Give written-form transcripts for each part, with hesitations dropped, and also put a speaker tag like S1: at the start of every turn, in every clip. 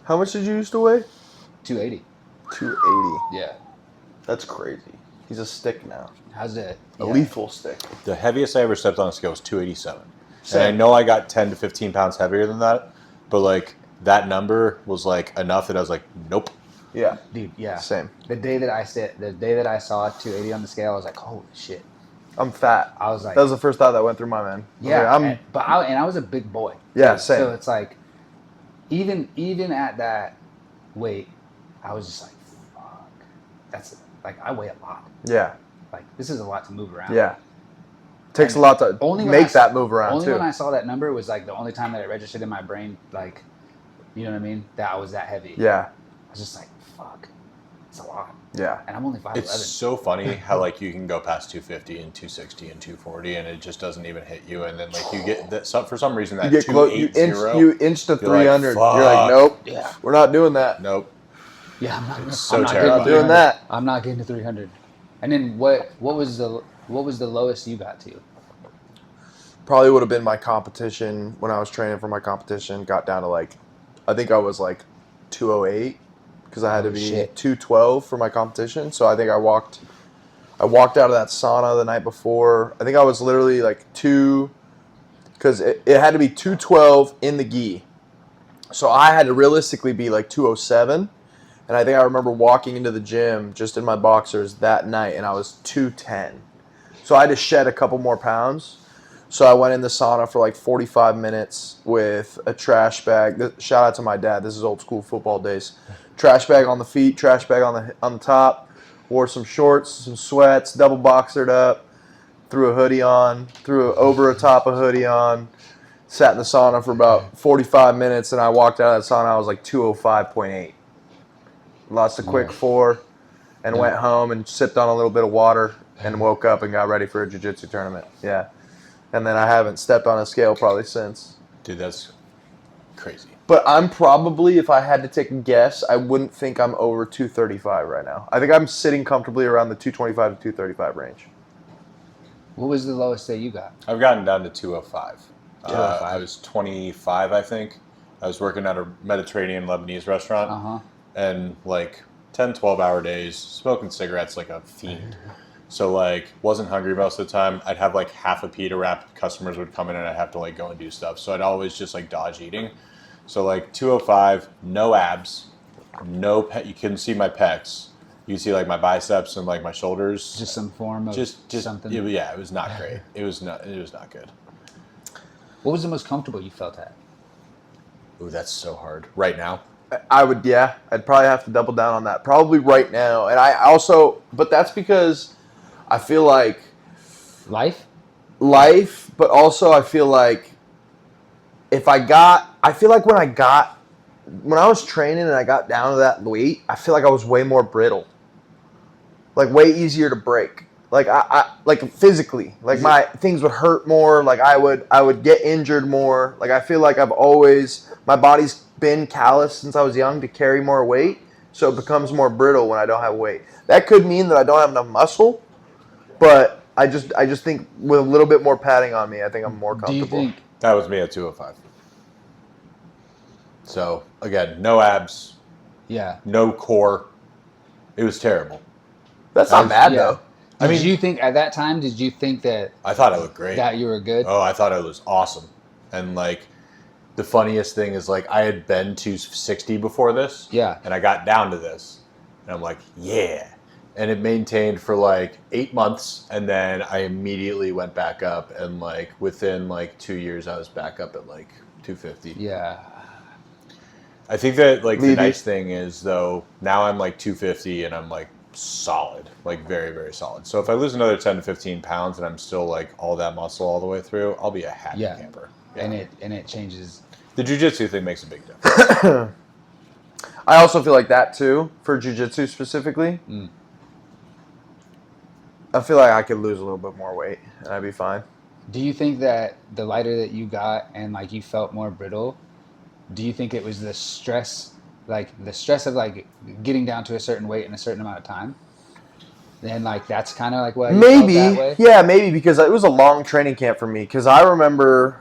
S1: How much did you used to weigh?
S2: 280.
S1: 280.
S2: Yeah.
S1: That's crazy. He's a stick now.
S2: How's it?
S1: A lethal stick.
S3: The heaviest I ever stepped on a scale was 287.
S1: Same.
S3: And I know I got 10 to 15 pounds heavier than that, but like that number was like enough that I was like, nope.
S1: Yeah.
S2: Dude, yeah.
S1: Same.
S2: The day that I saw 280 on the scale, I was like, holy shit.
S1: I'm fat.
S2: I was like,
S1: that was the first thought that went through my mind.
S2: Yeah.
S1: Okay,
S2: I was a big boy.
S1: Yeah, same.
S2: So it's like, even at that weight, I was just like, fuck. That's like, I weigh a lot.
S1: Yeah.
S2: Like, this is a lot to move around.
S1: Yeah. Takes a lot to make that move around,
S2: only
S1: too.
S2: When I saw that number was like the only time that it registered in my brain, like, you know what I mean? That I was that heavy.
S1: Yeah.
S2: I was just like, fuck. It's a lot.
S1: Yeah.
S2: And I'm only 5'11".
S3: It's so funny how like you can go past 250 and 260 and 240 and it just doesn't even hit you. And then like you get that for some reason that
S1: you get close,
S3: 280.
S1: you inch to 300.
S3: Like,
S1: you're like, nope.
S2: Yeah.
S1: We're not doing that.
S3: Nope.
S2: Yeah, I'm not.
S3: It's so
S2: I'm not
S3: terrible.
S1: Not doing that.
S2: I'm not getting to 300. And then what was the lowest you got to?
S1: Probably would have been my competition when I was training for my competition. Got down to like, I think I was like 208 because I had to be 212 for my competition. So I think I walked out of that sauna the night before. I think I was literally like because it had to be 212 in the gi. So I had to realistically be like 207. And I think I remember walking into the gym just in my boxers that night and I was 210. So I had to shed a couple more pounds. So I went in the sauna for like 45 minutes with a trash bag. Shout out to my dad. This is old school football days. Trash bag on the feet, trash bag on the top. Wore some shorts, some sweats, double boxered up. Threw a hoodie on, over a top a hoodie on. Sat in the sauna for about 45 minutes and I walked out of that sauna. I was like 205.8. Lost a quick 4 and went home and sipped on a little bit of water and woke up and got ready for a jiu-jitsu tournament. Yeah. And then I haven't stepped on a scale probably since.
S3: Dude, that's crazy.
S1: But I'm probably, if I had to take a guess, I wouldn't think I'm over 235 right now. I think I'm sitting comfortably around the 225 to 235 range.
S2: What was the lowest that you got?
S3: I've gotten down to 205.
S2: 205.
S3: I was 25, I think. I was working at a Mediterranean Lebanese restaurant.
S2: Uh-huh.
S3: And like 10, 12-hour days, smoking cigarettes like a fiend. So like wasn't hungry most of the time. I'd have like half a pita wrap. Customers would come in and I'd have to like go and do stuff. So I'd always just like dodge eating. So like 205, no abs, no you couldn't see my pecs. You can see like my biceps and like my shoulders.
S2: Just some form of
S3: just
S2: something.
S3: Yeah, it was not great. It was not good.
S2: What was the most comfortable you felt at?
S3: Ooh, that's so hard. Right now?
S1: I'd probably have to double down on that. Probably right now. And I also, but that's because I feel like
S2: life,
S1: but also I feel like when I was training and I got down to that weight, I feel like I was way more brittle. Like way easier to break. Like I like physically, like my things would hurt more. Like I would get injured more. Like I feel like my body's been callous since I was young to carry more weight, so it becomes more brittle when I don't have weight. That could mean that I don't have enough muscle, but I just think with a little bit more padding on me, I think I'm more comfortable.
S2: Do you think
S3: that was me at 205? So again, no abs, no core. It was terrible.
S1: That's not bad though.
S2: I mean, you think at that time? Did you think that
S3: I thought I looked great?
S2: That you were good?
S3: Oh, I thought I was awesome. And like, the funniest thing is like I had been 260 before this.
S2: Yeah.
S3: And I got down to this, and I'm like, yeah. And it maintained for like 8 months, and then I immediately went back up, and like within like 2 years, I was back up at like 250.
S2: Yeah.
S3: I think that like the nice thing is though, now I'm like 250, and I'm like solid, like very, very solid. So if I lose another 10 to 15 pounds and I'm still like all that muscle all the way through, I'll be a happy camper. Yeah.
S2: And it changes.
S3: The jiu-jitsu thing makes a big difference.
S1: I also feel like that too, for jiu-jitsu specifically. I feel like I could lose a little bit more weight and I'd be fine.
S2: Do you think that the lighter that you got and like you felt more brittle, do you think it was the stress of like getting down to a certain weight in a certain amount of time? And like that's kind of like what you felt that way?
S1: Yeah, maybe because it was a long training camp for me. Because I remember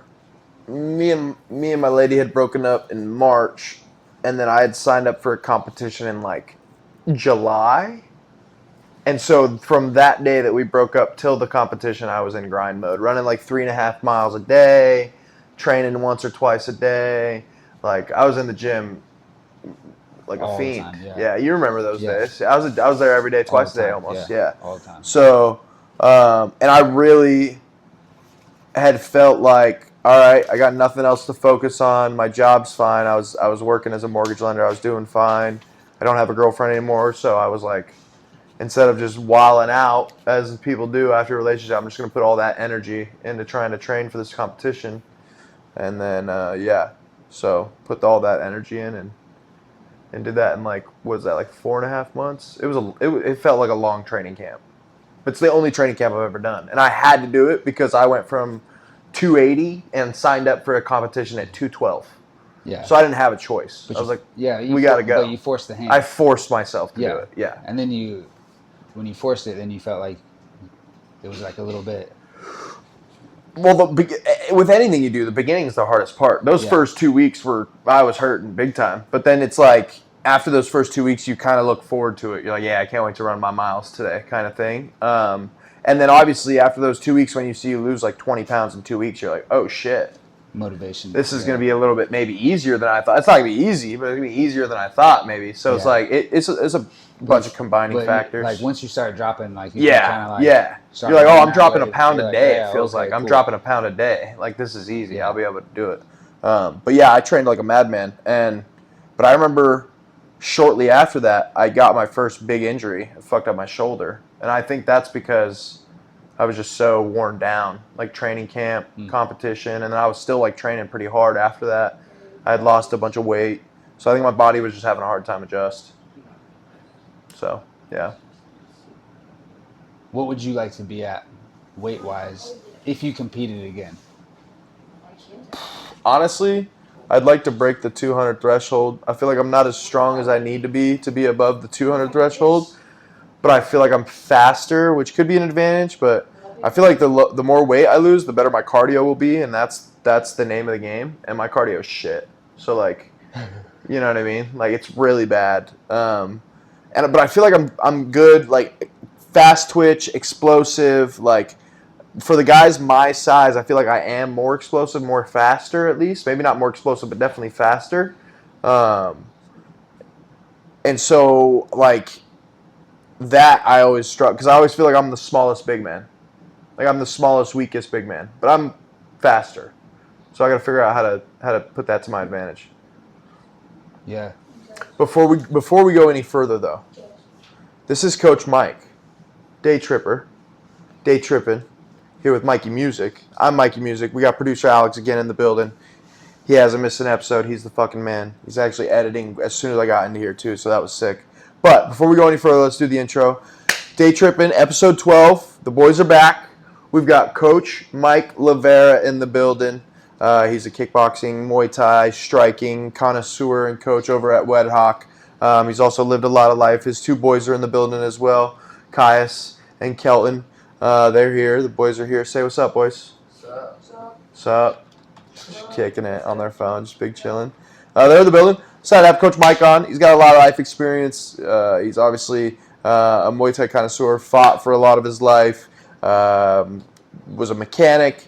S1: me and my lady had broken up in March, and then I had signed up for a competition in like July. And so from that day that we broke up till the competition, I was in grind mode, running like 3.5 miles a day, training once or twice a day. Like I was in the gym like a
S2: All the
S1: fiend.
S2: time, yeah.
S1: Yeah, you remember those
S2: Yeah.
S1: days. I was there every day,
S2: All
S1: twice
S2: the
S1: a day
S2: time,
S1: almost.
S2: yeah.
S1: Yeah.
S2: All the time.
S1: So, and I really had felt like, all right, I got nothing else to focus on. My job's fine. I was working as a mortgage lender. I was doing fine. I don't have a girlfriend anymore, so I was like, instead of just wilding out as people do after a relationship, I'm just going to put all that energy into trying to train for this competition. And then, so put all that energy in and did that in like, what was that, like 4.5 months? It felt like a long training camp. It's the only training camp I've ever done. And I had to do it because I went from 280 and signed up for a competition at 212.
S2: Yeah.
S1: So I didn't have a choice. I was like, we got to go.
S2: But you forced the hand.
S1: I forced myself to do it. Yeah.
S2: And then when you forced it, then you felt like it was like a little bit.
S1: Well, with anything you do, the beginning is the hardest part. Those first 2 weeks I was hurting big time. But then it's like, after those first 2 weeks, you kind of look forward to it. You're like, yeah, I can't wait to run my miles today, kind of thing. And then obviously after those 2 weeks, when you see you lose like 20 pounds in 2 weeks, you're like, oh shit.
S2: Motivation.
S1: This is going to be a little bit maybe easier than I thought. It's not going to be easy, but it's going to be easier than I thought maybe. So it's like, it's a bunch of combining factors.
S2: Like once you start dropping, like,
S1: you're like, oh, I'm dropping a pound a day. It feels like I'm dropping a pound a day. Like, this is easy. I'll be able to do it. But yeah, I trained like a madman. But I remember shortly after that, I got my first big injury. I fucked up my shoulder. And I think that's because I was just so worn down, like training camp, competition, and then I was still like training pretty hard after that. I had lost a bunch of weight. So I think my body was just having a hard time adjust. So, yeah.
S2: What would you like to be at weight-wise if you competed again?
S1: Honestly, I'd like to break the 200 threshold. I feel like I'm not as strong as I need to be above the 200 threshold. But I feel like I'm faster, which could be an advantage. But I feel like the more weight I lose, the better my cardio will be, and that's the name of the game. And my cardio is shit. So like, you know what I mean? Like it's really bad. But I feel like I'm good. Like fast twitch, explosive. Like for the guys my size, I feel like I am more explosive, more faster at least. Maybe not more explosive, but definitely faster. And so like. That I always struggle because I always feel like I'm the smallest big man, like I'm the smallest, weakest big man, but I'm faster, so I got to figure out how to put that to my advantage.
S2: Yeah.
S1: Before we go any further though, this is Coach Mike, Daytrippin, here with Mikey Music. I'm Mikey Music. We got producer Alex again in the building. He hasn't missed an episode. He's the fucking man. He's actually editing as soon as I got into here too, so that was sick. But before we go any further, let's do the intro. Daytrippin, episode 12. The boys are back. We've got Coach Mike LaVera in the building. He's a kickboxing, Muy Thai, striking connoisseur and coach over at Redhawk. He's also lived a lot of life. His two boys are in the building as well, Caius and Kelton. They're here. The boys are here. Say what's up, boys. What's up? Just kicking it on their phone, just big chilling. They're in the building. Decided to have Coach Mike on. He's got a lot of life experience. He's obviously a Muay Thai connoisseur, fought for a lot of his life, was a mechanic.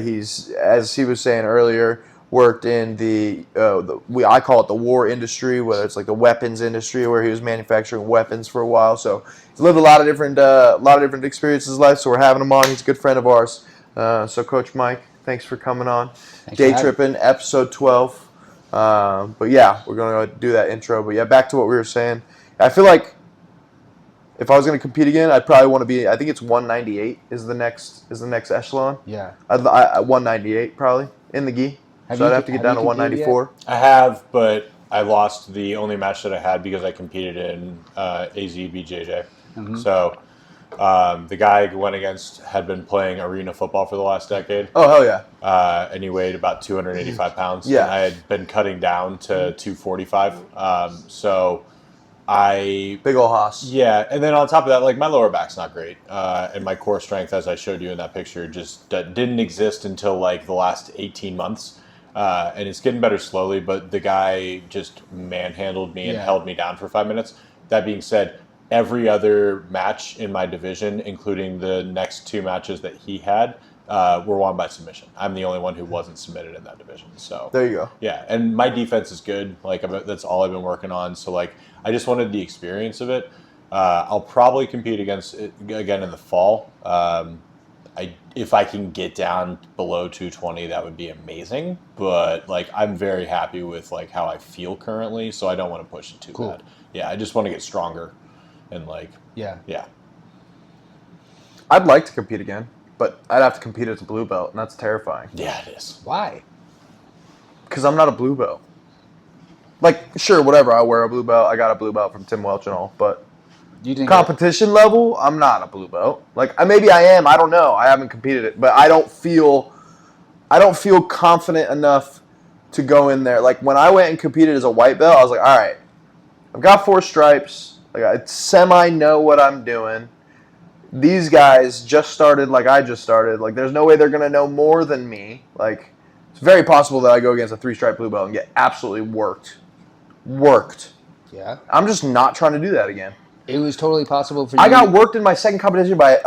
S1: He's, as he was saying earlier, worked in I call it the war industry, whether it's like the weapons industry, where he was manufacturing weapons for a while. So he's lived a lot of different experiences in his life. So we're having him on. He's a good friend of ours. So Coach Mike, thanks for coming on. Daytrippin, episode 12. But yeah, we're going to do that intro. But yeah, back to what we were saying. I feel like if I was going to compete again, I'd probably want to be, I think it's 198 is the next echelon.
S2: Yeah.
S1: I 198 probably in the gi. So I'd have to get down to 194.
S3: I have, but I lost the only match that I had because I competed in AZBJJ. Mm-hmm. So the guy I went against had been playing arena football for the last decade.
S1: Oh, hell yeah.
S3: And he weighed about 285 pounds.
S1: Yeah.
S3: And I had been cutting down to 245.
S1: Big ol' hoss.
S3: Yeah, and then on top of that, like my lower back's not great. And my core strength, as I showed you in that picture, just didn't exist until like the last 18 months. and it's getting better slowly, but the guy just manhandled me and held me down for 5 minutes. That being said, every other match in my division, including the next 2 matches that he had, were won by submission. I'm the only one who wasn't submitted in that division. So
S1: There you go.
S3: yeah, and my defense is good. Like that's all I've been working on. So like I just wanted the experience of it. I'll probably compete against it again in the fall. If I can get down below 220, that would be amazing. But like I'm very happy with like how I feel currently, so I don't want to push it too bad. Yeah, I just want to get stronger and like yeah.
S1: I'd like to compete again, but I'd have to compete as a blue belt, and that's terrifying.
S3: Yeah, it is.
S2: Why?
S1: Because I'm not a blue belt. Like, sure, whatever. I wear a blue belt. I got a blue belt from Tim Welch and all, but
S2: You think
S1: competition level, I'm not a blue belt. Like, maybe I am. I don't know. I haven't competed it, but I don't feel confident enough to go in there. Like when I went and competed as a white belt, I was like, all right, I've got 4 stripes. Like I semi know what I'm doing. These guys just started like I just started. Like there's no way they're gonna know more than me. Like it's very possible that I go against a 3-stripe blue belt and get absolutely worked.
S2: Yeah.
S1: I'm just not trying to do that again.
S2: It was totally possible for you.
S1: I got worked in my second competition by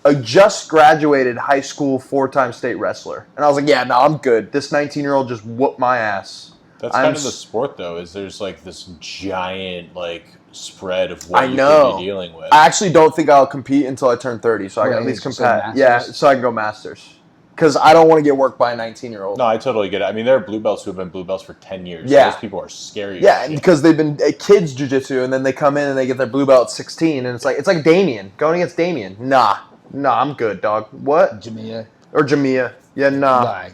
S1: a just graduated high school 4-time state wrestler. And I was like, yeah, no, I'm good. This 19-year-old just whooped my ass.
S3: That's kind of the sport, though, is there's like this giant like spread of what
S1: I
S3: you
S1: know.
S3: could be dealing with.
S1: I actually don't think I'll compete until I turn 30, so I can at least compete. Yeah, so I can go masters. Because I don't want to get worked by a 19-year-old.
S3: No, I totally get it. I mean, there are blue belts who have been blue belts for 10 years.
S1: Yeah.
S3: Those people are scary.
S1: Yeah, because they've been kids jiu-jitsu, and then they come in and they get their blue belt at 16, and it's like Damien. Going against Damien. Nah, I'm good, dog. What? Jamia. Yeah, nah.
S2: Bye.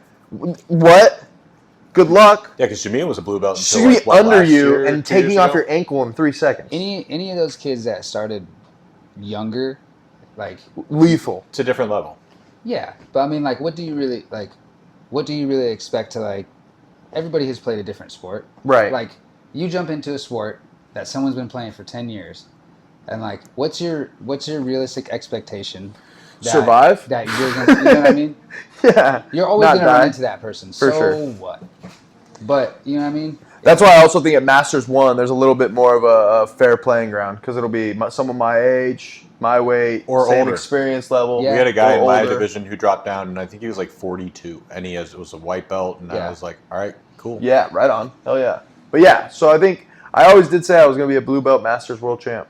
S1: What? Good luck.
S3: Yeah, because Jamia was a blue belt
S1: She
S3: until
S1: could be under
S3: last
S1: you
S3: year,
S1: and
S3: 2 years
S1: taking off
S3: ago?
S1: your ankle in 3 seconds.
S2: Any of those kids that started younger, like
S1: Lethal.
S3: It's a different level.
S2: yeah, but I mean, like, what do you really expect to like? Everybody has played a different sport,
S1: Right.
S2: Like, you jump into a sport that someone's been playing for 10 years, and like, what's your realistic expectation?
S1: Survive?
S2: That you're gonna, you know what I mean?
S1: Yeah.
S2: You're always
S1: Not
S2: gonna
S1: die.
S2: run into that person.
S1: For
S2: So
S1: sure.
S2: what? But you know what I mean?
S1: That's why I also think at Masters 1, there's a little bit more of a fair playing ground because it'll be someone my age, my weight,
S3: Or
S1: same
S3: older.
S1: experience level.
S2: Yeah.
S3: We had a guy
S1: Or
S3: in my
S1: older.
S3: division who dropped down, and I think he was like 42, and was a white belt, and I was like, all right, cool.
S1: Yeah, right on. Hell yeah. But yeah, so I think I always did say I was going to be a blue belt Masters world champ.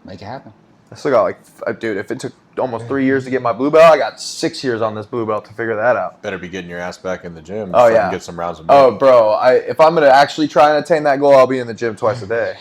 S2: Make it happen.
S1: I still got dude, if it took almost 3 years to get my blue belt, I got 6 years on this blue belt to figure that out.
S3: Better be getting your ass back in the gym.
S1: Oh,
S3: so I
S1: yeah.
S3: can get some rounds of
S1: Oh,
S3: meat.
S1: bro, if I'm going to actually try and attain that goal, I'll be in the gym twice a day.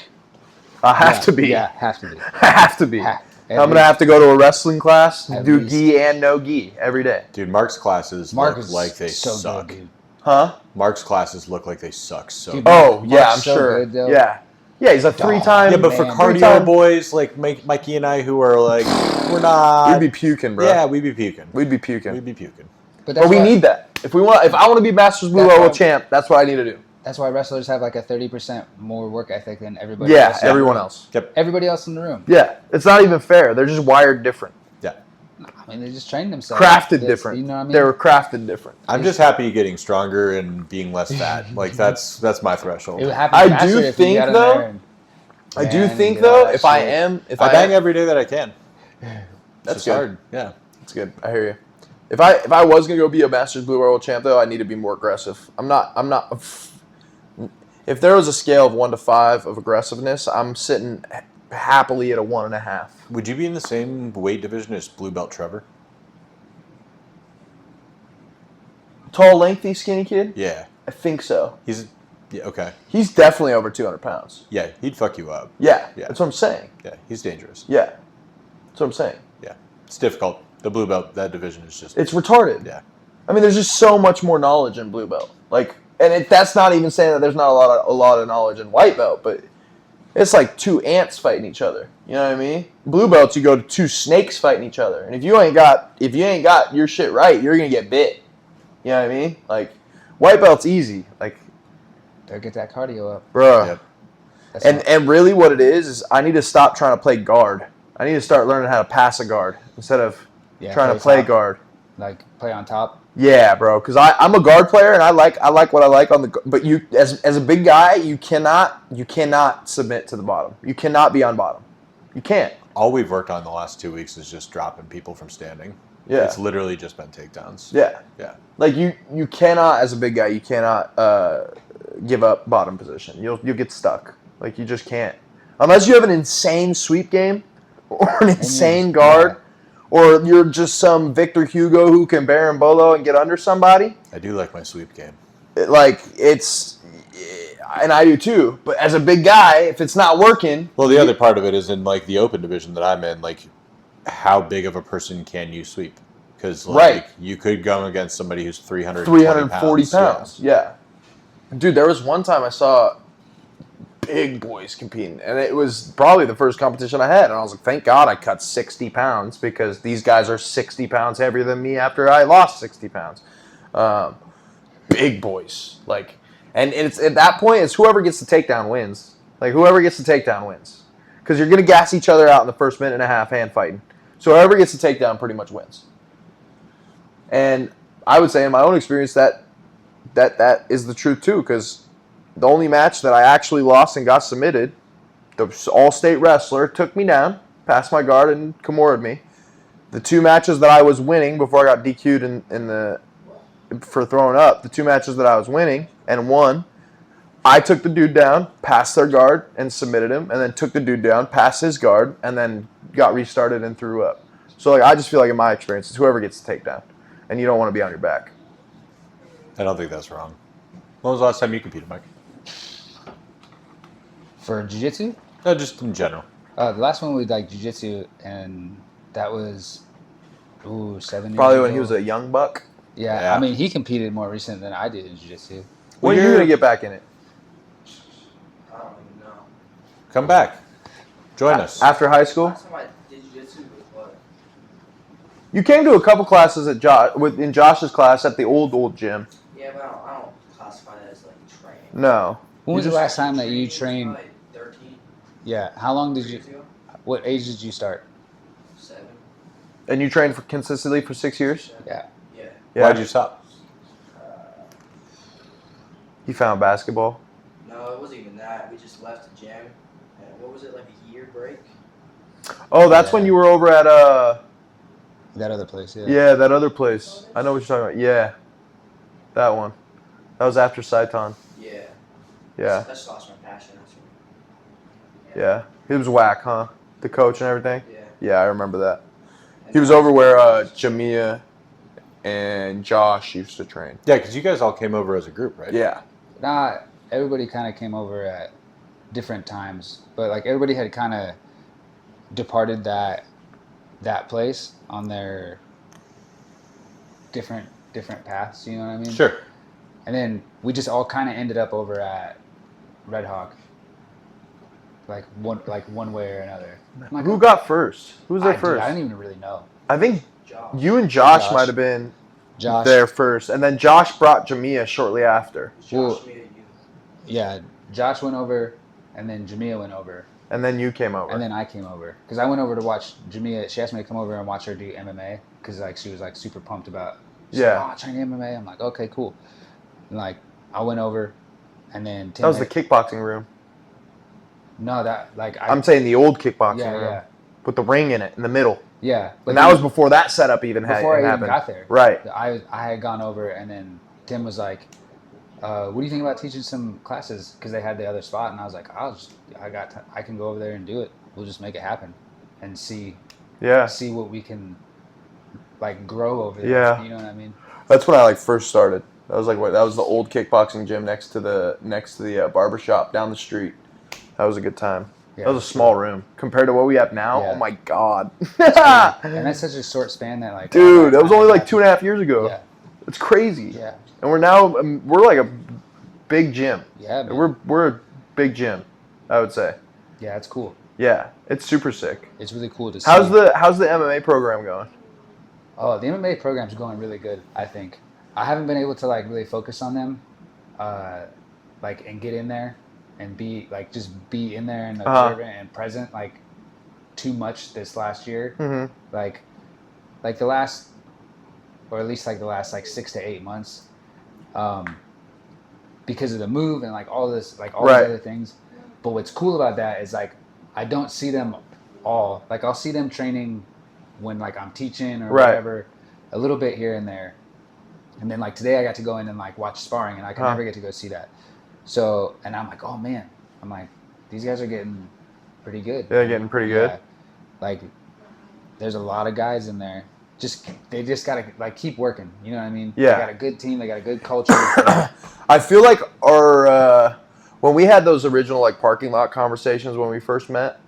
S1: I have to be.
S2: Yeah, have to be.
S1: I have to be.
S2: Ha-
S1: I'm going to have to go to a wrestling class,
S2: At
S1: do
S2: least.
S1: gi and no gi every day.
S3: Dude, Mark's classes
S2: Mark
S3: look
S2: is
S3: like they
S2: so
S3: suck.
S2: good, dude.
S1: Huh?
S3: Mark's classes look like they suck so
S2: Dude,
S3: bad.
S1: Oh, yeah, I'm
S2: Mark's so
S1: sure.
S2: good, though.
S1: Yeah. Yeah, he's a 3-time.
S3: Yeah, but for
S2: man.
S3: cardio
S1: 3-time
S3: boys like Mikey and I who are like, we're not.
S1: We'd be puking, bro.
S3: Yeah, we'd be puking.
S1: We'd be puking.
S3: We'd be puking.
S1: But we need that. If I want to be Masters Blue
S2: That's
S1: Belt
S2: why-
S1: champ, that's what I need to do.
S2: That's why wrestlers have like a 30% more work ethic than everybody
S1: Yeah,
S2: else.
S1: everyone else.
S3: Yep.
S2: Everybody else in the room.
S1: Yeah, it's not even fair. They're just wired different.
S3: Yeah.
S2: I mean, they just train themselves.
S1: Crafted
S2: This-
S1: different.
S2: You know what I mean?
S1: They were crafted different.
S3: I'm just happy getting stronger and being less fat. Like that's my threshold.
S2: It would happen
S1: I
S2: faster
S1: do
S2: if you
S1: think,
S2: got in
S1: though-
S2: there and
S1: I do
S2: ran and
S1: think
S2: did all
S1: though,
S2: that
S1: if I
S2: shit.
S1: am, if
S3: I
S1: I
S3: bang
S1: am,
S3: every day that I can.
S1: that's
S3: It's just
S1: good.
S3: hard. Yeah.
S1: That's good. I hear you. If I was gonna go be a Masters Blue World champ though, I need to be more aggressive. I'm not. If there was a scale of 1 to 5 of aggressiveness, I'm sitting happily at a 1.5.
S3: Would you be in the same weight division as Blue Belt Trevor?
S1: Tall, lengthy, skinny kid.
S3: Yeah.
S1: I think so.
S3: Yeah, okay.
S1: He's definitely over 200 pounds.
S3: Yeah, he'd fuck you up.
S1: Yeah,
S3: Yeah.
S1: that's what I'm saying.
S3: Yeah, he's dangerous.
S1: Yeah, that's what I'm saying.
S3: Yeah. It's difficult. The Blue Belt, that division is just...
S1: It's retarded.
S3: Yeah.
S1: I mean, there's just so much more knowledge in blue belt. Like, and that's not even saying that there's not a lot of knowledge in white belt, but it's like 2 ants fighting each other. You know what I mean? Blue belts, you go to 2 snakes fighting each other, and if you ain't got your shit right, you're gonna get bit. You know what I mean? Like, white belt's easy. Like,
S2: Gotta get that cardio up.
S1: bruh.
S3: Yep.
S2: That's
S1: And really, what it is I need to stop trying to play guard. I need to start learning how to pass a guard instead of trying to play
S2: top.
S1: guard.
S2: Like play on top.
S1: Yeah, bro. Because I'm a guard player and I like what I like on the. But you as a big guy, you cannot submit to the bottom. You cannot be on bottom. You can't.
S3: All we've worked on the last 2 weeks is just dropping people from standing.
S1: Yeah.
S3: It's literally just been takedowns.
S1: Yeah.
S3: Yeah.
S1: Like you cannot as a big guy. You cannot give up bottom position. You'll get stuck. Like you just can't unless you have an insane sweep game or an insane guard.
S2: Yeah.
S1: Or you're just some Victor Hugo who can berimbolo and get under somebody.
S3: I do like my sweep game.
S1: And I do too. But as a big guy, if it's not working,
S3: Well, the other part of it is in like the open division that I'm in. Like, how big of a person can you sweep? Because like you could go against somebody who's
S1: 340 pounds. Yeah. Dude, there was one time I saw big boys competing, and it was probably the first competition I had, and I was like, thank God I cut 60 pounds because these guys are 60 pounds heavier than me after I lost 60 pounds. Big boys. Like, and it's at that point, it's whoever gets the takedown wins. Like, whoever gets the takedown wins. Because you're going to gas each other out in the first minute and a half hand fighting. So whoever gets the takedown pretty much wins. And I would say in my own experience that is the truth too, because the only match that I actually lost and got submitted, the all-state wrestler took me down, passed my guard, and Kimura'd me. The 2 matches that I was winning before I got DQ'd for throwing up, the 2 matches that I was winning and won, I took the dude down, passed their guard, and submitted him, and then took the dude down, passed his guard, and then got restarted and threw up. So like I just feel like in my experience, it's whoever gets the takedown, and you don't want to be on your back.
S3: I don't think that's wrong. When was the last time you competed, Mike?
S2: For jiu-jitsu?
S3: No, just in general.
S2: The last one was like jiu-jitsu, and that was 7 years
S1: Probably
S2: ago.
S1: when he was a young buck.
S2: Yeah, I mean, he competed more recent than I did in jiu-jitsu.
S1: When are you going to get back in it?
S4: I don't even know.
S3: Come back. Join us.
S1: After high school?
S4: Last time I did jiu-jitsu was what?
S1: You came to a couple classes at in Josh's class at the old gym.
S4: Yeah, but I don't classify that as like training.
S1: No.
S2: When was the last time that you trained?
S4: Probably 13
S2: Yeah, how long did you?
S4: years ago.
S2: What age did you start?
S4: 7.
S1: And you trained consistently for 6 years?
S2: Yeah.
S4: Yeah.
S1: Yeah.
S3: Why'd you stop?
S1: You found basketball?
S4: No, it wasn't even that. We just left the gym. And what was it, like a year break?
S1: Oh, that's when you were over at
S2: That other place, yeah.
S1: yeah, that other place. I know what you're talking about. Yeah. That one. That was after Saiton.
S4: Yeah.
S1: Yeah.
S4: I just lost my passion. That's what,
S1: Yeah. He was whack, huh? The coach and everything?
S4: yeah.
S1: Yeah, I remember that.
S4: And
S1: He was over where Jamia and Josh used to train.
S3: Yeah, because you guys all came over as a group, right?
S1: Yeah.
S2: Nah, everybody kind of came over at different times, but like everybody had kind of departed that place on their different paths. You know what I mean?
S3: Sure.
S2: And then we just all kind of ended up over at Redhawk, like one way or another. I'm like,
S1: Who got first? Who was there
S2: Dude,
S1: first?
S2: I don't even really know.
S1: I think
S4: Josh.
S1: you and Josh
S2: Josh.
S1: might have been
S2: Josh.
S1: there first. And then Josh brought Jamia shortly after.
S4: Josh
S2: Well-
S4: me to you.
S2: Yeah, Josh went over, and then Jamia went over,
S1: And then you came over.
S2: and then I came over because I went over to watch Jamia. She asked me to come over and watch her do MMA because like she was like super pumped about. She's
S1: Yeah.
S2: like, oh, training MMA. I'm like, okay, cool. And like I went over, and then Tim
S1: That was the
S2: had-
S1: kickboxing room.
S2: no that like
S1: I'm saying the old kickboxing
S2: yeah
S1: room.
S2: yeah
S1: With the ring in it, in the middle.
S2: yeah.
S1: And that was before that setup even
S2: before I
S1: happened.
S2: even got there.
S1: Right.
S2: I had gone over, and then Tim was like, "What do you think about teaching some classes?" Because they had the other spot, and I was like, I can go over there and do it. We'll just make it happen, and see
S1: Yeah.
S2: what we can like grow over there.
S1: Yeah.
S2: You know what I mean?
S1: That's when I like first started. That was that was the old kickboxing gym next to the barber shop down the street. That was a good time.
S2: Yeah,
S1: That was a small room compared to what we have now.
S2: Yeah.
S1: Oh my god.
S2: And that's such a short span that like.
S1: Dude, that was only like 2.5 years ago.
S2: Yeah.
S1: It's crazy.
S2: Yeah.
S1: And we're now we're like a big gym.
S2: Yeah. Man.
S1: We're a big gym, I would say.
S2: Yeah, it's cool.
S1: Yeah, it's super sick.
S2: It's really cool to see.
S1: How's the MMA program going?
S2: Oh, the MMA program's going really good, I think. I haven't been able to like really focus on them, like and get in there and be like just be in there and observant and present like too much this last year.
S1: Mm-hmm.
S2: Like the last or at least like the last like 6 to 8 months, because of the move and like all this, like all these other things. But what's cool about that is like I don't see them all. Like I'll see them training when like I'm teaching or whatever, a little bit here and there. And then like today I got to go in and like watch sparring, and I can never get to go see that. So, and I'm like, oh man, I'm like, these guys are getting pretty good.
S1: They're getting pretty good.
S2: Like there's a lot of guys in there. They just gotta like keep working. You know what I mean?
S1: Yeah.
S2: They got a good team. They got a good culture.
S1: I feel like our when we had those original like parking lot conversations when we first met,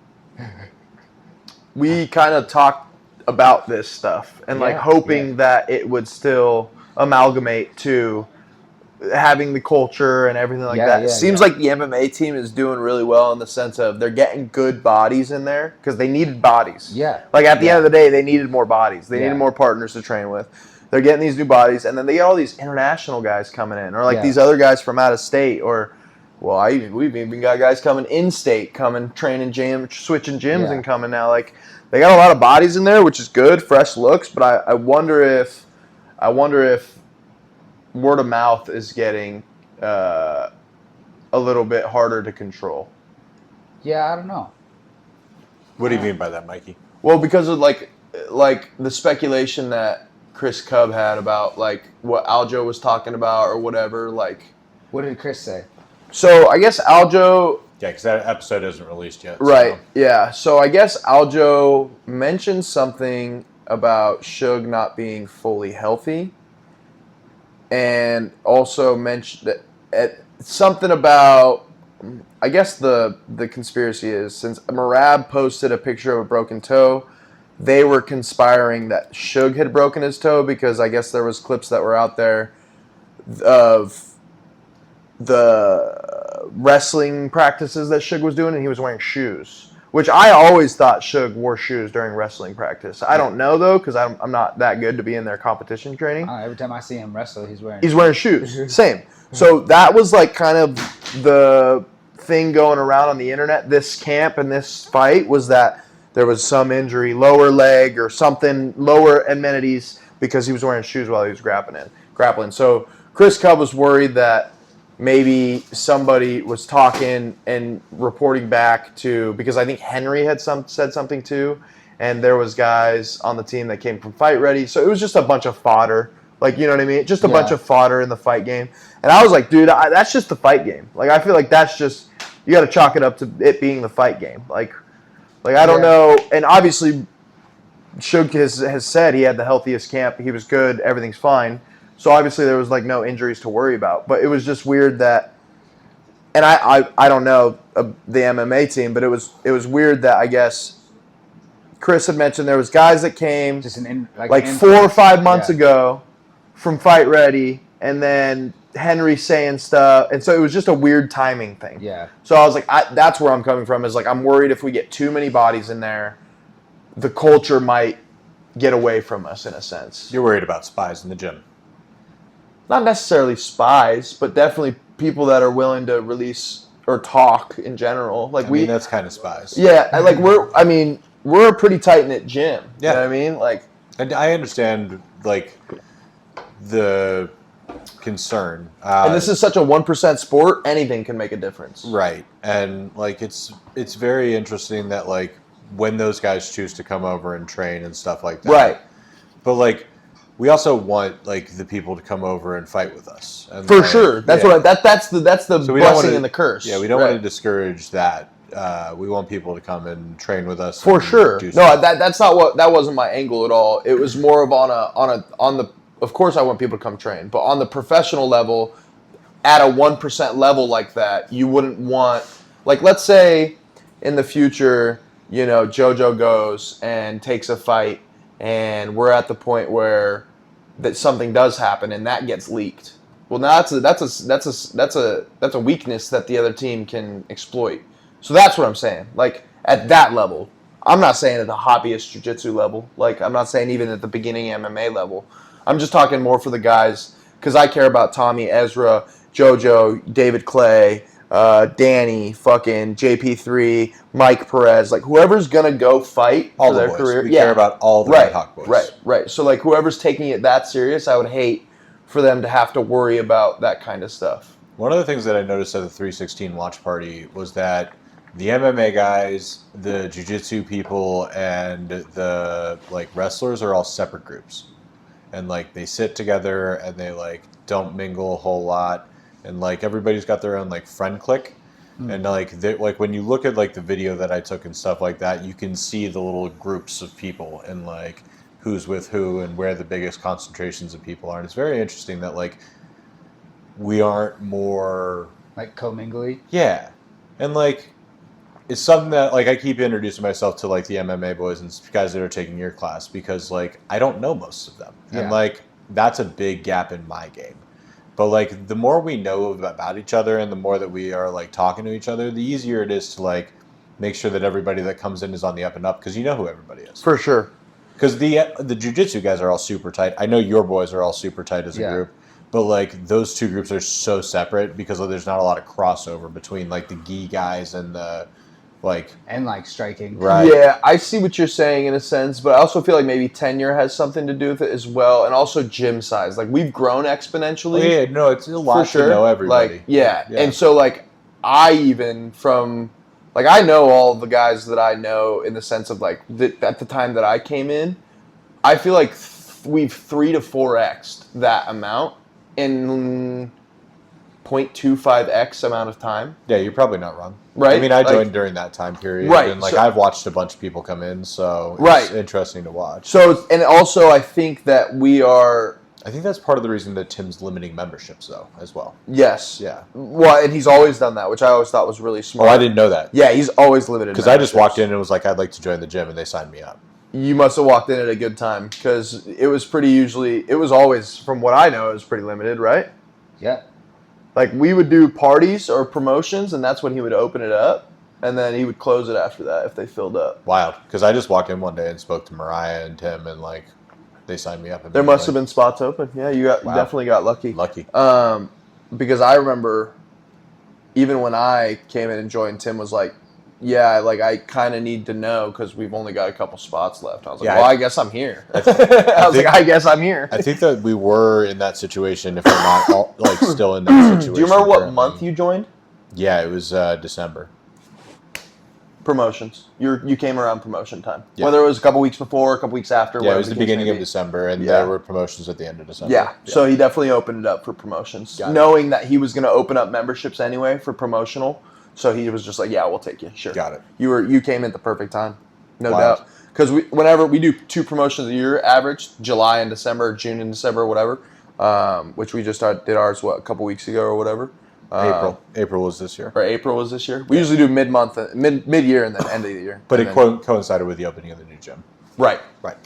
S1: we kind of talked about this stuff and like hoping that it would still amalgamate to having the culture and everything like that. It seems like the MMA team is doing really well in the sense of they're getting good bodies in there because they needed bodies.
S2: Yeah.
S1: Like at the end of the day, they needed more bodies. They needed more partners to train with. They're getting these new bodies, and then they get all these international guys coming in, or like these other guys from out of state, or we've even got guys coming in state, coming training switching gyms and coming now. Like they got a lot of bodies in there, which is good, fresh looks. But I wonder if word of mouth is getting a little bit harder to control.
S2: Yeah, I don't know.
S3: What do you mean by that, Mikey?
S1: Well, because of like the speculation that Chris Cub had about like what Aljo was talking about or whatever. Like,
S2: what did Chris say?
S1: So I guess Aljo.
S3: Yeah, because that episode isn't released yet.
S1: Right.
S3: So.
S1: Yeah. So I guess Aljo mentioned something about Suge not being fully healthy, and also mentioned something about. I guess the conspiracy is since Marab posted a picture of a broken toe, they were conspiring that Suge had broken his toe because I guess there was clips that were out there of the wrestling practices that Suge was doing, and he was wearing shoes, which I always thought Suge wore shoes during wrestling practice. I don't know, though, because I'm not that good to be in their competition training.
S2: Every time I see him wrestle, he's wearing
S1: shoes. Same. So that was like kind of the thing going around on the internet this camp and this fight was that there was some injury, lower leg or something, lower amenities because he was wearing shoes while he was grappling. So Chris Cub was worried that maybe somebody was talking and reporting back to, because I think Henry had said something too, and there was guys on the team that came from Fight Ready. So it was just a bunch of fodder. Like, you know what I mean? Just a bunch of fodder in the fight game. And I was like, dude, that's just the fight game. Like, I feel like that's just, you got to chalk it up to it being the fight game. Like I don't know. And obviously, Suge has said he had the healthiest camp. He was good. Everything's fine. So obviously there was like no injuries to worry about. But it was just weird that, and I don't know the MMA team, but it was weird that I guess Chris had mentioned there was guys that came
S2: just
S1: 4 or 5 months ago from Fight Ready, and then Henry saying stuff, and so it was just a weird timing thing.
S2: Yeah.
S1: So I was like, that's where I'm coming from. Is like I'm worried if we get too many bodies in there, the culture might get away from us in a sense.
S3: You're worried about spies in the gym.
S1: Not necessarily spies, but definitely people that are willing to release or talk in general. Like
S3: that's kind of spies.
S1: Yeah, we're a pretty tight knit gym. Yeah. You know what I mean? Like,
S3: and I understand like the concern.
S1: And this is such a 1% sport. Anything can make a difference.
S3: Right. And like it's very interesting that like when those guys choose to come over and train and stuff like that.
S1: Right.
S3: But like we also want like the people to come over and fight with us. And,
S1: for sure. That's that's the blessing and the curse.
S3: Yeah, we don't want to discourage that. We want people to come and train with us.
S1: For sure. No, that wasn't my angle at all. It was more of on the of course I want people to come train, but on the professional level, at a 1% level like that, you wouldn't want, like, let's say in the future, you know, JoJo goes and takes a fight and we're at the point where that something does happen and that gets leaked. Well, now that's a weakness that the other team can exploit. So that's what I'm saying. Like at that level, I'm not saying at the hobbyist jiu-jitsu level. Like I'm not saying even at the beginning MMA level. I'm just talking more for the guys because I care about Tommy, Ezra, JoJo, David Clay, Danny, fucking JP3, Mike Perez, like whoever's gonna go fight
S3: All
S1: for
S3: the
S1: their
S3: boys.
S1: career.
S3: We care about all the Redhawk boys.
S1: Right. So like whoever's taking it that serious, I would hate for them to have to worry about that kind of stuff.
S3: One of the things that I noticed at the 316 watch party was that the MMA guys, the jiu-jitsu people, and the like wrestlers are all separate groups, and like they sit together and they like don't mingle a whole lot, and like everybody's got their own like friend clique, and like like when you look at like the video that I took and stuff like that, you can see the little groups of people and like who's with who and where the biggest concentrations of people are, and it's very interesting that like we aren't more
S2: Like commingly.
S3: yeah, and like. It's something that like I keep introducing myself to like the MMA boys and guys that are taking your class because like I don't know most of them and like that's a big gap in my game. But like the more we know about each other and the more that we are like talking to each other, the easier it is to like make sure that everybody that comes in is on the up and up because you know who everybody is.
S1: For sure.
S3: Because the jiu-jitsu guys are all super tight. I know your boys are all super tight as a group. But like those two groups are so separate because there's not a lot of crossover between like the gi guys and the like
S2: striking.
S3: Right.
S1: Yeah, I see what you're saying in a sense, but I also feel like maybe tenure has something to do with it as well, and also gym size. Like we've grown exponentially.
S3: Oh, yeah, no, it's a lot
S1: for sure.
S3: to know everybody.
S1: Like and so like I even from like I know all the guys that I know in the sense of like at the time that I came in, I feel like we've 3 to 4x'd that amount in 0.25x amount of time.
S3: Yeah, you're probably not wrong.
S1: Right?
S3: I mean, I joined during that time period.
S1: Right.
S3: And, like,
S1: So,
S3: I've watched a bunch of people come in, so
S1: right.
S3: It's interesting to watch.
S1: So, and also I think that we are...
S3: I think that's part of the reason that Tim's limiting memberships, though, as well.
S1: Yes.
S3: Yeah.
S1: Well, and he's always done that, which I always thought was really smart.
S3: Oh, I didn't know that.
S1: Yeah, he's always limited
S3: because I just walked in and was like, I'd like to join the gym, and they signed me up.
S1: You must have walked in at a good time, because it was always, from what I know, it was pretty limited, right?
S2: Yeah.
S1: Like, we would do parties or promotions, and that's when he would open it up, and then he would close it after that if they filled up.
S3: Wild. Because I just walked in one day and spoke to Mariah and Tim, and, like, they signed me up.
S1: There must have been spots open. Yeah, you definitely got lucky.
S3: Lucky.
S1: Because I remember, even when I came in and joined, Tim was like, yeah, like, I kind of need to know, because we've only got a couple spots left. I was like, I guess I'm here. I guess I'm here.
S3: I think that we were in that situation, if we're not all, like still in that situation.
S1: Do you remember what
S3: currently.
S1: month you joined?
S3: Yeah, it was December.
S1: Promotions. You came around promotion time.
S3: Yeah.
S1: Whether it was a couple weeks before, a couple weeks after.
S3: Yeah, it was the beginning of December, and there were promotions at the end of December.
S1: Yeah, so he definitely opened it up for promotions, knowing that he was going to open up memberships anyway for promotional. So he was just like, yeah, we'll take you. Sure.
S3: Got it.
S1: You came at the perfect time. No doubt. Because whenever we do 2 promotions a year average, July and December, June and December, whatever, which we just did ours, a couple weeks ago or whatever.
S3: April was this year.
S1: Or April was this year. We usually do mid-year and then end of the year.
S3: But it coincided with the opening of the new gym.
S1: Right.
S3: Right.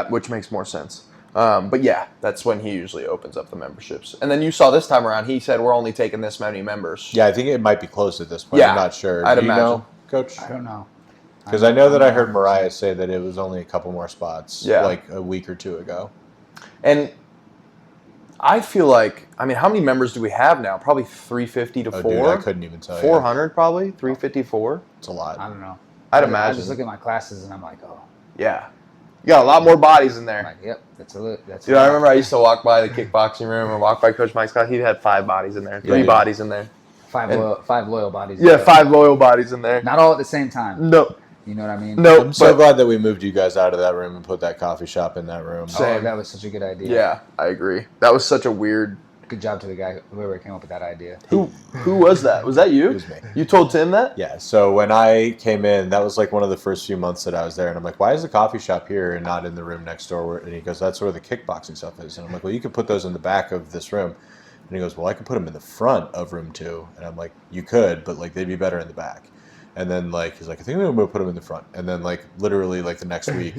S1: Which makes more sense. But yeah, that's when he usually opens up the memberships. And then you saw this time around, he said, we're only taking this many members.
S3: Yeah, I think it might be closed at this point.
S1: Yeah,
S3: I'm not sure.
S1: I'd
S3: Do you
S1: imagine.
S3: know, Coach?
S2: I don't know.
S3: Because I know that I heard Mariah say that it was only a couple more spots, like a week or 2 ago.
S1: And I feel like, I mean, how many members do we have now? Probably 350 to 4.
S3: Dude, I couldn't even tell you.
S1: 400 probably? 354?
S3: It's a lot.
S2: I don't know.
S1: I'd
S2: I
S1: imagine.
S2: just look at my classes and I'm like, oh.
S1: Yeah. You got a lot more bodies in there.
S2: I'm like, yep, that's
S1: Dude, I remember I used to walk by the kickboxing room or walk by Coach Mike's class. He had 5 bodies in there. 3 bodies in there.
S2: 5 loyal bodies.
S1: Yeah, 5 loyal bodies in there.
S2: Not all at the same time.
S1: No.
S2: You know what I mean?
S1: No.
S3: I'm so glad that we moved you guys out of that room and put that coffee shop in that room.
S2: Oh, that was such a good idea.
S1: Yeah, I agree. That was such a weird...
S2: Good job to the guy, whoever came up with that idea.
S1: Who was that? Was that you?
S3: It was me.
S1: You told Tim that?
S3: Yeah, so when I came in, that was like one of the first few months that I was there, and I'm like, why is the coffee shop here and not in the room next door? And he goes, that's where the kickboxing stuff is. And I'm like, well, you could put those in the back of this room. And he goes, well, I could put them in the front of room 2. And I'm like, you could, but like they'd be better in the back. And then like he's like, I think I'm gonna put them in the front. And then like literally like the next week,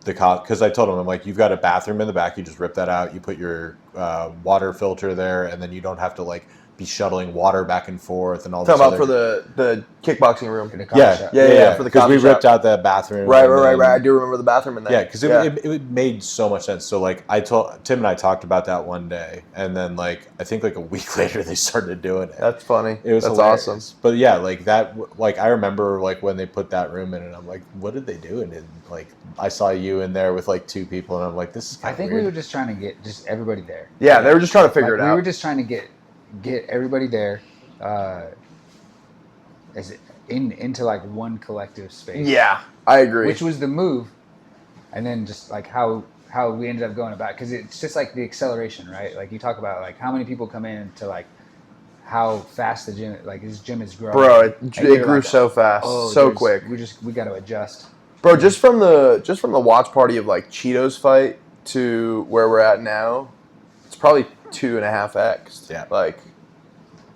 S3: because I told him, I'm like, you've got a bathroom in the back. You just rip that out. You put your water filter there, and then you don't have to like be shuttling water back and forth and all
S1: Talking
S3: this
S1: about for the kickboxing room.
S2: In the coffee shop.
S1: Yeah, for the
S3: because we
S1: coffee
S3: ripped
S1: shop.
S3: out the bathroom.
S1: Right. I do remember the bathroom in there.
S3: Yeah, because it made so much sense. So like Tim and I talked about that one day, and then like I think like a week later they started doing it.
S1: That's funny.
S3: It was
S1: That's
S3: hilarious.
S1: awesome.
S3: But yeah, like that. Like I remember like when they put that room in, and I'm like, what did they do? And like I saw you in there with like 2 people, and I'm like, this is.
S2: I think
S3: weird.
S2: we were just trying to get just everybody there.
S1: Yeah, they were just trying to figure it out.
S2: We were just trying to get everybody there, into like one collective space.
S1: Yeah, I agree.
S2: Which was the move, and then just like how we ended up going about, because it's just like the acceleration, right? Like you talk about like how many people come in to like how fast the gym, like this gym is growing.
S1: Bro, it grew
S2: like,
S1: so fast, so quick.
S2: We got to adjust.
S1: Bro, just from the watch party of like Cheetos fight to where we're at now, it's probably 2.5x.
S3: Yeah.
S1: Like,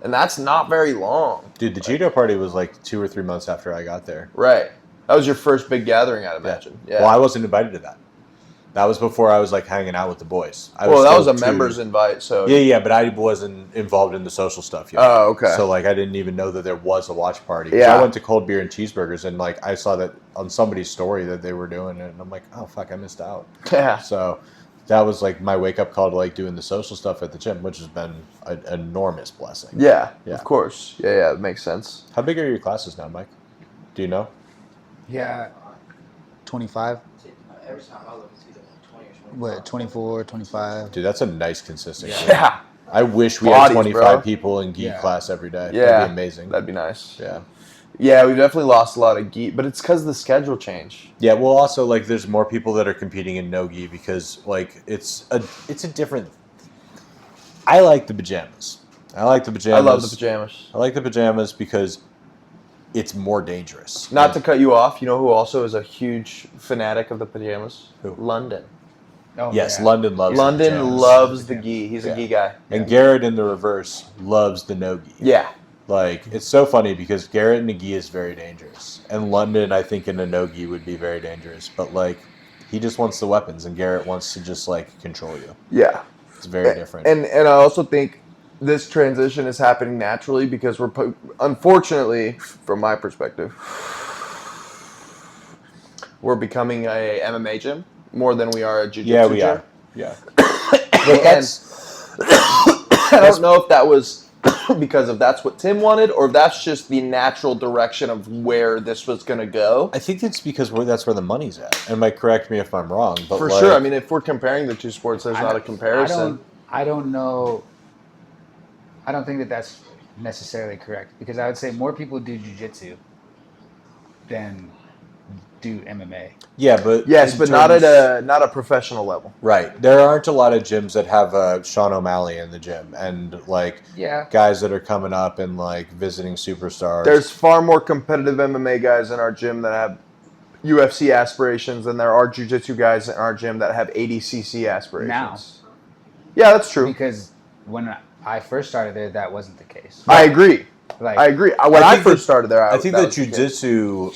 S1: and that's not very long.
S3: Dude, the Cheeto party was like 2 or 3 months after I got there.
S1: Right. That was your first big gathering, I'd imagine. Yeah.
S3: Well, I wasn't invited to that. That was before I was like hanging out with the boys.
S1: That was a members invite, so
S3: Yeah, but I wasn't involved in the social stuff yet.
S1: Oh, okay.
S3: So like I didn't even know that there was a watch party.
S1: Yeah.
S3: I went to Cold Beer and Cheeseburgers, and like I saw that on somebody's story that they were doing it, and I'm like, oh fuck, I missed out.
S1: Yeah.
S3: So that was like my wake up call to like doing the social stuff at the gym, which has been an enormous blessing.
S1: Yeah,
S3: Yeah.
S1: of course. Yeah, it makes sense.
S3: How big are your classes now, Mike? Do you know?
S2: Yeah. 25.
S4: Every time I look, it's either 20 or 25.
S2: What, 24, 25?
S3: Dude, that's a nice consistency.
S1: Yeah.
S3: I wish we
S1: Bodies,
S3: had 25
S1: bro.
S3: people in geek
S2: Yeah.
S3: class every day.
S1: Yeah.
S3: That'd be amazing.
S1: That'd be nice.
S3: Yeah.
S1: Yeah, we've definitely lost a lot of geek, but it's because of the schedule change.
S3: Yeah, well, also like there's more people that are competing in no-gi because like it's a different. I like the pajamas. I like the pajamas.
S1: I love the pajamas.
S3: I like the pajamas because it's more dangerous.
S1: Not to cut you off, you know who also is a huge fanatic of the pajamas?
S3: Who?
S1: London.
S2: Oh,
S3: Yes,
S2: yeah.
S3: London loves the
S1: London
S3: pajamas.
S1: loves the gi. He's
S3: Yeah.
S1: a gi guy.
S3: And Garrett in the reverse loves the no-gi.
S1: Yeah.
S3: Like it's so funny because Garrett in a gi is very dangerous, and London I think in a no-gi would be very dangerous. But like he just wants the weapons, and Garrett wants to just like control you.
S1: Yeah.
S3: It's very different.
S1: And I also think this transition is happening naturally because unfortunately, from my perspective, we're becoming a MMA gym more than we are a jiu-jitsu
S3: yeah, we
S1: gym.
S3: are. Yeah.
S1: But I don't know if that was because of that's what Tim wanted or if that's just the natural direction of where this was going to go.
S3: I think it's because that's where the money's at. And Mike, correct me if I'm wrong, but
S1: For
S3: like,
S1: sure. I mean, if we're comparing the two sports, there's not a comparison.
S2: I don't know. I don't think that that's necessarily correct because I would say more people do jiu-jitsu than do MMA.
S3: yeah, but
S1: Yes,
S3: in
S1: but not
S3: terms-
S1: at a professional level.
S3: right. There aren't a lot of gyms that have Sean O'Malley in the gym, and like
S2: Yeah.
S3: guys that are coming up and like visiting superstars.
S1: There's far more competitive MMA guys in our gym that have UFC aspirations than there are jiu-jitsu guys in our gym that have ADCC aspirations.
S2: Now.
S1: Yeah, that's true.
S2: Because when I first started there, that wasn't the case.
S1: I agree.
S2: Like,
S1: I agree. When I
S3: think
S1: first started there,
S3: I think that jiu-jitsu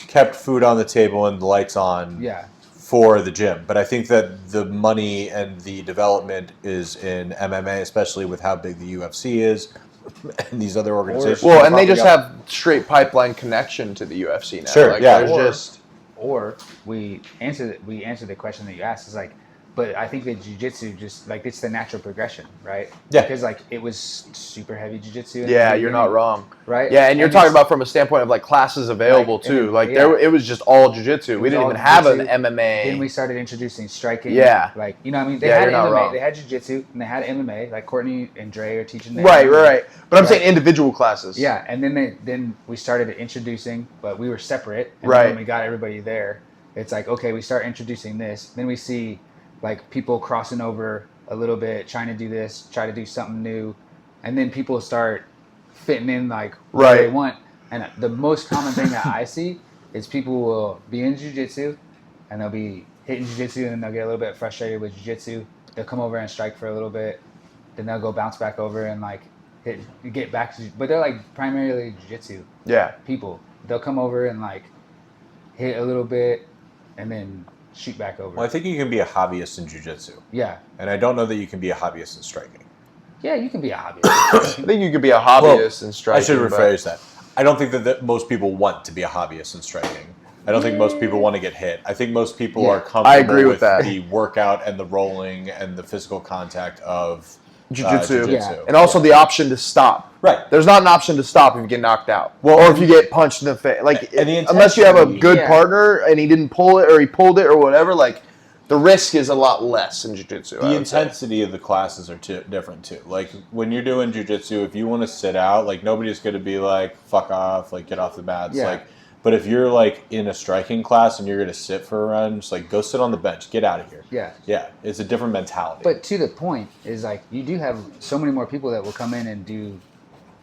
S3: kept food on the table and the lights on
S2: yeah.
S3: for the gym. But I think that the money and the development is in MMA, especially with how big the UFC is and these other organizations.
S1: Well, and they
S3: popping
S1: just
S3: up.
S1: have straight pipeline connection to the UFC now.
S3: Sure,
S1: Like,
S3: yeah.
S1: there's
S2: Or we answer the question that you asked is like, but I think that jiu-jitsu just like it's the natural progression, right?
S3: Yeah.
S2: Because like it was super heavy jiu-jitsu. in
S1: Yeah,
S2: the
S1: you're not
S2: beginning,
S1: wrong.
S2: right?
S1: Yeah, and you're talking
S2: it's-
S1: about from a standpoint of like classes available
S2: Like,
S1: too.
S2: and-
S1: Like
S2: yeah.
S1: it was just all jiu-jitsu. We
S2: was
S1: didn't
S2: all
S1: even have an
S2: jiu-jitsu.
S1: MMA.
S2: Then we started introducing striking.
S1: Yeah.
S2: Like, you know what I mean? They
S1: Yeah,
S2: had
S1: you're not
S2: MMA,
S1: wrong.
S2: they had jiu-jitsu, and they had MMA. Like Courtney and Dre are teaching them.
S1: Right. But I'm
S2: Right.
S1: saying individual classes.
S2: Yeah, and then we started introducing, but we were separate. And
S1: Right.
S2: then when we got everybody there, it's like, okay, we start introducing this. Then we see like people crossing over a little bit, trying to do this, try to do something new. And then people start fitting in like what
S1: Right.
S2: they want. And the most common thing that I see is people will be in jiu-jitsu and they'll be hitting jiu-jitsu and then they'll get a little bit frustrated with jiu-jitsu. They'll come over and strike for a little bit. Then they'll go bounce back over and like get back to, but they're like primarily jiu-jitsu
S1: Yeah.
S2: people. They'll come over and like hit a little bit and then shoot back over.
S3: Well, I think you can be a hobbyist in jiu-jitsu.
S2: Yeah.
S3: And I don't know that you can be a hobbyist in striking.
S2: Yeah, you can be a hobbyist.
S1: I think you could be a hobbyist in
S3: I
S1: striking.
S3: should
S1: but-
S3: rephrase that. I don't think that most people want to be a hobbyist in striking. I don't think most people want to get hit. I think most people
S2: Yeah.
S3: are comfortable
S1: I agree with that.
S3: the workout and the rolling and the physical contact of
S1: Jiu-jitsu.
S2: Yeah.
S1: And also the option to stop.
S3: Right.
S1: There's not an option to stop if you get knocked out.
S3: Well,
S1: or if you get punched in the face. Like,
S3: and the
S1: unless you have a
S3: intensity-
S1: good
S2: Yeah.
S1: partner and he didn't pull it or he pulled it or whatever, like, the risk is a lot less in jiu-jitsu.
S3: The intensity of the classes are different too. Like when you're doing jiu-jitsu, if you want to sit out, like nobody's going to be like, fuck off, like get off the mats.
S2: Yeah.
S3: Like, but if you're like in a striking class and you're going to sit for a run, just like go sit on the bench, get out of here.
S2: Yeah.
S3: Yeah. It's a different mentality.
S2: But to the point is like you do have so many more people that will come in and do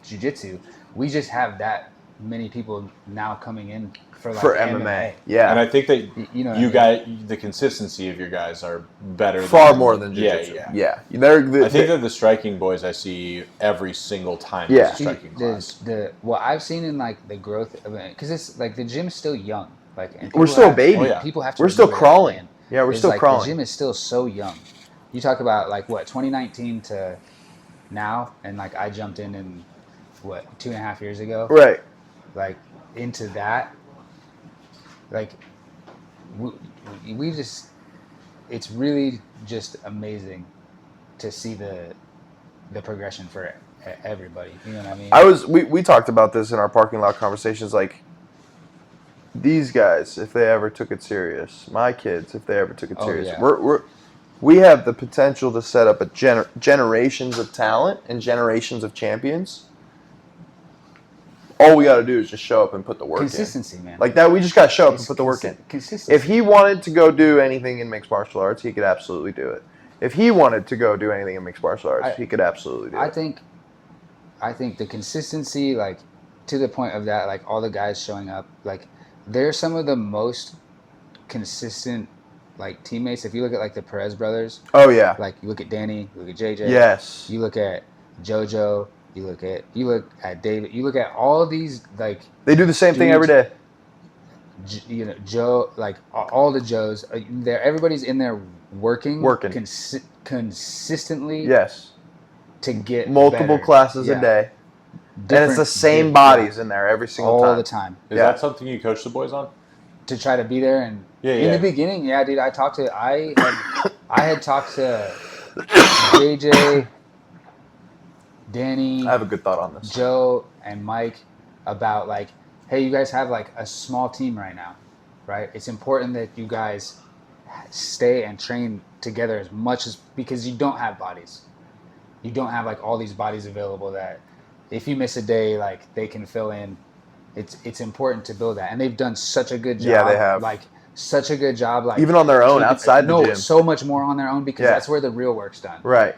S2: jiu-jitsu. We just have that many people now coming in for like
S1: for MMA. Yeah.
S3: and I think that
S2: You know what I
S3: you
S2: mean?
S3: guys, the consistency of your guys are better.
S1: Far more than jiu-jitsu.
S3: Yeah.
S1: They're
S3: I think that the striking boys I see every single time
S1: Yeah.
S3: in a striking class.
S2: What I've seen in like the growth of it, because it's like the gym's still young. Like and
S1: We're
S2: people
S1: still a
S2: have-
S1: baby.
S3: Oh, yeah.
S2: People have to.
S1: We're still
S2: remember that,
S1: crawling.
S2: man.
S1: Yeah, we're
S2: It's
S1: still
S2: like
S1: crawling.
S2: The gym is still so young. You talk about like what 2019 to now, and like I jumped in what 2.5 years ago.
S1: Right.
S2: Like into that, like we just, it's really just amazing to see the progression for everybody. You know what I mean?
S1: We talked about this in our parking lot conversations. Like, these guys, if they ever took it serious, my kids, if they ever took it
S2: Oh,
S1: serious,
S2: yeah.
S1: we have the potential to set up a generations of talent and generations of champions. All we got to do is just show up and put the work
S2: Consistency, man.
S1: in. Like that, we just got to show up and
S2: It's
S1: put the work in.
S2: Consistency.
S1: If he wanted to go do anything in mixed martial arts, he could absolutely do it. If he wanted to go do anything in mixed martial arts, he could absolutely do it.
S2: I think the consistency, like to the point of that, like all the guys showing up, like they're some of the most consistent like teammates. If you look at like the Perez brothers,
S1: Oh yeah.
S2: like you look at Danny, you look at JJ,
S1: Yes.
S2: you look at JoJo, you look at David, you look at all of these like
S1: They do the same thing every day.
S2: you know Joe, like all the Joes. There, everybody's in there working consistently.
S1: Yes.
S2: To get
S1: Multiple
S2: better.
S1: classes
S2: Yeah.
S1: a day. And it's
S2: Different-
S1: the same
S2: yeah.
S1: bodies in there every single
S2: all
S1: time.
S2: the time.
S3: Is
S1: Yeah.
S3: that something you coach the boys on?
S2: To try to be there and
S3: Yeah,
S2: in
S3: yeah.
S2: the beginning, yeah, dude. I had talked to JJ, Danny,
S1: I have a good thought on this.
S2: Joe, and Mike about like, hey, you guys have like a small team right now, right? It's important that you guys stay and train together as much as, because you don't have bodies. You don't have like all these bodies available that if you miss a day, like they can fill in. It's important to build that, and they've done such a good job.
S1: Yeah, they have.
S2: Like such a good job, like
S1: Even on their own, outside the gym.
S2: so much more on their own because
S1: Yeah.
S2: that's where the real work's done.
S1: Right.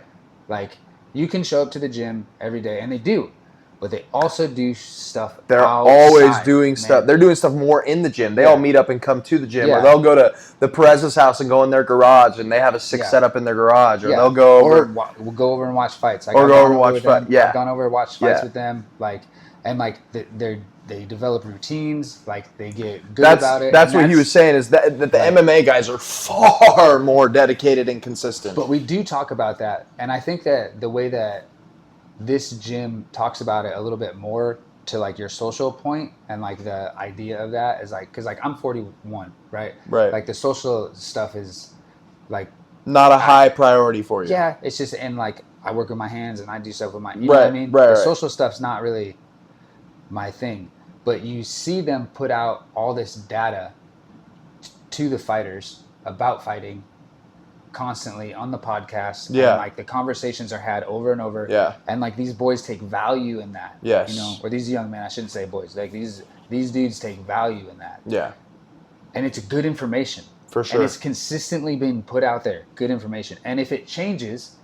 S2: Like you can show up to the gym every day, and they do, but they also do stuff.
S1: They're
S2: outside,
S1: always doing
S2: man.
S1: stuff. They're doing stuff more in the gym. They
S2: Yeah.
S1: all meet up and come to the gym.
S2: Yeah.
S1: Or they'll go to the Perez's house and go in their garage, and they have a six
S2: Yeah.
S1: set up in their garage. Or
S2: Yeah.
S1: they'll go over.
S2: Or we'll go over and watch fights. Like,
S1: Or
S2: I've
S1: go
S2: gone
S1: over and watch
S2: with them.
S1: fight- yeah.
S2: I've gone over and watched fights
S1: Yeah.
S2: with them. Like, and like they develop routines. Like they get good about it.
S1: That's
S2: and
S1: what he was saying, is that the
S2: Right.
S1: MMA guys are far more dedicated and consistent.
S2: But we do talk about that, and I think that the way that this gym talks about it a little bit more to like your social point and like the idea of that is like, because like I'm 41, right?
S1: Right.
S2: Like the social stuff is like,
S1: Not a high priority for you.
S2: yeah, it's just, and like I work with my hands and I do stuff with my, you know what I
S1: Right,
S2: mean?
S1: right,
S2: The
S1: right.
S2: social stuff's not really my thing, but you see them put out all this data to the fighters about fighting constantly on the podcast.
S1: Yeah.
S2: And like the conversations are had over and over.
S1: Yeah.
S2: And like these boys take value in that.
S1: Yes.
S2: You know, or these young men, I shouldn't say boys, like these dudes take value in that.
S1: Yeah.
S2: And it's good information.
S1: For sure.
S2: And it's consistently being put out there, good information. And if it changes,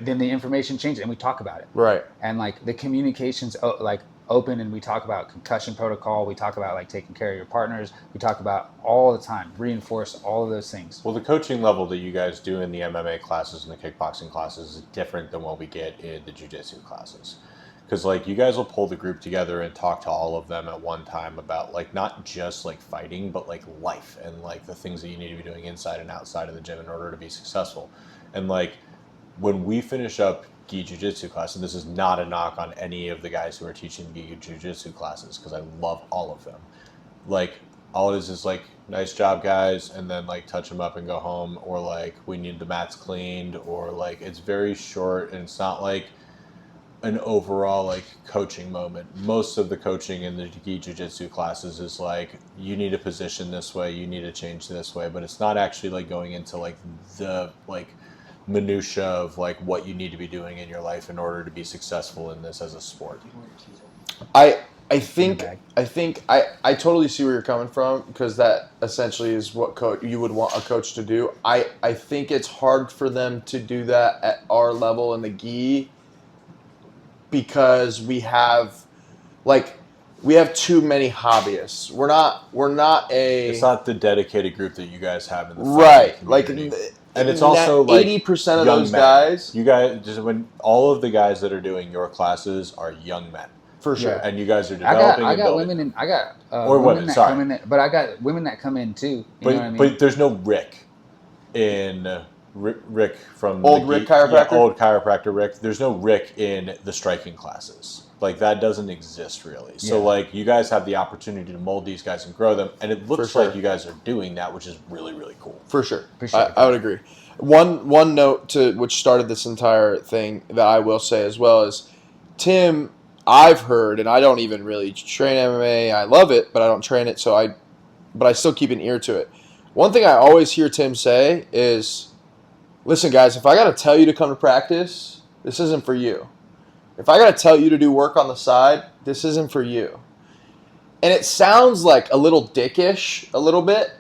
S2: then the information changes and we talk about it.
S1: Right.
S2: And like the communication's like open, and we talk about concussion protocol. We talk about like taking care of your partners. We talk about all the time, reinforce all of those things.
S3: Well, the coaching level that you guys do in the MMA classes and the kickboxing classes is different than what we get in the jiu-jitsu classes. Because, like, you guys will pull the group together and talk to all of them at one time about, like, not just, like, fighting, but, like, life and, like, the things that you need to be doing inside and outside of the gym in order to be successful. And, like, when we finish up gi jiu-jitsu class, and this is not a knock on any of the guys who are teaching gi jiu-jitsu classes, because I love all of them. Like, all it is like, nice job, guys, and then like touch them up and go home, or like, we need the mats cleaned, or like, it's very short, and it's not like an overall like coaching moment. Most of the coaching in the gi jiu-jitsu classes is like, you need to position this way, you need to change this way, but it's not actually like going into like the like minutia of like what you need to be doing in your life in order to be successful in this as a sport.
S1: I think I totally see where you're coming from, because that essentially is what you would want a coach to do. I think it's hard for them to do that at our level in the gi, because we have too many hobbyists. We're not
S3: It's not the dedicated group that you guys have in the
S1: right.
S3: community. And it's also like
S1: 80% of those guys.
S3: You guys, just when all of the guys that are doing your classes are young men,
S1: for sure,
S3: and you guys are developing.
S2: I got
S3: women
S2: in. I got
S3: or women.
S2: that
S3: Sorry,
S2: come in, but I got women that come in too. You know what I mean?
S3: But there's no Rick in Rick from
S1: old Rick chiropractor.
S3: Yeah, old chiropractor Rick. There's no Rick in the striking classes. Like, that doesn't exist really. So like, you guys have the opportunity to mold these guys and grow them, and it looks like you guys are doing that, which is really, really cool.
S1: For sure. I would agree. One note to which started this entire thing that I will say as well is, Tim, I've heard, and I don't even really train MMA. I love it, but I don't train it, but I still keep an ear to it. One thing I always hear Tim say is, listen, guys, if I got to tell you to come to practice, this isn't for you. If I got to tell you to do work on the side, this isn't for you. And it sounds like a little dickish, a little bit,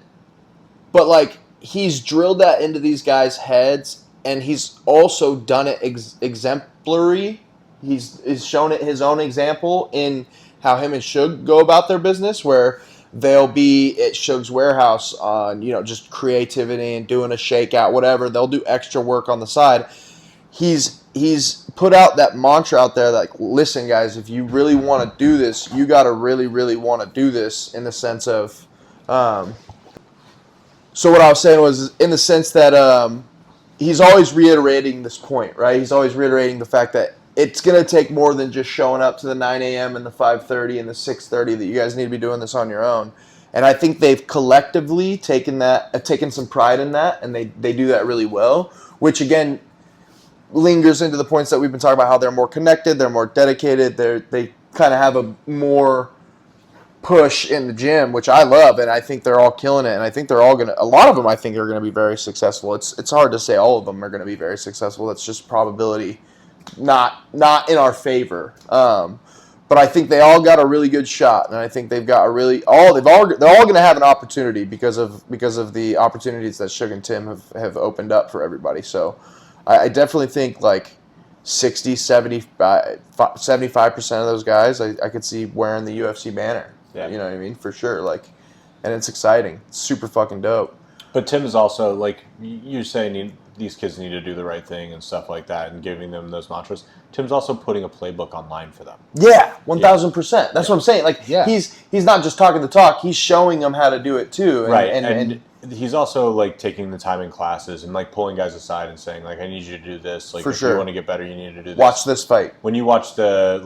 S1: but like, he's drilled that into these guys' heads, and he's also done it exemplary. He's shown it his own example in how him and Shug go about their business, where they'll be at Shug's warehouse on, just creativity and doing a shakeout, whatever. They'll do extra work on the side. He's put out that mantra out there, like, listen, guys, if you really want to do this, you got to really, really want to do this, in the sense of, so what I was saying was, in the sense that he's always reiterating this point, right? He's always reiterating the fact that it's going to take more than just showing up to the 9 a.m. and the 5:30 and the 6:30, that you guys need to be doing this on your own. And I think they've collectively taken some pride in that, and they do that really well, which, again, lingers into the points that we've been talking about, how they're more connected, they're more dedicated, they kind of have a more push in the gym, which I love, and I think they're all killing it, and I think a lot of them I think are going to be very successful. It's hard to say all of them are going to be very successful. That's just probability, not in our favor. But I think they all got a really good shot, and I think they've got they're all going to have an opportunity because of the opportunities that Shug and Tim have opened up for everybody. So I definitely think like 60, 75% of those guys I could see wearing the UFC banner.
S3: Yeah.
S1: You know what I mean? For sure. Like, and it's exciting. It's super fucking dope.
S3: But Tim is also, like, you're saying these kids need to do the right thing and stuff like that, and giving them those mantras. Tim's also putting a playbook online for them.
S1: Yeah, 1,000%. That's what I'm saying. Like, he's not just talking the talk. He's showing them how to do it too. And
S3: he's also like taking the time in classes and like pulling guys aside and saying, like, I need you to do this. Like, if you want to get better, you need to do this.
S1: Watch this fight.
S3: When you watch the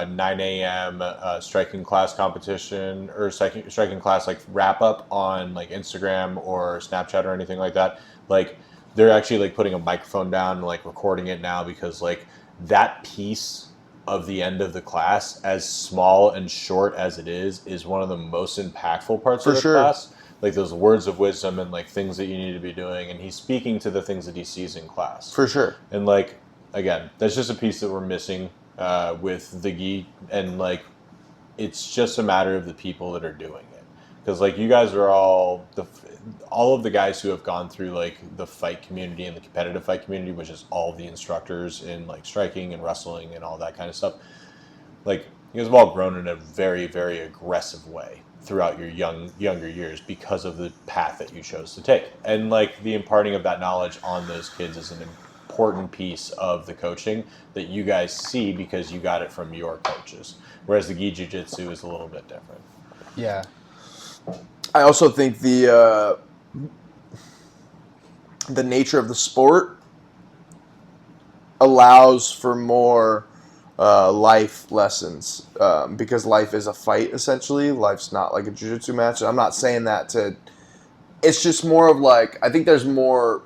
S3: 9 a.m. Striking class competition or striking class like wrap up on like Instagram or Snapchat or anything like that, like, they're actually like putting a microphone down and like recording it now, because like that piece of the end of the class, as small and short as it is one of the most impactful parts of the class. Like, those words of wisdom and like things that you need to be doing, and he's speaking to the things that he sees in class.
S1: For sure.
S3: And like, again, that's just a piece that we're missing with the gi, and like, it's just a matter of the people that are doing it. Because like, you guys are all of the guys who have gone through like the fight community and the competitive fight community, which is all of the instructors in like striking and wrestling and all that kind of stuff. Like, you guys have all grown in a very, very aggressive way throughout your younger years because of the path that you chose to take. And like, the imparting of that knowledge on those kids is an important piece of the coaching that you guys see, because you got it from your coaches. Whereas the gi jiu-jitsu is a little bit different.
S2: Yeah.
S1: I also think the nature of the sport, allows for more life lessons because life is a fight, essentially. Life's not like a jiu-jitsu match. I'm not saying that to... It's just more of like... I think there's more...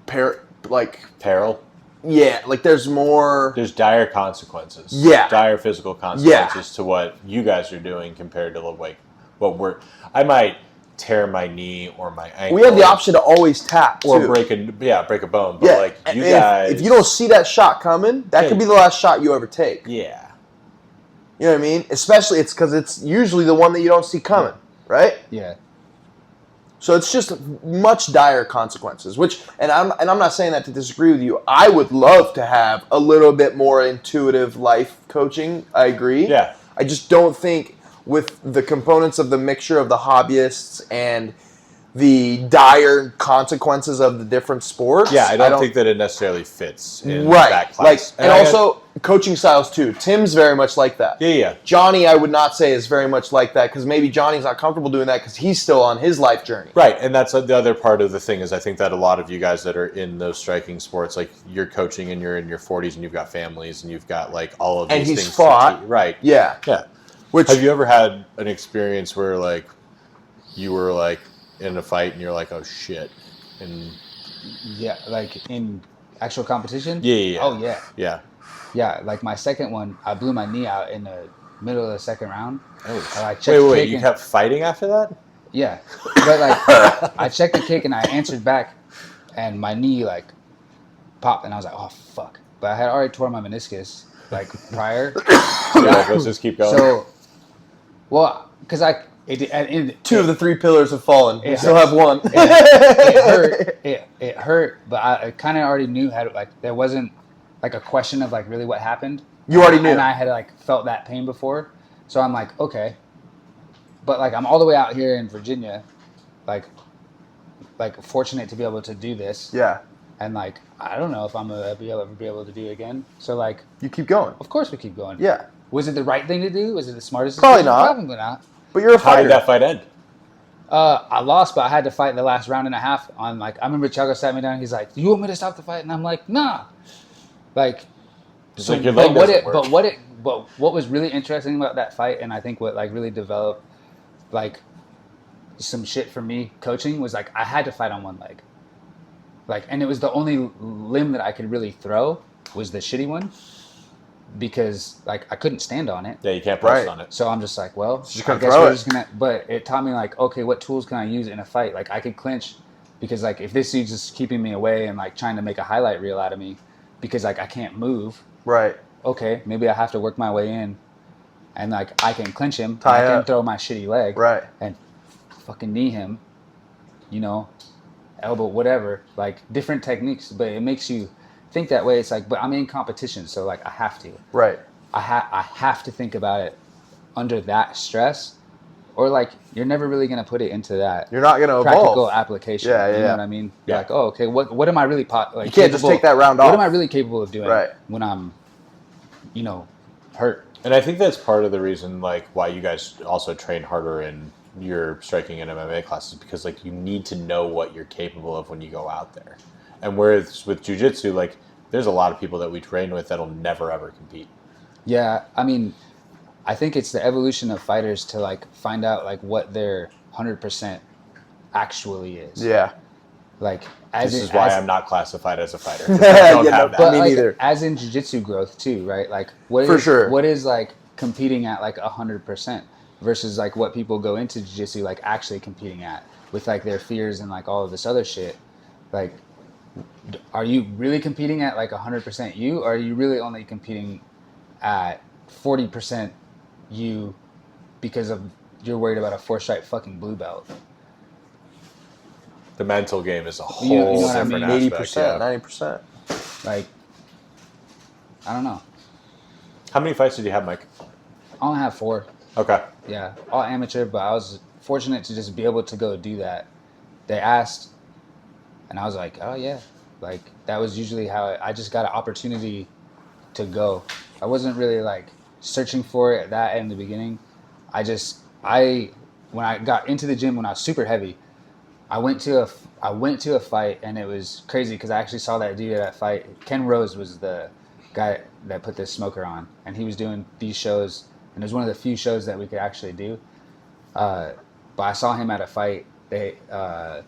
S3: Peril?
S1: Yeah, like there's more...
S3: There's dire consequences.
S1: Yeah.
S3: Dire physical consequences to what you guys are doing compared to like what we're... I might tear my knee or my ankle.
S1: We have the option to always tap, too.
S3: Or break a bone. But like you guys...
S1: If you don't see that shot coming, that could be the last shot you ever take.
S3: Yeah.
S1: You know what I mean? Especially it's because it's usually the one that you don't see coming, right?
S2: Yeah.
S1: So it's just much dire consequences. And I'm not saying that to disagree with you. I would love to have a little bit more intuitive life coaching. I agree.
S3: Yeah.
S1: I just don't think with the components of the mixture of the hobbyists and the dire consequences of the different sports.
S3: Yeah, I don't think that it necessarily fits in
S1: right.
S3: that class.
S1: And also coaching styles too. Tim's very much like that.
S3: Yeah.
S1: Johnny, I would not say is very much like that because maybe Johnny's not comfortable doing that because he's still on his life journey.
S3: Right, and that's the other part of the thing is I think that a lot of you guys that are in those striking sports, like you're coaching and you're in your 40s and you've got families and you've got like all of these things.
S1: And he's fought.
S3: Right.
S1: Yeah.
S3: Yeah. Have you ever had an experience where like you were like in a fight and you're like, oh shit, and
S2: Yeah, like in actual competition?
S3: Yeah.
S2: Oh, yeah.
S3: Yeah.
S2: Yeah, like my second one, I blew my knee out in the middle of the second round.
S3: Oh. Wait, you kept fighting after that?
S2: Yeah. But like, I checked the kick and I answered back and my knee like popped and I was like, oh, fuck. But I had already torn my meniscus like prior.
S3: Yeah, let's just keep going.
S2: So, well, because
S1: two of the three pillars have fallen. You still have one.
S2: It hurt, but I kind of already knew how to, like, there wasn't like a question of like really what happened.
S1: You already knew.
S2: And I had like felt that pain before. So I'm like, okay. But like, I'm all the way out here in Virginia, like fortunate to be able to do this.
S1: Yeah.
S2: And like, I don't know if I'm ever be able to do it again. So like,
S1: you keep going.
S2: Of course we keep going.
S1: Yeah.
S2: Was it the right thing to do? Was it the smartest
S1: Probably
S2: decision?
S1: not.
S2: Probably not.
S1: But you're a fighter.
S3: How did that fight end?
S2: I lost, but I had to fight the last round and a half on like, I remember Chago sat me down. He's like, "Do you want me to stop the fight?" And I'm like, "Nah." Like,
S3: it's like your leg doesn't work.
S2: But what was really interesting about that fight, and I think what like really developed like some shit for me coaching was like I had to fight on one leg. Like, and it was the only limb that I could really throw was the shitty one. Because like I couldn't stand on it.
S3: Yeah, you can't press on it.
S2: So I'm just like, well,
S1: just
S2: I guess we're just gonna. But it taught me like, okay, what tools can I use in a fight? Like I could clinch, because like if this dude's just keeping me away and like trying to make a highlight reel out of me, because like I can't move.
S1: Right.
S2: Okay, maybe I have to work my way in, and like I can clinch him.
S1: Tie
S2: I can
S1: up.
S2: throw my shitty leg.
S1: Right.
S2: And fucking knee him. You know, elbow, whatever. Like different techniques, but it makes you think that way. It's like, but I'm in competition, so like I have to.
S1: Right.
S2: I have to think about it under that stress, or like you're never really gonna put it into that.
S1: You're not gonna
S2: practical
S1: evolve.
S2: application.
S1: Yeah,
S2: You know what I mean?
S3: Yeah.
S2: Like, oh, okay, what am I really like?
S1: You can't just take that round off.
S2: What am I really capable of doing?
S1: Right.
S2: When I'm, hurt.
S3: And I think that's part of the reason, like, why you guys also train harder in your striking and MMA classes, because like you need to know what you're capable of when you go out there. And whereas with jiu-jitsu, like, there's a lot of people that we train with that'll never ever compete.
S2: Yeah, I mean, I think it's the evolution of fighters to like find out like what their 100% actually is.
S1: Yeah.
S2: Like
S3: This is why I'm not classified as a fighter. 'Cause I don't have that.
S2: But
S1: Me
S2: like,
S1: neither.
S2: as in jiu-jitsu growth too, right? Like what
S1: For
S2: is
S1: sure.
S2: what is like competing at like 100% versus like what people go into jiu-jitsu like actually competing at with like their fears and like all of this other shit. Like, are you really competing at like 100% you, or are you really only competing at 40% you because of you're worried about a 4-stripe fucking blue belt?
S3: The mental game is a whole
S2: You know what I
S3: different
S2: mean?
S3: aspect.
S1: 80%,
S3: Yeah.
S1: 90%.
S2: Like, I don't know.
S3: How many fights did you have, Mike?
S2: I only have 4.
S3: Okay.
S2: Yeah, all amateur, but I was fortunate to just be able to go do that. They asked, and I was like, oh yeah. Like, that was usually how I just got an opportunity to go. I wasn't really like searching for it that in the beginning. When I got into the gym when I was super heavy, I went to a fight, and it was crazy because I actually saw that dude at that fight. Ken Rose was the guy that put this smoker on, and he was doing these shows, and it was one of the few shows that we could actually do. But I saw him at a fight. They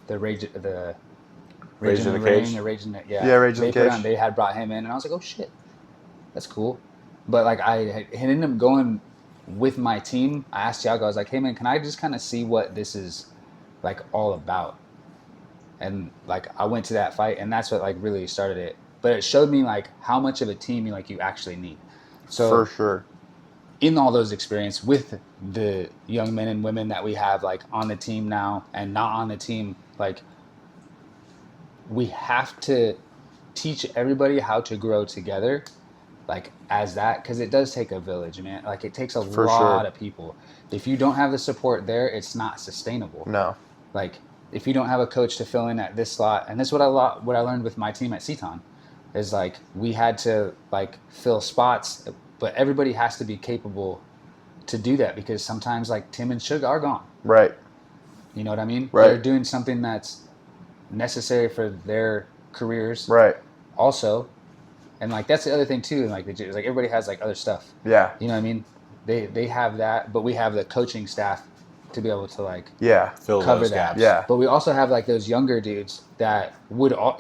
S2: Rage in the
S3: Cage?
S2: Rage in the
S1: Rage in the Cage.
S2: They had brought him in, and I was like, oh shit, that's cool. But like I ended up going with my team. I asked Thiago, I was like, hey man, can I just kind of see what this is like all about? And like I went to that fight, and that's what like really started it. But it showed me like how much of a team you actually need. So
S1: For sure.
S2: in all those experience with the young men and women that we have like on the team now and not on the team, like we have to teach everybody how to grow together, like as that, because it does take a village, man. Like it takes a lot of people. If you don't have the support there, it's not sustainable.
S1: No.
S2: Like if you don't have a coach to fill in at this slot, and this is what I learned with my team at Seton, is like we had to like fill spots, but everybody has to be capable to do that, because sometimes like Tim and Suge are gone.
S1: Right.
S2: You know what I mean?
S1: Right.
S2: They're doing something that's necessary for their careers.
S1: Right.
S2: Also, and like that's the other thing too. Like everybody has like other stuff.
S1: Yeah.
S2: You know what I mean? They have that, but we have the coaching staff to be able to like
S1: Yeah.
S3: Fill
S2: cover
S3: those
S2: that.
S3: gaps.
S1: Yeah.
S2: But we also have like those younger dudes that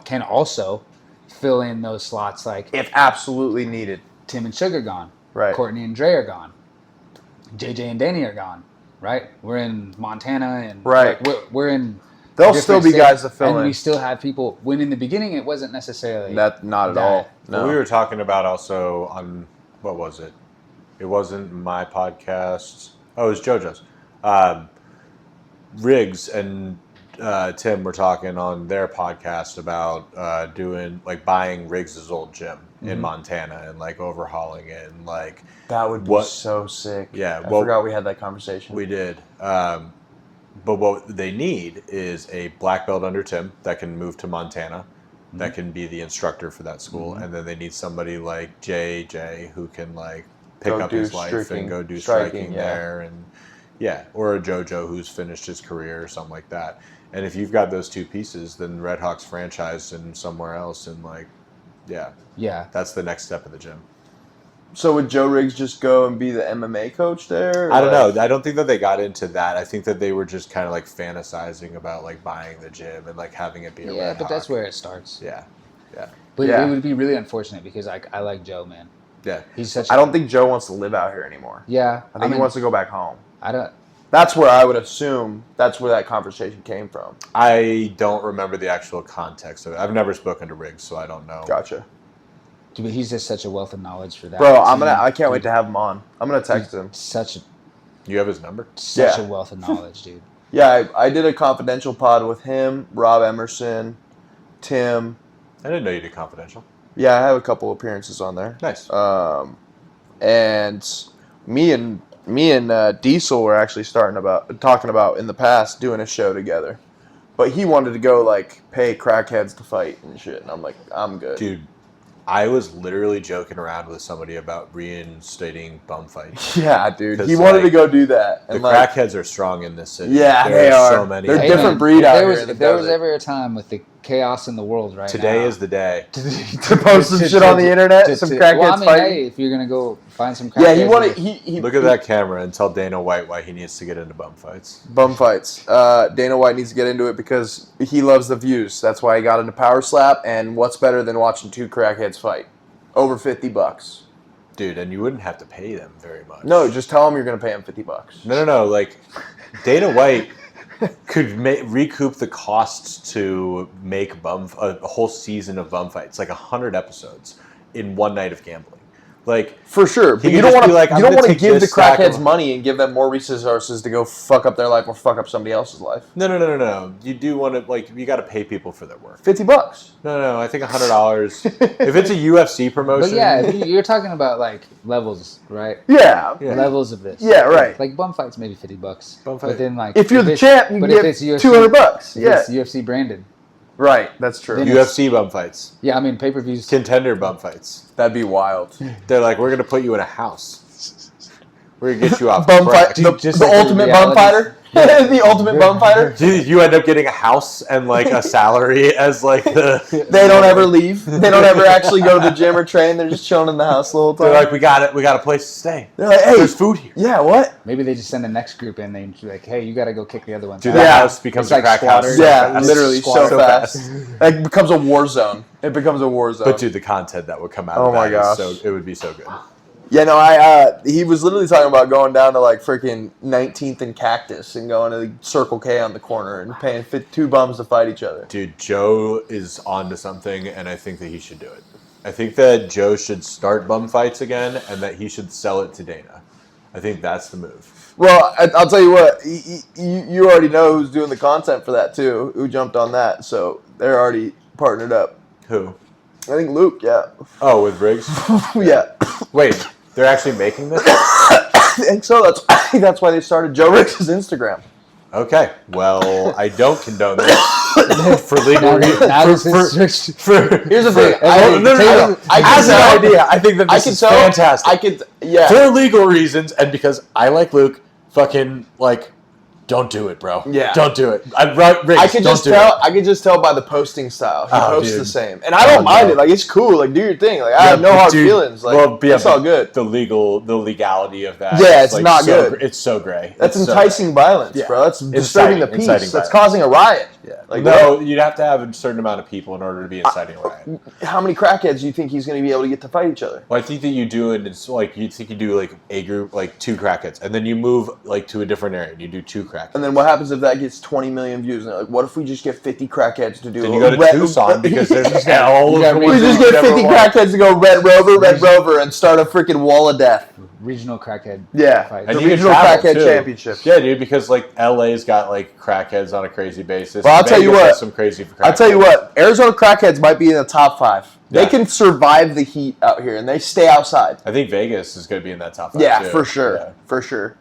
S2: can also fill in those slots. Like
S1: If absolutely needed.
S2: Tim and Suge are gone.
S1: Right.
S2: Courtney and Dre are gone. JJ and Danny are gone. Right. We're in Montana and
S1: Right.
S2: like, we're in.
S1: There'll
S2: different
S1: still be
S2: states,
S1: guys to fill
S2: and
S1: in.
S2: we still have people. When in the beginning it wasn't necessarily
S1: Not at
S2: that.
S1: all.
S3: Well,
S1: No.
S3: we were talking about also on, what was it? It wasn't my podcast. Oh, it was JoJo's. Riggs and Tim were talking on their podcast about doing like buying Riggs's old gym in Montana and like overhauling it and like
S1: That would be
S3: What-
S1: so sick.
S3: Yeah,
S1: I
S3: well-
S1: forgot we had that conversation.
S3: we did. But what they need is a black belt under Tim that can move to Montana, that can be the instructor for that school, and then they need somebody like JJ who can like pick
S1: Go
S3: up
S1: do
S3: his life
S1: striking-
S3: and go do
S1: striking,
S3: striking
S1: yeah.
S3: there, and or a JoJo who's finished his career or something like that. And if you've got those two pieces, then Redhawk's franchised in somewhere else, and like,
S2: Yeah.
S3: that's the next step of the gym.
S1: So would Joe Riggs just go and be the MMA coach there?
S3: I don't know. I don't think that they got into that. I think that they were just kind of like fantasizing about like buying the gym and like having it be a
S2: Yeah,
S3: Red
S2: but that's
S3: Hawk.
S2: where it starts.
S3: Yeah.
S2: But
S1: Yeah.
S2: it would be really unfortunate because I like Joe, man.
S3: Yeah.
S2: He's such.
S1: I don't think Joe wants to live out here anymore.
S2: Yeah.
S1: I think he wants to go back home.
S2: I don't.
S1: That's where I would assume that's where that conversation came from.
S3: I don't remember the actual context of it. I've never spoken to Riggs, so I don't know.
S1: Gotcha.
S2: Dude, he's just such a wealth of knowledge for that.
S1: Bro, I can't wait to have him on. I'm gonna text him.
S2: Such
S3: You have his number?
S2: a
S1: Yeah.
S2: wealth of knowledge, dude.
S1: Yeah, I did a confidential pod with him, Rob Emerson, Tim.
S3: I didn't know you did confidential.
S1: Yeah, I have a couple appearances on there.
S3: Nice.
S1: And me and Diesel were actually talking about in the past doing a show together. But he wanted to go like pay crackheads to fight and shit, and I'm like, I'm good.
S3: Dude, I was literally joking around with somebody about reinstating bum fights.
S1: Yeah, dude.
S3: 'Cause,
S1: He wanted to
S3: like,
S1: go do that.
S3: The
S1: And like,
S3: crackheads are strong in this city.
S1: Yeah,
S3: there
S1: they are.
S3: So many.
S1: They're
S3: of
S1: a
S3: them.
S1: different breed
S2: if
S1: out
S2: there
S1: here
S2: was,
S1: in the
S2: if there was
S1: desert.
S2: ever a time with the chaos in the world right
S3: Today
S2: now,
S3: is the day.
S1: to post some shit on the internet, some crackheads
S2: well, I mean,
S1: fighting.
S2: hey, if you're gonna go find some crackheads,
S1: Yeah, he wanted. He
S3: Look at that camera and tell Dana White why he needs to get into bum fights.
S1: bum fights. Dana White needs to get into it because he loves the views. That's why he got into Power Slap. And what's better than watching two crackheads fight? Over $50.
S3: Dude, and you wouldn't have to pay them very much.
S1: No, just tell him you're gonna pay him $50.
S3: No. Like, Dana White could recoup the costs to make a whole season of bum fights, like 100 episodes in one night of gambling. Like,
S1: For sure, but
S3: He
S1: you
S3: could
S1: don't
S3: just
S1: want
S3: be
S1: to.
S3: like, I'm
S1: you don't
S3: gonna
S1: want to
S3: take
S1: give the
S3: this stack
S1: crackheads
S3: of-
S1: money and give them more resources to go fuck up their life or fuck up somebody else's life.
S3: no. You do want to, like, you got to pay people for their work.
S1: $50.
S3: No. I think $100. If it's a UFC promotion,
S2: But yeah, you're talking about like levels, right?
S1: Yeah.
S3: Yeah.
S2: Levels of this.
S1: Yeah. Right.
S2: Like bum fights, maybe $50.
S3: Bum fight.
S2: But then like
S1: If you're the
S2: it's-
S1: champ, you
S2: but
S1: can
S2: if
S1: get
S2: it's UFC,
S1: $200.
S2: if
S1: Yeah.
S2: it's UFC branded.
S1: Right. That's true.
S2: Then
S3: UFC bum fights,
S2: Yeah, I mean pay-per-views.
S3: contender bum fights.
S1: That'd be wild.
S3: They're like, we're gonna put you in a house. We're gonna get you off
S1: Bum
S3: crack.
S1: fight.
S2: Dude,
S1: The
S2: just like
S1: ultimate
S2: the
S1: bum
S2: realities-
S1: fighter. The ultimate bum fighter.
S3: You end up getting a house and like a salary as like the.
S1: They don't ever leave. They don't ever actually go to the gym or train. They're just chilling in the house the whole time.
S3: They're like, we got it. We got a place to stay.
S1: They're like, hey,
S3: there's food here.
S1: Yeah, what?
S2: Maybe they just send the next group in. They like, hey, you got to go kick the other ones
S3: Dude,
S2: out.
S3: that
S1: Yeah.
S3: house becomes
S2: It's
S3: a
S2: like
S3: crack house.
S2: squatters.
S1: Yeah,
S2: It's
S1: literally
S2: squatter
S1: so fast. It becomes a war zone. It becomes a war zone.
S3: But dude, the content that would come out
S1: Oh
S3: of
S1: my
S3: that is
S1: gosh.
S3: it would be so good.
S1: Yeah, no, he was literally talking about going down to like freaking 19th and Cactus and going to the Circle K on the corner and paying 2 bums to fight each other.
S3: Dude, Joe is onto something, and I think that he should do it. I think that Joe should start bum fights again, and that he should sell it to Dana. I think that's the move.
S1: Well, I'll tell you what, you already know who's doing the content for that too, who jumped on that, so they're already partnered up.
S3: Who?
S1: I think Luke, yeah.
S3: Oh, with Briggs?
S1: Yeah.
S3: Wait, they're actually making this?
S1: I think so. That's why they started Joe Riggs' Instagram.
S3: Okay, well, I don't condone this for legal reasons.
S2: Here's
S1: Here's the thing.
S3: As an idea, I think that this is fantastic.
S1: Yeah.
S3: For legal reasons, and because I like Luke, fucking, like, don't do it, bro.
S1: Yeah.
S3: Don't do it.
S1: I could just tell by the posting style. He posts
S3: dude.
S1: the same, and I don't mind it. Like, it's cool. Like, do your thing. Like, I have no hard feelings. Like, it's all good.
S3: The legality of that.
S1: Yeah, it's
S3: like
S1: not
S3: so,
S1: good.
S3: It's so gray.
S1: That's
S3: It's so
S1: enticing violence,
S3: Yeah.
S1: bro. That's disturbing the
S3: Inciting
S1: peace. That's
S3: violence.
S1: causing a riot.
S3: Yeah.
S1: Like,
S3: No, you'd have to have a certain amount of people in order to be inciting a riot.
S1: how many crackheads do you think he's going to be able to get to fight each other?
S3: Well, I think that you do it. It's like you do like a group, like 2 crackheads, and then you move like to a different area and you do 2 crackheads.
S1: And then what happens if that gets 20 million views? And they're like, what if we just get 50 crackheads to do?
S3: Then you go to Tucson because there's just all
S2: you got
S3: the
S2: me.
S1: We
S3: ones
S1: just
S3: that
S1: get
S3: you
S1: 50
S3: never want.
S1: crackheads to go Red Rover, and start a freaking wall of death.
S2: Regional crackhead.
S1: Yeah,
S2: fight.
S3: And
S1: the
S3: you can
S1: regional
S3: travel,
S1: crackhead
S3: too.
S1: championship.
S3: Yeah, dude, because like LA's got like crackheads on a crazy basis.
S1: Well, I'll tell you
S3: Vegas
S1: what.
S3: has some crazy crackheads.
S1: I'll tell you what, Arizona crackheads might be in the top 5. They
S3: Yeah.
S1: can survive the heat out here, and they stay outside.
S3: I think Vegas is going to be in that top 5.
S1: Yeah,
S3: too.
S1: for sure,
S3: Yeah.
S1: for sure.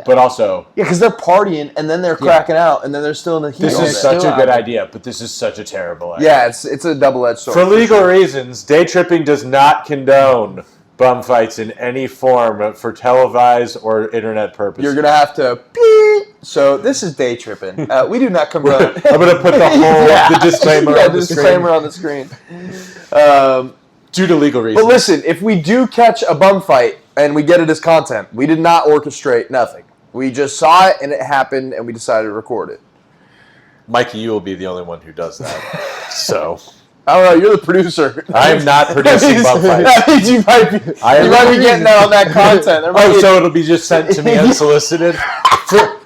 S3: But also,
S1: Yeah, because they're partying, and then they're cracking out, and then they're still in the heat.
S3: this
S1: all
S3: is
S1: day.
S3: such
S2: Still
S3: a good
S2: out.
S3: idea, but this is such a terrible idea.
S1: Yeah, it's a double-edged sword.
S3: For legal reasons, day tripping does not condone bum fights in any form for televised or internet purposes.
S1: You're gonna have to beep. So this is day tripping. We do not condone.
S3: I'm going to put the whole the disclaimer
S1: Yeah,
S3: on
S1: the
S3: the
S1: disclaimer
S3: screen.
S1: on the screen.
S3: Due to legal reasons.
S1: But listen, if we do catch a bum fight and we get it as content, we did not orchestrate nothing. We just saw it and it happened, and we decided to record it.
S3: Mikey, you will be the only one who does that. So
S1: I don't know. You're the producer.
S3: I am not producing bum fights.
S1: That means you might be getting that on that content. There might
S3: Oh,
S1: be-
S3: so it'll be just sent to me unsolicited?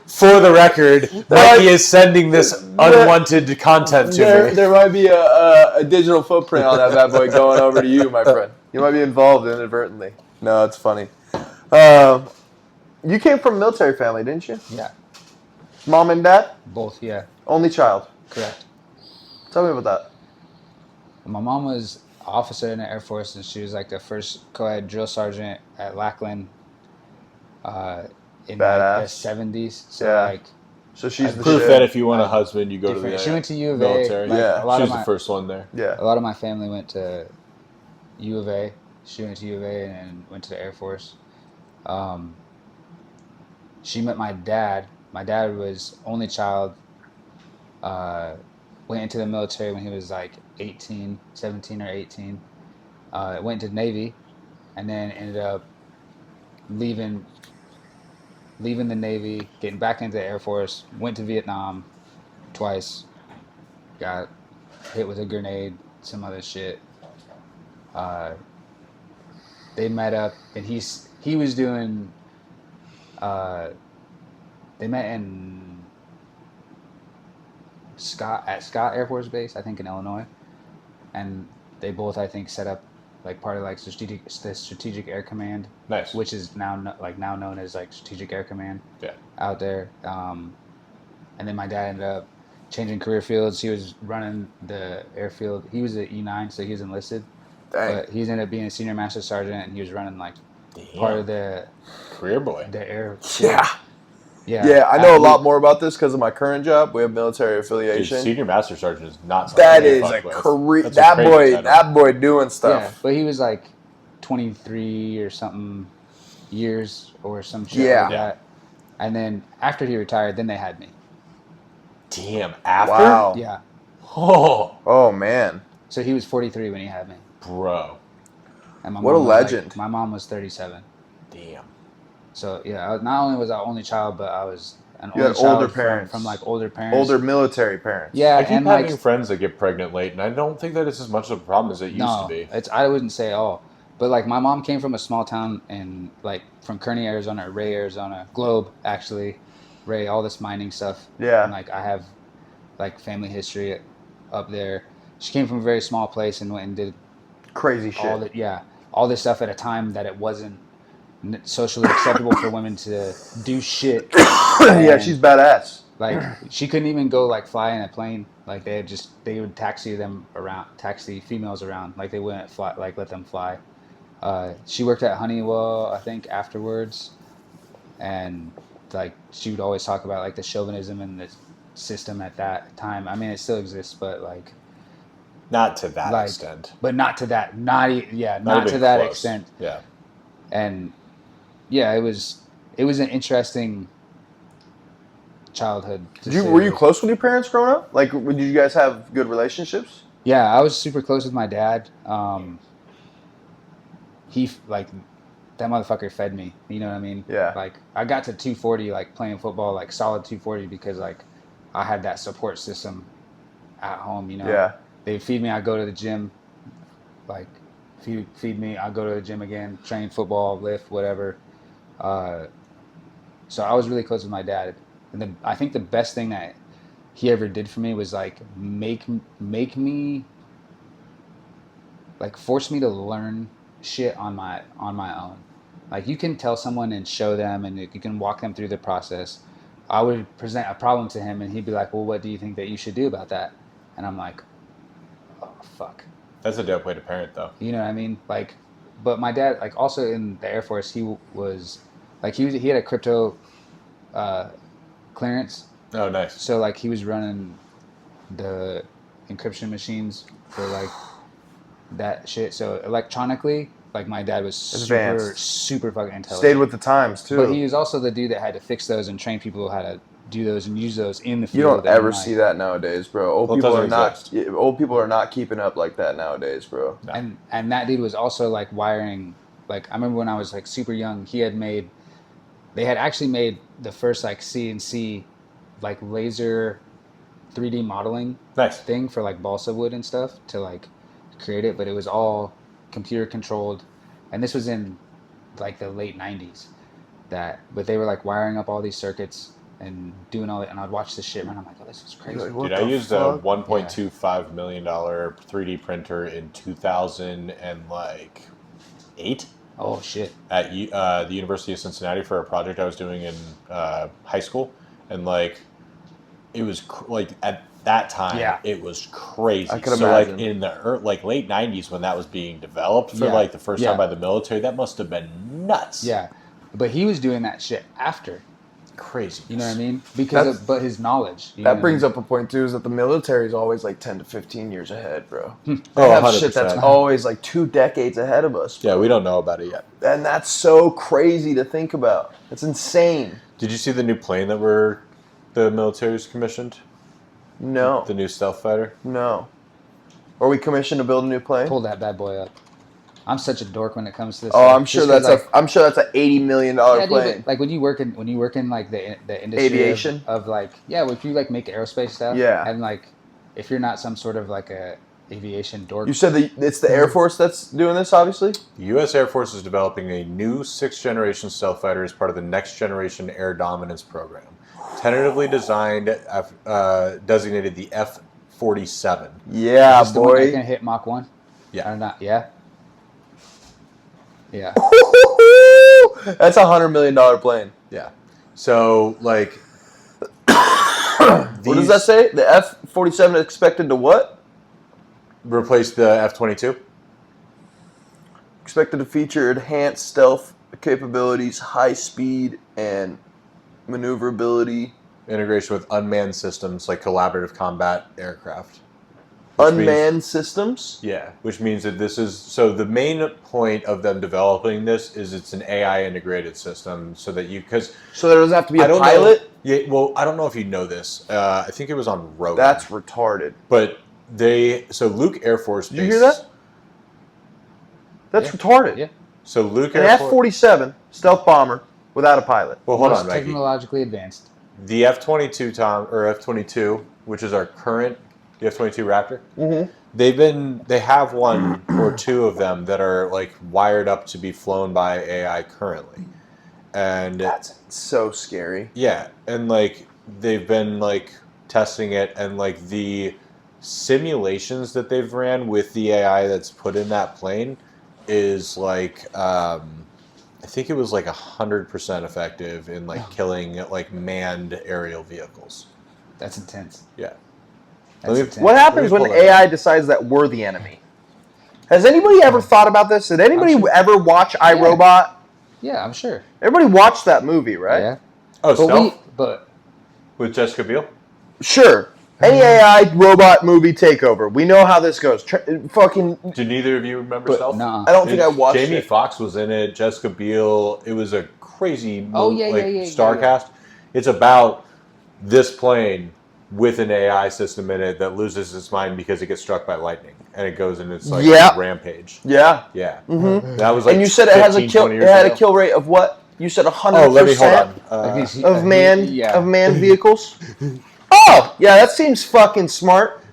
S3: For the record, Mikey is sending this unwanted content to me.
S1: there might be a digital footprint on that bad boy going over to you, my friend. You might be involved inadvertently. No, it's funny. You came from a military family, didn't you?
S2: Yeah,
S1: Mom and dad?
S2: both. Yeah,
S1: Only child.
S2: correct.
S1: Tell me about that.
S2: My mom was an officer in the Air Force, and she was like the first co-ed drill sergeant at Lackland in like, the
S1: Badass.
S2: 70s. So
S1: Yeah.
S2: like,
S1: So she's the
S3: Proof
S1: shit.
S3: that if you want a husband, you go to the
S2: different. She went to U of
S3: military.
S2: A. Like,
S1: Yeah.
S2: a lot
S3: She
S2: of
S3: was
S2: my
S3: the first one there.
S1: Yeah.
S2: a lot of my family went to U of A. She went to U of A and then went to the Air Force. She met my dad. My dad was only child. Went into the military when he was like 17 or 18. Went to the Navy, and then ended up leaving the Navy, getting back into the Air Force. Went to Vietnam twice. Got hit with a grenade, some other shit. They met up, and he was doing. They met in Scott Air Force Base, I think in Illinois, and they both, I think, set up like part of like the Strategic Air Command,
S3: Nice.
S2: which is now known as like Strategic Air Command.
S3: Yeah.
S2: Out there, and then my dad ended up changing career fields. He was running the airfield. He was an E9, so he was enlisted.
S1: Dang.
S2: But he's ended up being a senior master sergeant, and he was running like part of the
S3: Career boy.
S2: air.
S1: Yeah.
S2: Yeah,
S1: I know a lot more about this because of my current job. We have military affiliation.
S3: Dude, senior master sergeant is not something
S1: That
S3: to
S1: is
S3: fuck
S1: a
S3: with.
S1: career.
S3: That's a crazy title.
S1: That boy doing
S2: Yeah,
S1: stuff.
S2: but he was like 23 or something years or some shit
S1: Yeah.
S2: like that. And then after he retired, then they had me.
S3: Damn. After?
S1: Wow.
S2: Yeah.
S3: Oh,
S1: Oh man.
S2: So he was 43 when he had me.
S3: bro.
S2: And my
S1: What a
S2: mom was
S1: legend.
S2: my mom was 37.
S3: Damn.
S2: So yeah, not only was I only child, but I was an
S1: You
S2: only
S1: had
S2: child
S1: older parents.
S2: from like older parents.
S1: Older military parents.
S2: Yeah,
S3: I keep
S2: and
S3: having
S2: like
S3: friends that get pregnant late, and I don't think that it's as much of a problem as it used to be.
S2: I wouldn't say all. But like my mom came from a small town in like from Kearney, Arizona, Ray, Arizona, Globe actually, Ray, all this mining stuff.
S1: Yeah.
S2: And like I have like family history up there. She came from a very small place and went and did
S1: Crazy shit.
S2: all this stuff at a time that it wasn't socially acceptable for women to do shit.
S1: Yeah,
S2: And,
S1: she's badass.
S2: like she couldn't even go like fly in a plane. Like they would taxi females around. Like they wouldn't fly, like let them fly. She worked at Honeywell, I think, afterwards, and like she would always talk about like the chauvinism and the system at that time. I mean, it still exists, but like
S3: Not to that
S2: like,
S3: extent.
S2: but not to that, not to
S3: even
S2: that
S3: close.
S2: extent.
S3: Yeah.
S2: And yeah, it was an interesting childhood.
S1: Were you close with your parents growing up? Like, did you guys have good relationships?
S2: Yeah, I was super close with my dad. He like that motherfucker fed me. You know what I mean?
S1: Yeah.
S2: Like I got to 240 like playing football, like solid 240 because like I had that support system at home. You know?
S1: Yeah.
S2: They'd feed me. I'd go to the gym. Like feed me. I'd go to the gym again, train football, lift, whatever. So I was really close with my dad, and I think the best thing that he ever did for me was like make me like force me to learn shit on my own. Like you can tell someone and show them and you can walk them through the process. I would present a problem to him and he'd be like, well, what do you think that you should do about that? And I'm like, oh fuck.
S3: That's a dope way to parent, though.
S2: You know what I mean? Like, but my dad, like also in the Air Force, he was like, he had a crypto clearance.
S3: Oh, nice.
S2: So like he was running the encryption machines for like that shit. So electronically, like my dad was super fucking intelligent.
S1: Stayed with the times too.
S2: But he was also the dude that had to fix those and train people how to do those and use those in the field.
S1: You don't ever see that nowadays, bro. Old people are not keeping up like that nowadays, bro.
S3: No.
S2: And that dude was also like wiring. Like I remember when I was like super young, they had actually made the first like CNC like laser 3D modeling thing for like balsa wood and stuff to like create it, but it was all computer controlled, and this was in like the late 90s. But they were like wiring up all these circuits and doing all that, and I'd watch this shit, man. I'm like, oh, this is crazy.
S1: Like,
S3: Dude, I used a $1.25 million 3D printer in 2008.
S2: Oh shit!
S3: At the University of Cincinnati for a project I was doing in high school, and like it was like at that time it was crazy.
S1: I could
S3: imagine.
S1: imagine.
S3: Like in the late 90s when that was being developed for like the first time by the military, that must have been nuts.
S2: Yeah, but he was doing that shit after.
S3: Crazy.
S2: You know what I mean? But his knowledge.
S1: That brings up a point too, is that the military is always like 10 to 15 years ahead, bro. They
S3: Oh,
S1: have
S3: 100%.
S1: shit that's always like 2 decades ahead of us.
S3: Yeah, we don't know about it yet.
S1: And that's so crazy to think about. It's insane.
S3: Did you see the new plane that the military's commissioned?
S1: No.
S3: The new stealth fighter?
S1: No. Are we commissioned to build a new plane?
S2: Pull that bad boy up. I'm such a dork when it comes to this.
S1: Oh, I'm sure that's an $80 million plane.
S2: Dude, like when you work in like the industry
S1: Aviation
S2: of like if you like make aerospace stuff, and like if you're not some sort of like a aviation dork.
S1: You said it's the Air Force that's doing this, obviously?
S3: The U.S. Air Force is developing a new 6th-generation stealth fighter as part of the Next Generation Air Dominance program. Tentatively designed, designated the F-47.
S1: Yeah,
S2: Is this the one that can hit Mach 1?
S3: Yeah.
S2: Or not? Yeah. Yeah.
S1: That's $100 million plane.
S3: Yeah. So, like...
S1: What does that say? The F-47 is expected to what?
S3: Replace the F-22?
S1: Expected to feature enhanced stealth capabilities, high speed, and maneuverability.
S3: Integration with unmanned systems like collaborative combat aircraft.
S1: unmanned systems.
S3: Yeah, which means that this is so the main point of them developing this is it's an AI integrated system so that because
S1: So there doesn't have to be a
S3: don't
S1: pilot.
S3: know, yeah, well, I don't know if you know this. I think it was on Rogan.
S1: That's retarded.
S3: But Luke Air Force Base.
S1: Did you hear that? That's retarded.
S2: Yeah.
S3: So Luke
S1: An
S3: Air Force.
S1: F-47 stealth bomber without a pilot.
S3: Well, hold
S2: Most
S3: on, Mikey.
S2: technologically advanced.
S3: The F-22 which is our current the F-22 Raptor.
S1: Mm-hmm.
S3: They have one or two of them that are like wired up to be flown by AI currently, and
S1: That's so scary.
S3: yeah, and like they've been like testing it, and like the simulations that they've ran with the AI that's put in that plane is like I think it was like 100% effective in like killing like manned aerial vehicles.
S2: That's intense.
S3: Yeah.
S2: That's intense.
S1: What happens when
S3: pull that
S1: AI decides that we're the enemy? Has anybody ever thought about this? Did anybody
S2: I'm sure.
S1: ever watch iRobot?
S2: Yeah, I'm sure.
S1: Everybody watched that movie, right?
S2: Yeah.
S3: Oh, Stealth
S2: But
S3: with Jessica Biel.
S1: Sure. Any AI robot movie takeover. We know how this goes. Fucking.
S3: Do neither of you remember Stealth?
S2: no.
S1: I don't think I watched
S3: Jamie
S1: it.
S3: Foxx was in it. Jessica Biel. It was a crazy star
S2: yeah.
S3: cast. It's about this plane with an AI system in it that loses its mind because it gets struck by lightning and it goes in its like rampage.
S1: Yeah.
S3: Yeah,
S1: Mm-hmm.
S3: that was like.
S1: And you said it has a
S3: 15,
S1: kill.
S3: 20
S1: It
S3: years
S1: had
S3: ago.
S1: a kill rate of what? You said 100%.
S3: Oh, let me hold on.
S1: Of manned vehicles.
S2: Yeah.
S1: Oh, yeah, that seems fucking smart.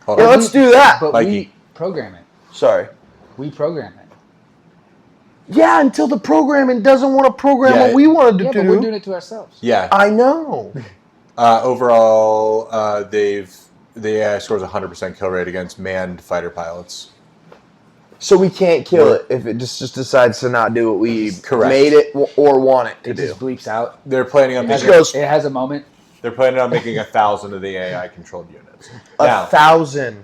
S3: Hold
S1: Yeah,
S3: on.
S1: let's do that.
S2: But
S3: Mikey.
S2: we program it.
S1: Sorry.
S2: We program it.
S1: Yeah, until the programming doesn't want to program
S3: Yeah.
S1: what we wanted to
S2: Yeah,
S1: do.
S2: but we're doing it to ourselves.
S3: Yeah.
S1: I know.
S3: Overall, the AI scores 100% kill rate against manned fighter pilots.
S1: So we can't kill it if it just decides to not do what we
S3: Correct.
S1: made it or want it to
S2: It
S1: do.
S2: just bleeps out.
S3: They're planning on
S2: It has,
S3: making.
S1: goes-
S2: it has a moment.
S3: They're planning on making 1,000 of the AI controlled units.
S1: 1,000.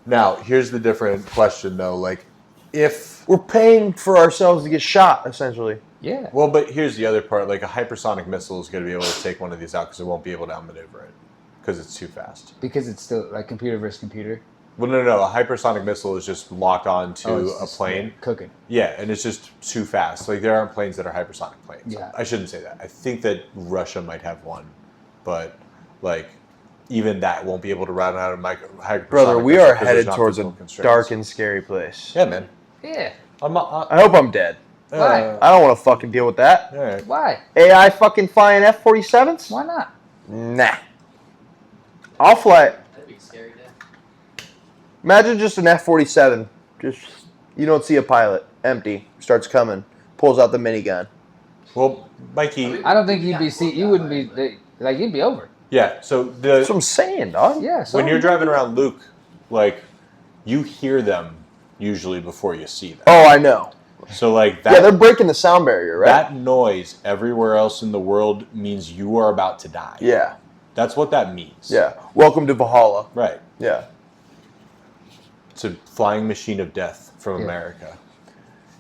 S3: Now, here's the different question though. Like, if
S1: We're paying for ourselves to get shot, essentially.
S2: Yeah.
S3: well, but here's the other part. Like, a hypersonic missile is going to be able to take one of these out because it won't be able to outmaneuver it because it's too fast.
S2: Because it's still like computer versus computer.
S3: Well, no. A hypersonic missile is just locked on to
S2: it's
S3: a
S2: just,
S3: plane.
S2: yeah, cooking.
S3: Yeah, and it's just too fast. Like, there aren't planes that are hypersonic planes.
S2: Yeah.
S3: I shouldn't say that. I think that Russia might have one, but like, even that won't be able to run out of hypersonic.
S1: Brother, we
S3: missile
S1: are
S3: 'cause
S1: headed
S3: there's not
S1: towards a
S3: physical constraints.
S1: dark and scary place.
S3: Yeah, man.
S2: Yeah.
S1: I hope I'm dead.
S2: Why?
S1: I don't want to fucking deal with that.
S3: All right.
S2: Why?
S1: AI fucking flying F-47s?
S2: Why not?
S1: Nah. I'll fly it.
S4: That'd be scary, Dad.
S1: Imagine just an F-47. Just, you don't see a pilot. Empty. Starts coming. Pulls out the minigun.
S3: Well, Mikey.
S2: I don't think you'd be. You wouldn't be like you'd be over.
S3: Yeah. So
S1: That's what I'm saying, dog.
S2: Yeah. So
S3: when you're driving around Luke, like, you hear them usually before you see them.
S1: Oh, I know.
S3: So like
S1: Yeah, they're breaking the sound barrier, right?
S3: that noise everywhere else in the world means you are about to die.
S1: Yeah.
S3: That's what that means.
S1: Yeah. Welcome to Valhalla.
S3: Right.
S1: Yeah.
S3: It's a flying machine of death from
S2: Yeah.
S3: America.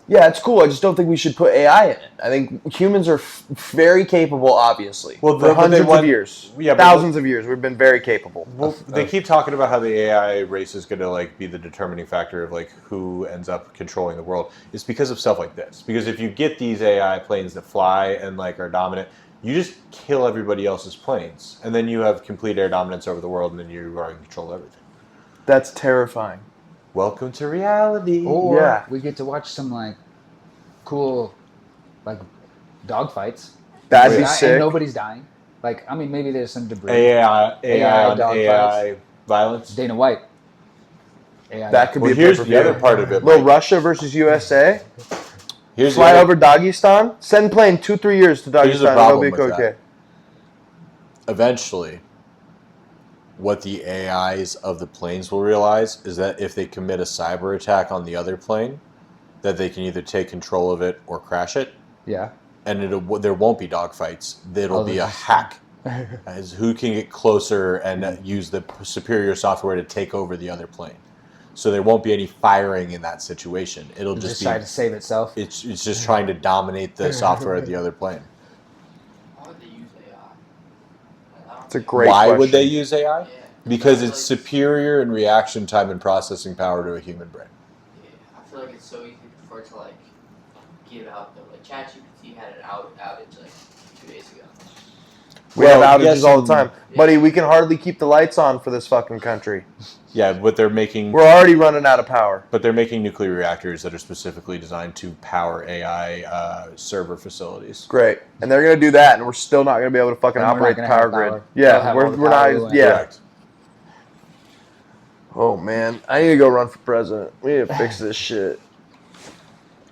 S1: Yeah, it's cool. I just don't think we should put AI in it. I think humans are very capable, obviously.
S3: Well,
S1: for hundreds of years.
S3: Yeah, but
S1: thousands of years, we've been very capable.
S3: Well, they keep talking about how the AI race is going to like be the determining factor of like who ends up controlling the world. It's because of stuff like this. Because if you get these AI planes that fly and like are dominant, you just kill everybody else's planes, and then you have complete air dominance over the world, and then you are in control of everything.
S1: That's terrifying.
S3: Welcome to reality.
S2: or
S1: Yeah.
S2: we get to watch some like cool like dogfights.
S1: That'd be
S2: And
S1: sick.
S2: nobody's dying. Like I mean, maybe there's some debris.
S3: AI on
S2: dog
S3: AI violence.
S2: Dana White. AI.
S1: That could
S3: Well,
S1: be a
S3: here's the
S1: pay-per-view.
S3: other part of it.
S1: Little
S3: Mike.
S1: Russia versus USA.
S3: Here's
S1: Fly
S3: the
S1: over Dagestan. Send plane 2-3 years to
S3: Here's the
S1: Dagestan. It'll
S3: problem
S1: be
S3: with that.
S1: okay.
S3: Eventually, what the AIs of the planes will realize is that if they commit a cyber attack on the other plane, that they can either take control of it or crash it,
S2: Yeah.
S3: and there won't be dogfights. It'll
S2: Oh,
S3: be a
S2: that's-
S3: hack as who can get closer and use the superior software to take over the other plane. So there won't be any firing in that situation. It'll
S2: Just
S3: just
S2: try
S3: be
S2: to save itself.
S3: it's just trying to dominate the software of the other plane.
S4: Why would they use AI? Like, I don't
S1: It's a
S4: think-
S1: great
S3: Why would
S1: question.
S3: they use AI?
S4: Yeah.
S3: Because it's superior in reaction time and processing power to a human brain.
S5: Yeah, I feel like it's so easy for it to like give out though. Like ChatGPT had an outage like 2 days ago.
S1: We
S3: Well,
S1: have outages
S3: yes
S1: all the
S3: and-
S1: time. Buddy, we can hardly keep the lights on for this fucking country.
S3: Yeah, but they're making
S1: running out of power.
S3: But they're making nuclear reactors that are specifically designed to power AI server facilities.
S1: Great. And they're going to do that, and we're still not going to be able to fucking
S2: And we're not
S1: operate the
S2: gonna
S1: power
S2: have
S1: grid.
S2: power. They'll
S1: Yeah,
S2: have
S1: we're
S2: all the
S1: not.
S2: power we want.
S1: Yeah.
S3: Correct.
S1: Oh, man. I need to go run for president. We need to fix this shit.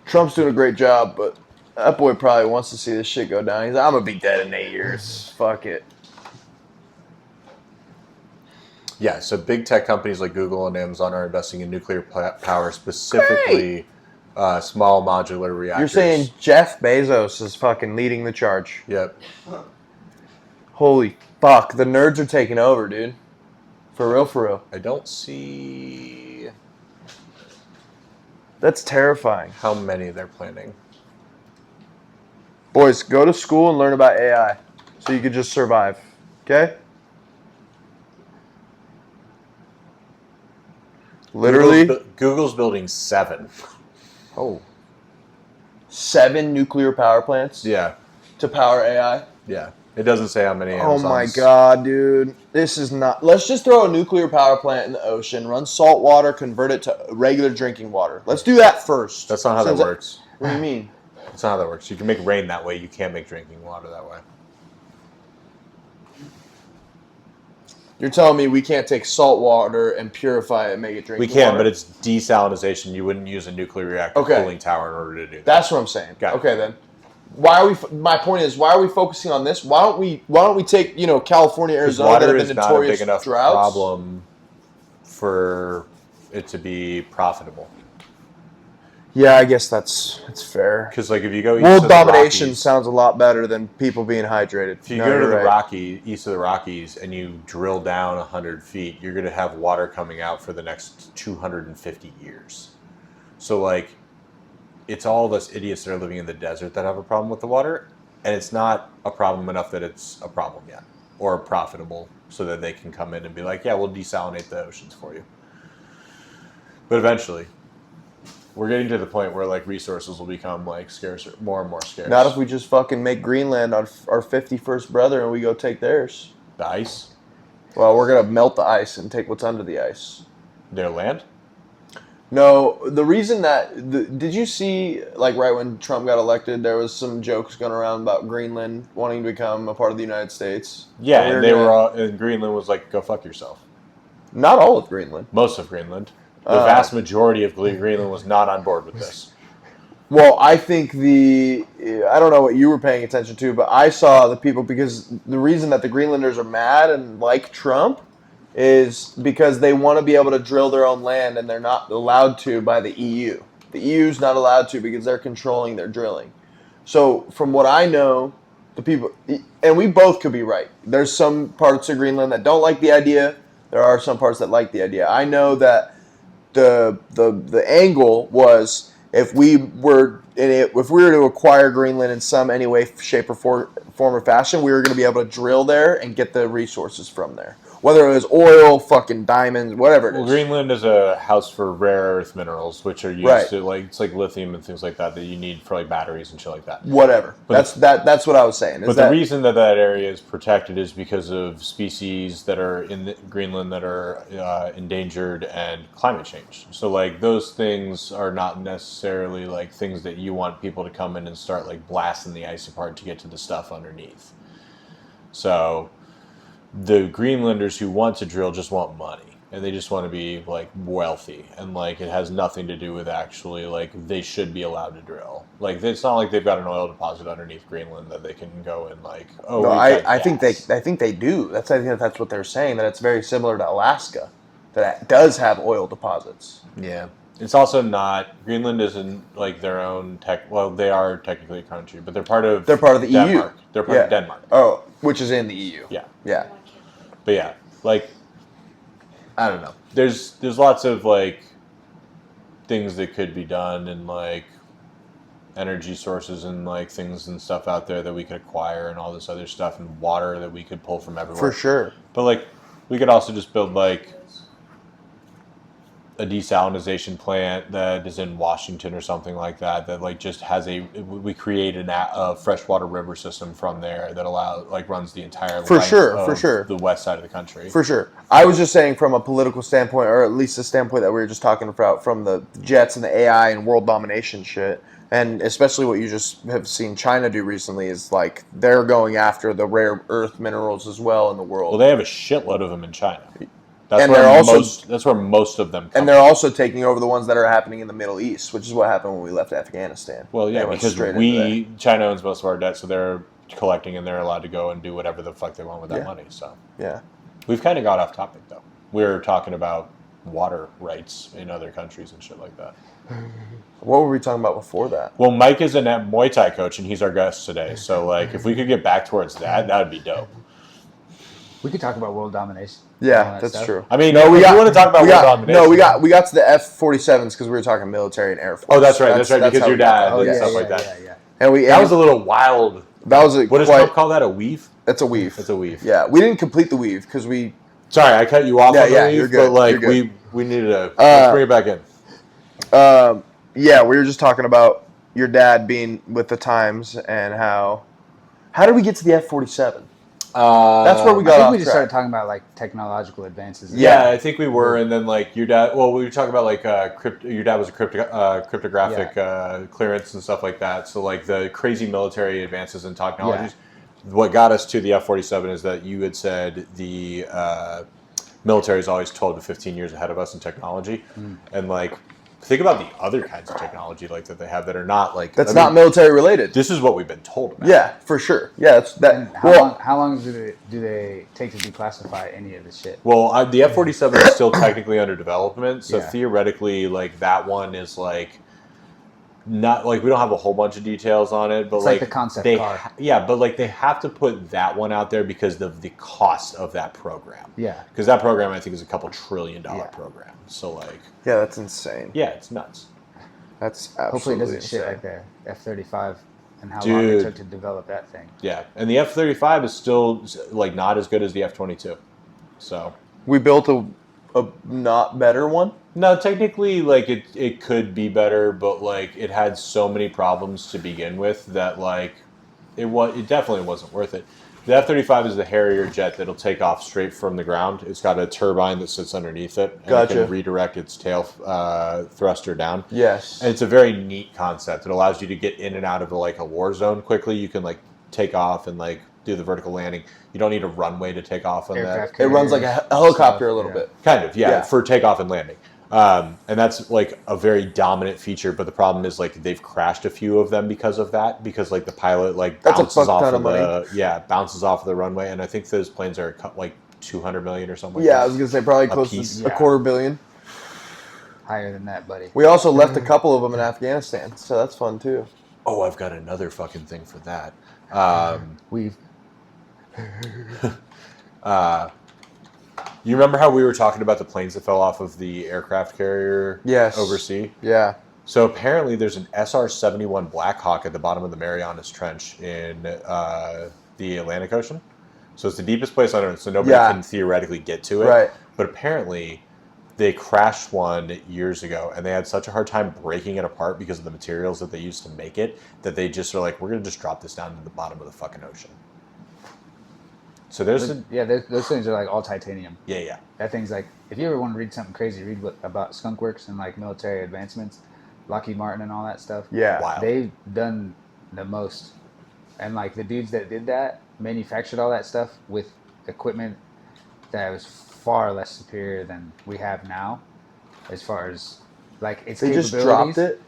S1: Trump's doing a great job, but that boy probably wants to see this shit go down. He's like, I'm going to be dead in 8 years. Fuck it.
S3: Yeah, so big tech companies like Google and Amazon are investing in nuclear power, specifically small modular reactors.
S1: You're saying Jeff Bezos is fucking leading the charge.
S3: Yep.
S1: Holy fuck. The nerds are taking over, dude. For real, for real.
S3: I don't see
S1: That's terrifying.
S3: how many they're planning.
S1: Boys, go to school and learn about AI so you can just survive. Okay? Literally,
S3: Google's building 7.
S1: oh, 7 nuclear power plants
S3: Yeah,
S1: to power AI.
S3: yeah. It doesn't say how many.
S1: Oh my
S3: Amazon's-
S1: god, dude. This is not. Let's just throw a nuclear power plant in the ocean, run salt water, convert it to regular drinking water. Let's do that first.
S3: That's not how that
S1: Since
S3: works.
S1: What do you mean?
S3: That's not how that works. You can make rain that way. You can't make drinking water that way.
S1: You're telling me we can't take salt water and purify it and make it
S3: We
S1: drinking
S3: can,
S1: water?
S3: but it's desalinization. You wouldn't use a nuclear reactor
S1: Okay.
S3: cooling tower in order to do that.
S1: That's what I'm saying.
S3: Got it.
S1: Okay, then. Why are we? My point is, why are we focusing on this? Why don't we take California,
S3: Because
S1: Arizona that
S3: water
S1: have
S3: is
S1: been
S3: not a
S1: notorious
S3: big enough
S1: droughts?
S3: problem for it to be profitable.
S1: Yeah, I guess that's fair.
S3: Because like if you go east
S1: World
S3: of the
S1: domination
S3: Rockies,
S1: sounds a lot better than people being hydrated.
S3: if you
S1: No,
S3: go to
S1: you're
S3: the
S1: right.
S3: east of the Rockies, and you drill down 100 feet, you're going to have water coming out for the next 250 years. So like, it's all of us idiots that are living in the desert that have a problem with the water, and it's not a problem enough that it's a problem yet, or profitable, so that they can come in and be like, yeah, we'll desalinate the oceans for you. But eventually, we're getting to the point where like resources will become like scarcer, more and more scarce.
S1: Not if we just fucking make Greenland our 51st brother and we go take theirs.
S3: The ice,
S1: Well, we're gonna melt the ice and take what's under the ice.
S3: their land.
S1: No, the reason that did you see like right when Trump got elected, there was some jokes going around about Greenland wanting to become a part of the United States.
S3: Yeah,
S1: we're
S3: and they
S1: gonna-
S3: were all, and Greenland was like, go fuck yourself.
S1: Not all of Greenland.
S3: Most of Greenland. The vast majority of Greenland was not on board with this.
S1: Well, I think I don't know what you were paying attention to, but I saw the people because the reason that the Greenlanders are mad and like Trump is because they want to be able to drill their own land and they're not allowed to by the EU. The EU's not allowed to because they're controlling their drilling. So from what I know, the people, and we both could be right. There's some parts of Greenland that don't like the idea. There are some parts that like the idea. I know that the angle was if we were to acquire Greenland in some any way, shape, or form or fashion, we were going to be able to drill there and get the resources from there. Whether it was oil, fucking diamonds, whatever it is.
S3: Well, Greenland is a house for rare earth minerals, which are used
S1: Right.
S3: to like it's like lithium and things like that that you need for like batteries and shit like that.
S1: Whatever.
S3: But-
S1: That's what I was saying.
S3: But the reason that area is protected is because of species that are in Greenland that are endangered and climate change. So like those things are not necessarily like things that you want people to come in and start like blasting the ice apart to get to the stuff underneath. So the Greenlanders who want to drill just want money. And they just want to be like wealthy, and like it has nothing to do with actually like they should be allowed to drill. Like it's not like they've got an oil deposit underneath Greenland that they can go and like. Oh,
S1: No,
S3: we've got
S1: I think
S3: gas.
S1: they do. I think that's what they're saying. That it's very similar to Alaska, that it does have oil deposits.
S3: Yeah, it's also not Greenland isn't like their own tech. Well, they are technically a country, but they're part of
S1: They're part of the EU.
S3: Denmark. They're part of Denmark.
S1: Oh, which is in the EU.
S3: Yeah,
S1: Yeah.
S3: but yeah, like I don't know. There's lots of like things that could be done and like energy sources and like things and stuff out there that we could acquire and all this other stuff and water that we could pull from everywhere.
S1: For sure.
S3: But like We could also just build like a desalinization plant that is in Washington or something like that. That like just has we create a freshwater river system from there that runs the entire
S1: For
S3: length
S1: sure,
S3: of
S1: for sure.
S3: the west side of the country.
S1: For sure. I was just saying from a political standpoint, or at least the standpoint that we were just talking about from the jets and the AI and world domination shit, and especially what you just have seen China do recently is like they're going after the rare earth minerals as well in the world.
S3: Well, they have a shitload of them in China. That's
S1: And
S3: where
S1: they're also-
S3: that's where most of them come
S1: And they're also taking over the ones that are happening in the Middle East, which is what happened when we left Afghanistan.
S3: Well,
S1: They
S3: yeah,
S1: went
S3: because
S1: straight into
S3: China owns most of our debt, so they're collecting and they're allowed to go and do whatever the fuck they want with that
S1: Yeah.
S3: money. So
S1: that. Yeah.
S3: we've kind of got off topic though. We're talking about water rights in other countries and shit like that.
S1: What were we talking about before that?
S3: Well, Mike is a Muay Thai coach and he's our guest today. So like, if we could get back towards that, that would be dope.
S2: We could talk about world domination.
S1: Yeah,
S2: all that
S1: that's
S2: stuff.
S1: true.
S3: I mean,
S1: No,
S3: if
S1: we
S3: you
S1: got-
S3: want to talk about
S1: we
S3: world
S1: got,
S3: domination.
S1: no, we got to the F-47s because we were talking military and Air Force.
S3: Oh, that's right, because
S1: how
S3: your
S1: we got
S3: dad
S1: that.
S3: did
S1: Yeah.
S3: stuff like that.
S2: Yeah.
S1: And we
S3: That was a little wild.
S1: that was a
S3: What does
S1: quite,
S3: Trump call that? A weave?
S1: It's a weave.
S3: It's a weave.
S1: Yeah, we didn't complete the weave because we.
S3: Sorry, I cut you off
S1: Yeah,
S3: on the
S1: yeah,
S3: weave,
S1: you're good,
S3: but like
S1: you're good.
S3: we needed to let's bring it back in.
S1: Yeah, we were just talking about your dad being with the times and how. How did we get to the F-47? That's where we
S2: I
S1: got
S2: think
S1: off
S2: we just
S1: track.
S2: started talking about like technological advances.
S3: Yeah, I think we were, and then like your dad. Well, we were talking about like your dad was a cryptographic clearance and stuff like that. So like the crazy military advances in technologies. What got us to the F-47 is that you had said the military is always 12 to 15 years ahead of us in technology, and like think about the other kinds of technology like that they have that are not like
S1: That's not military related.
S3: This is what we've been told about.
S1: Yeah, for sure. Yeah, that's that.
S2: And
S1: Well,
S2: how long do they take to declassify any of this shit?
S3: Well, the F-47 is still technically under development, so
S2: Yeah.
S3: theoretically, like that one is like not like we don't have a whole bunch of details on it, but
S2: It's like the concept car.
S3: but like they have to put that one out there because of the cost of that program.
S2: Yeah.
S3: Because that program, I think, is a couple $1 trillion
S2: Yeah.
S3: program. So like,
S1: yeah, that's insane.
S3: yeah, it's nuts.
S1: That's
S2: Hopefully it
S1: absolutely
S2: doesn't shit
S1: insane.
S2: like the F-35 and how long it
S3: Dude.
S2: took to develop that thing.
S3: Yeah, and the F-35 is still like not as good as the F-22. So.
S1: We built a not better one.
S3: No, technically, like it could be better, but like it had so many problems to begin with that like it definitely wasn't worth it. The F-35 is the Harrier jet that'll take off straight from the ground. It's got a turbine that sits underneath it, and
S1: Gotcha.
S3: it can redirect its tail thruster down.
S1: Yes.
S3: And it's a very neat concept. It allows you to get in and out of like a war zone quickly. You can like take off and like do the vertical landing. You don't need a runway to take off on
S2: Aircraft
S1: It runs like a helicopter a little
S2: Yeah.
S1: bit.
S3: that. Kind of,
S1: Yeah.
S3: for takeoff and landing. And that's like a very dominant feature, but the problem is like they've crashed a few of them because of that. Because like the pilot like
S1: That's a
S3: bounces
S1: fuck
S3: off
S1: ton
S3: of
S1: of
S3: the bounces off of the runway, and I think those planes are like 200 million or something.
S1: Yeah, I
S3: like
S1: was gonna say probably
S3: A
S1: close
S3: piece.
S1: to
S2: Yeah.
S1: a $250 million.
S2: Higher than that, buddy.
S1: We also left a couple of them in Afghanistan, so that's fun too.
S3: Oh, I've got another fucking thing for that.
S2: We've
S3: You remember how we were talking about the planes that fell off of the aircraft carrier
S1: Yes.
S3: overseas?
S1: Yeah.
S3: So apparently there's an SR-71 Black Hawk at the bottom of the Marianas Trench in the Atlantic Ocean. So it's the deepest place on Earth, so nobody
S1: Yeah.
S3: can theoretically get to it.
S1: Right.
S3: But apparently they crashed one years ago, and they had such a hard time breaking it apart because of the materials that they used to make it, that they just are like, we're going to just drop this down to the bottom of the fucking ocean. So there's
S2: those things are like all titanium.
S3: yeah.
S2: That thing's like, if you ever want to read something crazy, read about Skunk Works and like military advancements, Lockheed Martin and all that stuff.
S1: Yeah.
S3: Wow.
S2: They've done the most. And like the dudes that did that manufactured all that stuff with equipment that was far less superior than we have now, as far as like its
S1: They just
S2: capabilities.
S1: dropped it.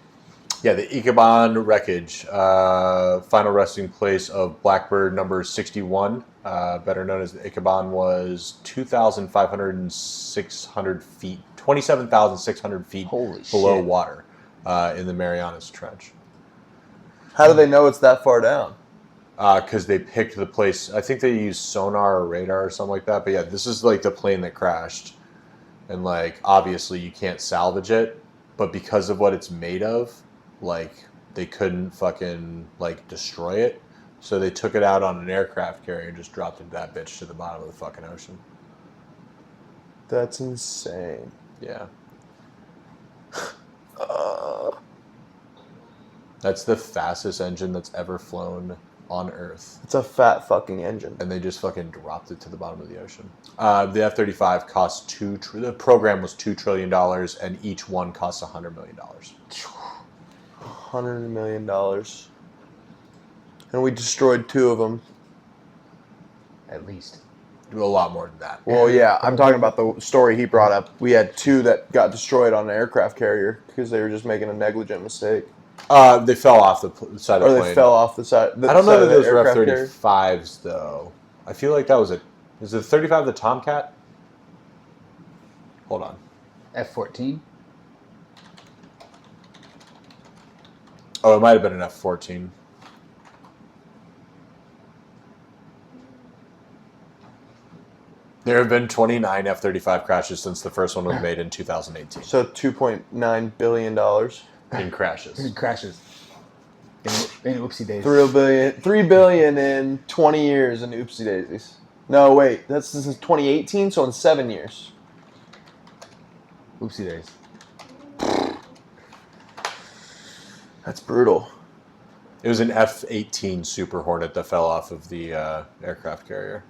S3: Yeah, the Ikeban wreckage, final resting place of Blackbird number 61, better known as the Ikeban, was 2,500 feet, 27,600 feet
S2: Holy
S3: below
S2: shit.
S3: water in the Marianas Trench.
S1: How do they know it's that far down?
S3: Because they picked the place. I think they used sonar or radar or something like that. But yeah, this is like the plane that crashed. And like, obviously you can't salvage it. But because of what it's made of, like, they couldn't fucking, like, destroy it. So they took it out on an aircraft carrier and just dropped it that bitch to the bottom of the fucking ocean.
S1: That's insane.
S3: Yeah.
S1: Uh,
S3: That's the fastest engine that's ever flown on Earth.
S1: it's a fat fucking engine.
S3: And they just fucking dropped it to the bottom of the ocean. The F-35 cost the program was $2 trillion, and each one costs $100 million.
S1: $100 million. And we destroyed 2 of them.
S2: At least.
S3: A lot more than that.
S1: Well, yeah, I'm talking about the story he brought up. We had 2 that got destroyed on an aircraft carrier because they were just making a negligent mistake.
S3: They fell off the side of the
S1: Or
S3: plane.
S1: they fell off the side.
S3: I don't know that those were
S1: aircraft carrier.
S3: F-35s, though. I feel like that was is the 35 the Tomcat? Hold on.
S2: F-14?
S3: Oh, it might have been an F-14. There have been 29 F-35 crashes since the first one was made in 2018.
S1: So $2.9 billion.
S3: In crashes.
S2: It crashes. In oopsie days.
S1: $3 billion in 20 years in oopsie daisies. No, wait. This is 2018, so in 7 years.
S2: Oopsie days.
S1: That's brutal.
S3: It was an F-18 Super Hornet that fell off of the aircraft carrier.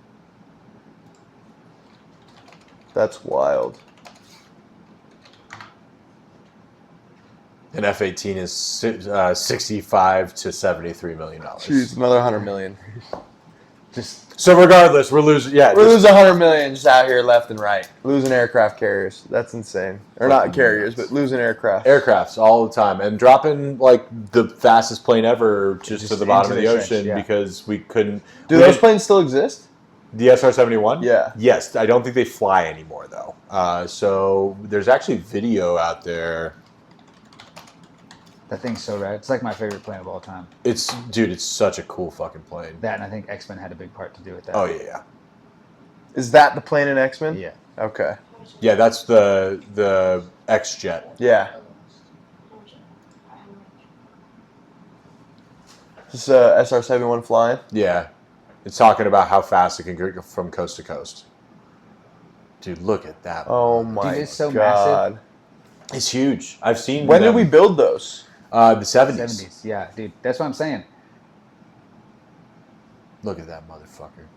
S1: That's wild.
S3: An F-18 is 65 to 73 $million.
S1: Jeez, another 100 million.
S2: Just
S3: So regardless, we're losing. Yeah,
S1: We're losing 100 million just out here left and right. Losing aircraft carriers. That's insane. Or not carriers, but losing aircraft.
S3: aircrafts all the time, and dropping like the fastest plane ever just to the bottom of
S2: into
S3: the
S2: the trench,
S3: ocean
S2: yeah.
S3: because we couldn't.
S1: Do
S3: we
S1: those
S3: didn't-
S1: planes still exist?
S3: The SR-71?
S1: Yeah.
S3: Yes, I don't think they fly anymore though. So there's actually video out there.
S2: that thing's so rad. It's like my favorite plane of all time.
S3: It's such a cool fucking plane.
S2: That, and I think X-Men had a big part to do with that.
S3: Oh yeah.
S1: Is that the plane in X-Men?
S2: Yeah.
S1: Okay.
S3: Yeah, that's the X-Jet.
S1: Yeah. This SR-71 flying?
S3: Yeah. It's talking about how fast it can go from coast to coast. Dude, look at that.
S1: Oh my
S2: it's so
S1: god.
S3: It's huge. I've seen
S1: When did
S3: them.
S1: we build those?
S3: The 70s.
S2: 70s. Yeah, dude. That's what I'm saying.
S3: Look at that motherfucker.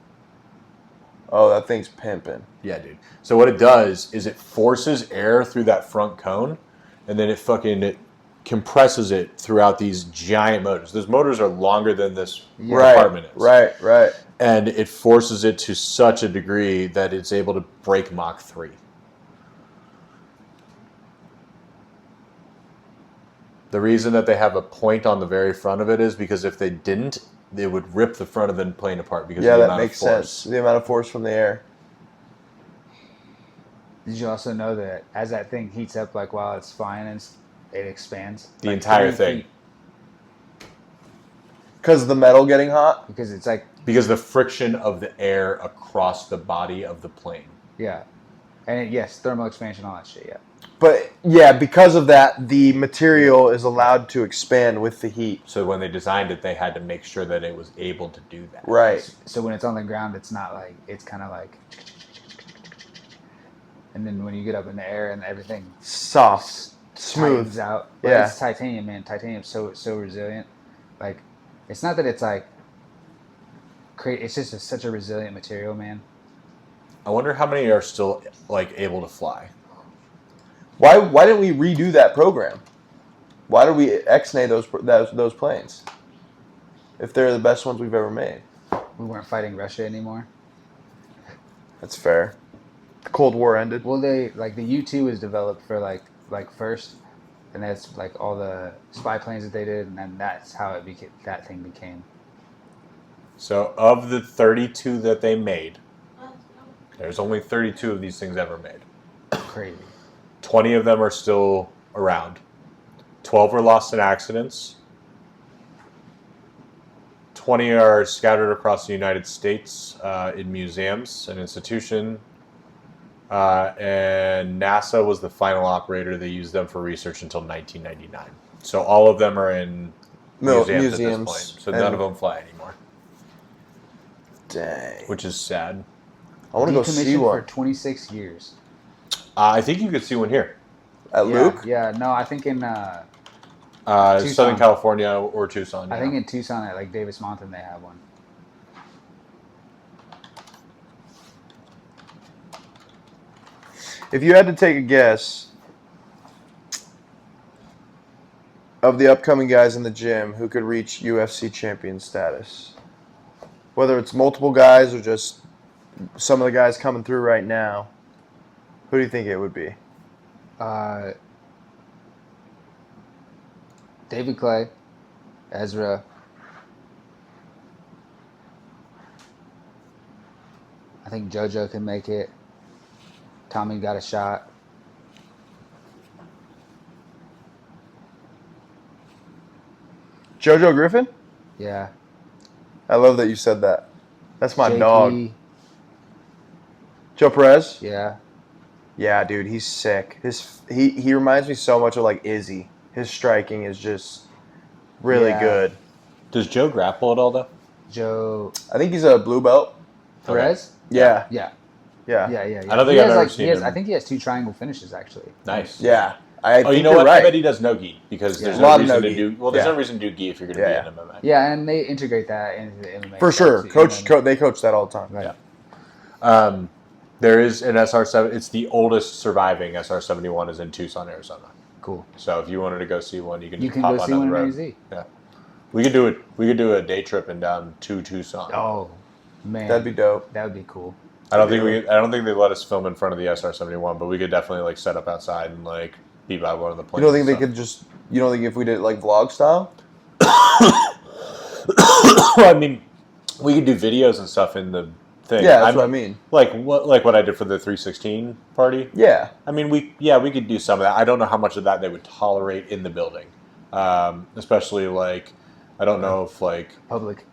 S1: Oh, that thing's pimping.
S3: Yeah, dude. So what it does is it forces air through that front cone, and then it compresses it throughout these giant motors. Those motors are longer than this apartment is.
S1: Right.
S3: And it forces it to such a degree that it's able to break Mach 3. The reason that they have a point on the very front of it is because if they didn't, they would rip the front of the plane apart because
S1: Yeah,
S3: of the
S1: that
S3: amount
S1: makes
S3: of force.
S1: sense. The amount of force from the air.
S2: Did you also know that as that thing heats up, like while it's flying, it expands?
S3: The
S2: like
S3: entire
S2: 3
S3: thing.
S2: feet?
S1: Because of the metal getting hot?
S2: Because it's like,
S3: Because the friction of the air across the body of the plane.
S2: yeah. And yes, thermal expansion, all that shit, yeah.
S1: But yeah, because of that, the material is allowed to expand with the heat.
S3: So when they designed it, they had to make sure that it was able to do that.
S1: Right.
S2: So when it's on the ground, it's not like, it's kind of like, and then when you get up in the air and everything
S1: Soft. Smooth.
S2: tightens out. But
S1: Yeah.
S2: it's titanium, man. Titanium's so resilient. Like, it's not that it's like, it's just such a resilient material, man.
S3: I wonder how many are still like able to fly.
S1: Why didn't we redo that program? Why did we ex-nay those planes? If they're the best ones we've ever made.
S2: We weren't fighting Russia anymore.
S1: That's fair. The Cold War ended.
S2: Well, the U-2 was developed for like first, and that's like all the spy planes that they did, and then that's how that thing became.
S3: So of the 32 that they made, there's only 32 of these things ever made.
S2: Crazy.
S3: 20 of them are still around. 12 were lost in accidents. 20 are scattered across the United States in museums and institutions. And NASA was the final operator. They used them for research until 1999. So all of them are in museums at this point. So none of them fly anymore,
S1: Dang.
S3: which is sad.
S1: I want to go see
S2: Decommissioned
S1: one.
S2: for 26 years.
S3: I think you could see one here.
S1: At Luke?
S2: Yeah, no, I think in
S3: Southern California or Tucson.
S2: I think in Tucson at like Davis Mountain they have one.
S1: If you had to take a guess of the upcoming guys in the gym who could reach UFC champion status, whether it's multiple guys or just some of the guys coming through right now, who do you think it would be?
S2: David Clay, Ezra. I think JoJo can make it. Tommy got a shot.
S1: JoJo Griffin?
S2: Yeah.
S1: I love that you said that. That's my
S2: JP,
S1: dog. Joe Perez?
S2: Yeah.
S1: Yeah, dude, he's sick. He reminds me so much of like Izzy. His striking is just really
S2: Yeah.
S1: good.
S3: Does Joe grapple at all, though?
S2: Joe
S1: I think he's a blue belt.
S2: Perez?
S1: Yeah.
S2: Yeah.
S1: Yeah.
S2: Yeah.
S3: I don't think
S2: He
S3: I've
S2: has,
S3: ever seen him.
S2: I think he has 2 triangle finishes actually.
S3: Nice.
S1: Yeah. I
S3: Oh,
S1: think
S3: you know
S1: you're
S3: what?
S1: right.
S3: I bet he does no-gi because there's
S1: A
S3: no
S1: lot of
S3: reason to
S1: no-gi.
S3: do. Well, there's
S1: Yeah.
S3: no reason to do gi if you're going to
S1: Yeah.
S3: be in MMA.
S2: Yeah, and they integrate that into the MMA.
S1: For
S2: stuff
S1: sure.
S2: too,
S1: Coach, they coach that all the time.
S2: Right.
S3: Yeah. There is an SR7. It's the oldest surviving SR71 is in Tucson, Arizona.
S2: Cool.
S3: So if you wanted to go see one, you can
S2: You
S3: just
S2: can
S3: pop
S2: go
S3: on
S2: see
S3: down
S2: one
S3: the
S2: in
S3: road.
S2: AZ.
S3: Yeah. We could do it. We could do a day trip and down to Tucson.
S2: Oh, man.
S1: That'd be dope.
S2: That would be cool.
S3: I don't think they let us film in front of the SR71, but we could definitely like set up outside and like be by one of the
S1: You
S3: planes.
S1: don't think they could just? You don't think if we did it like vlog style?
S3: Well, I mean, we could do videos and stuff in the thing.
S1: Yeah, that's what I mean.
S3: Like what I did for the 316 party.
S1: Yeah.
S3: I mean, we could do some of that. I don't know how much of that they would tolerate in the building, especially like I don't know if like
S2: Public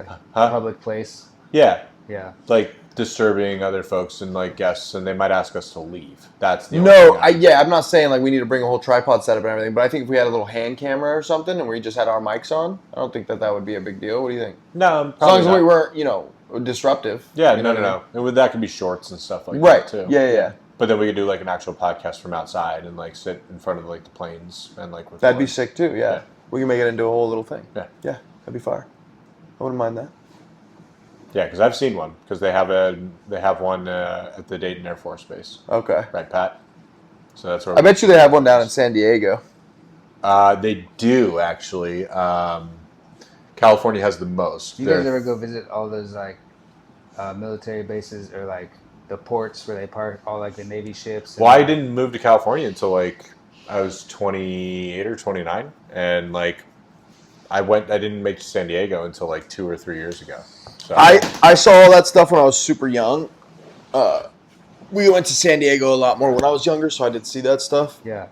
S3: Huh?
S2: public place.
S3: Yeah,
S2: Yeah.
S3: like disturbing other folks and like guests, and they might ask us to leave. That's the
S1: No,
S3: only thing
S1: I'm not saying like we need to bring a whole tripod setup and everything, but I think if we had a little hand camera or something and we just had our mics on, I don't think that would be a big deal. What do you think?
S3: No,
S1: As long as
S3: probably
S1: we
S3: not.
S1: weren't, disruptive.
S3: Yeah,
S1: You know what I mean?
S3: no. That could be shorts and stuff like
S1: Right.
S3: that too.
S1: Yeah.
S3: But then we could do like an actual podcast from outside and like sit in front of like the planes and like record.
S1: That'd be sick too. Yeah.
S3: Yeah.
S1: We can make it into a whole little thing.
S3: Yeah.
S1: Yeah, that'd be fire. I wouldn't mind that.
S3: Yeah, because I've seen one because they have one at the Dayton Air Force Base,
S1: Okay.
S3: right, Pat? So that's where
S1: I bet you they have one down in San Diego.
S3: they do actually. California has the most.
S2: Do you guys ever go visit all those like military bases or like the ports where they park all like the Navy ships?
S3: Well, I didn't move to California until like I was 28 or 29, and like I didn't make it to San Diego until like 2 or 3 years ago. So
S1: I saw all that stuff when I was super young. We went to San Diego a lot more when I was younger, so I did see that stuff.
S2: Yeah.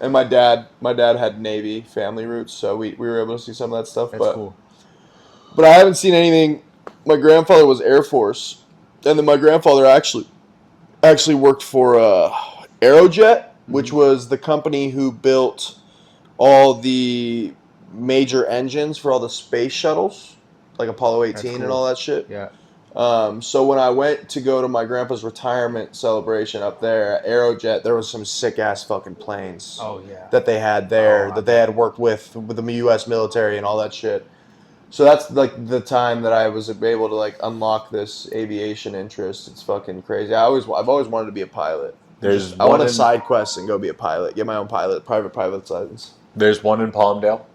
S1: And my dad had Navy family roots, so we were able to see some of that stuff.
S2: That's cool.
S1: But I haven't seen anything. My grandfather was Air Force, and then my grandfather actually worked for Aerojet, which was the company who built all the major engines for all the space shuttles, like Apollo 18
S2: That's
S1: and
S2: cool.
S1: all that shit.
S2: Yeah.
S1: So when I went to go to my grandpa's retirement celebration up there at Aerojet, there was some sick ass fucking planes
S2: Oh yeah.
S1: that they had there,
S2: Oh,
S1: that they had worked with the U.S. military and all that shit. So that's like the time that I was able to like unlock this aviation interest. It's fucking crazy. I've always wanted to be a pilot. I want to side quest and go be a pilot, get my own private pilot license.
S3: There's one in Palmdale.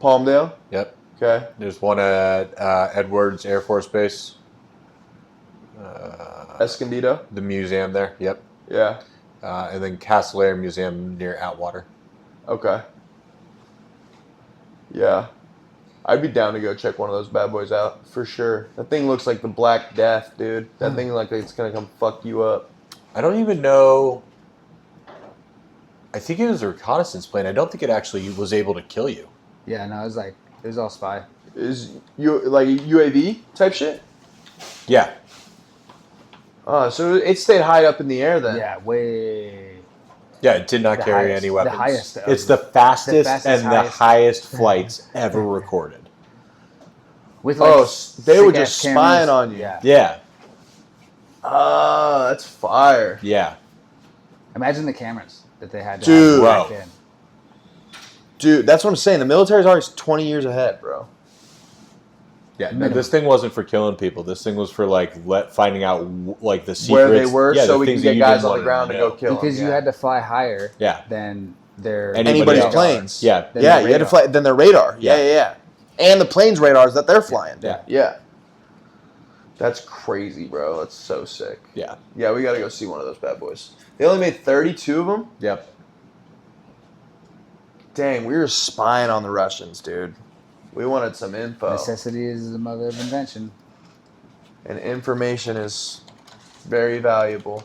S1: Palmdale.
S3: Yep.
S1: Okay.
S3: There's one at Edwards Air Force Base.
S1: Escondido.
S3: The museum there. Yep.
S1: Yeah.
S3: And then Castle Air Museum near Atwater.
S1: Okay. Yeah. I'd be down to go check one of those bad boys out for sure. That thing looks like the Black Death, dude. That thing like it's gonna come fuck you up.
S3: I don't even know. I think it was a reconnaissance plane. I don't think it actually was able to kill you.
S2: Yeah. No, it was all spy.
S1: Is you like UAV type shit?
S3: Yeah.
S1: So it stayed high up in the air then.
S2: Yeah. Way.
S3: Yeah, it did not
S2: The
S3: carry
S2: highest-
S3: any
S2: the
S3: weapons.
S2: highest of-
S3: It's the fastest,
S2: fastest,
S3: and the
S2: highest.
S3: highest flights ever recorded.
S2: With
S1: they were
S2: sick-ass
S1: just
S2: cameras.
S1: spying on you.
S2: Yeah.
S3: Yeah.
S1: That's fire.
S3: Yeah.
S2: Imagine the cameras that they had to
S1: Dude.
S2: have back then.
S1: Dude, that's what I'm saying. The military's always 20 years ahead, bro.
S3: Yeah,
S2: Minimum.
S3: this thing wasn't for killing people. This thing was for like finding out like the secrets.
S1: Where they were,
S3: yeah,
S1: so
S3: the
S1: we can
S3: things
S1: get
S3: that you
S1: guys
S3: didn't
S1: on
S3: want
S1: the ground to
S3: know.
S1: go kill them.
S2: Because you had to fly higher
S3: Yeah.
S2: than their
S3: Anybody
S1: anybody's
S3: else.
S1: planes.
S3: Yeah.
S2: Than
S1: Yeah,
S2: their
S1: you had to
S2: radar.
S1: fly. Then their radar. Yeah. And the planes' radars that they're flying.
S3: Yeah.
S1: That's crazy, bro. That's so sick.
S3: Yeah.
S1: Yeah, we got to go see one of those bad boys. They only made 32 of them?
S3: Yep.
S1: Dang, we were spying on the Russians, dude. We wanted some info.
S2: necessity is the mother of invention.
S1: And information is very valuable.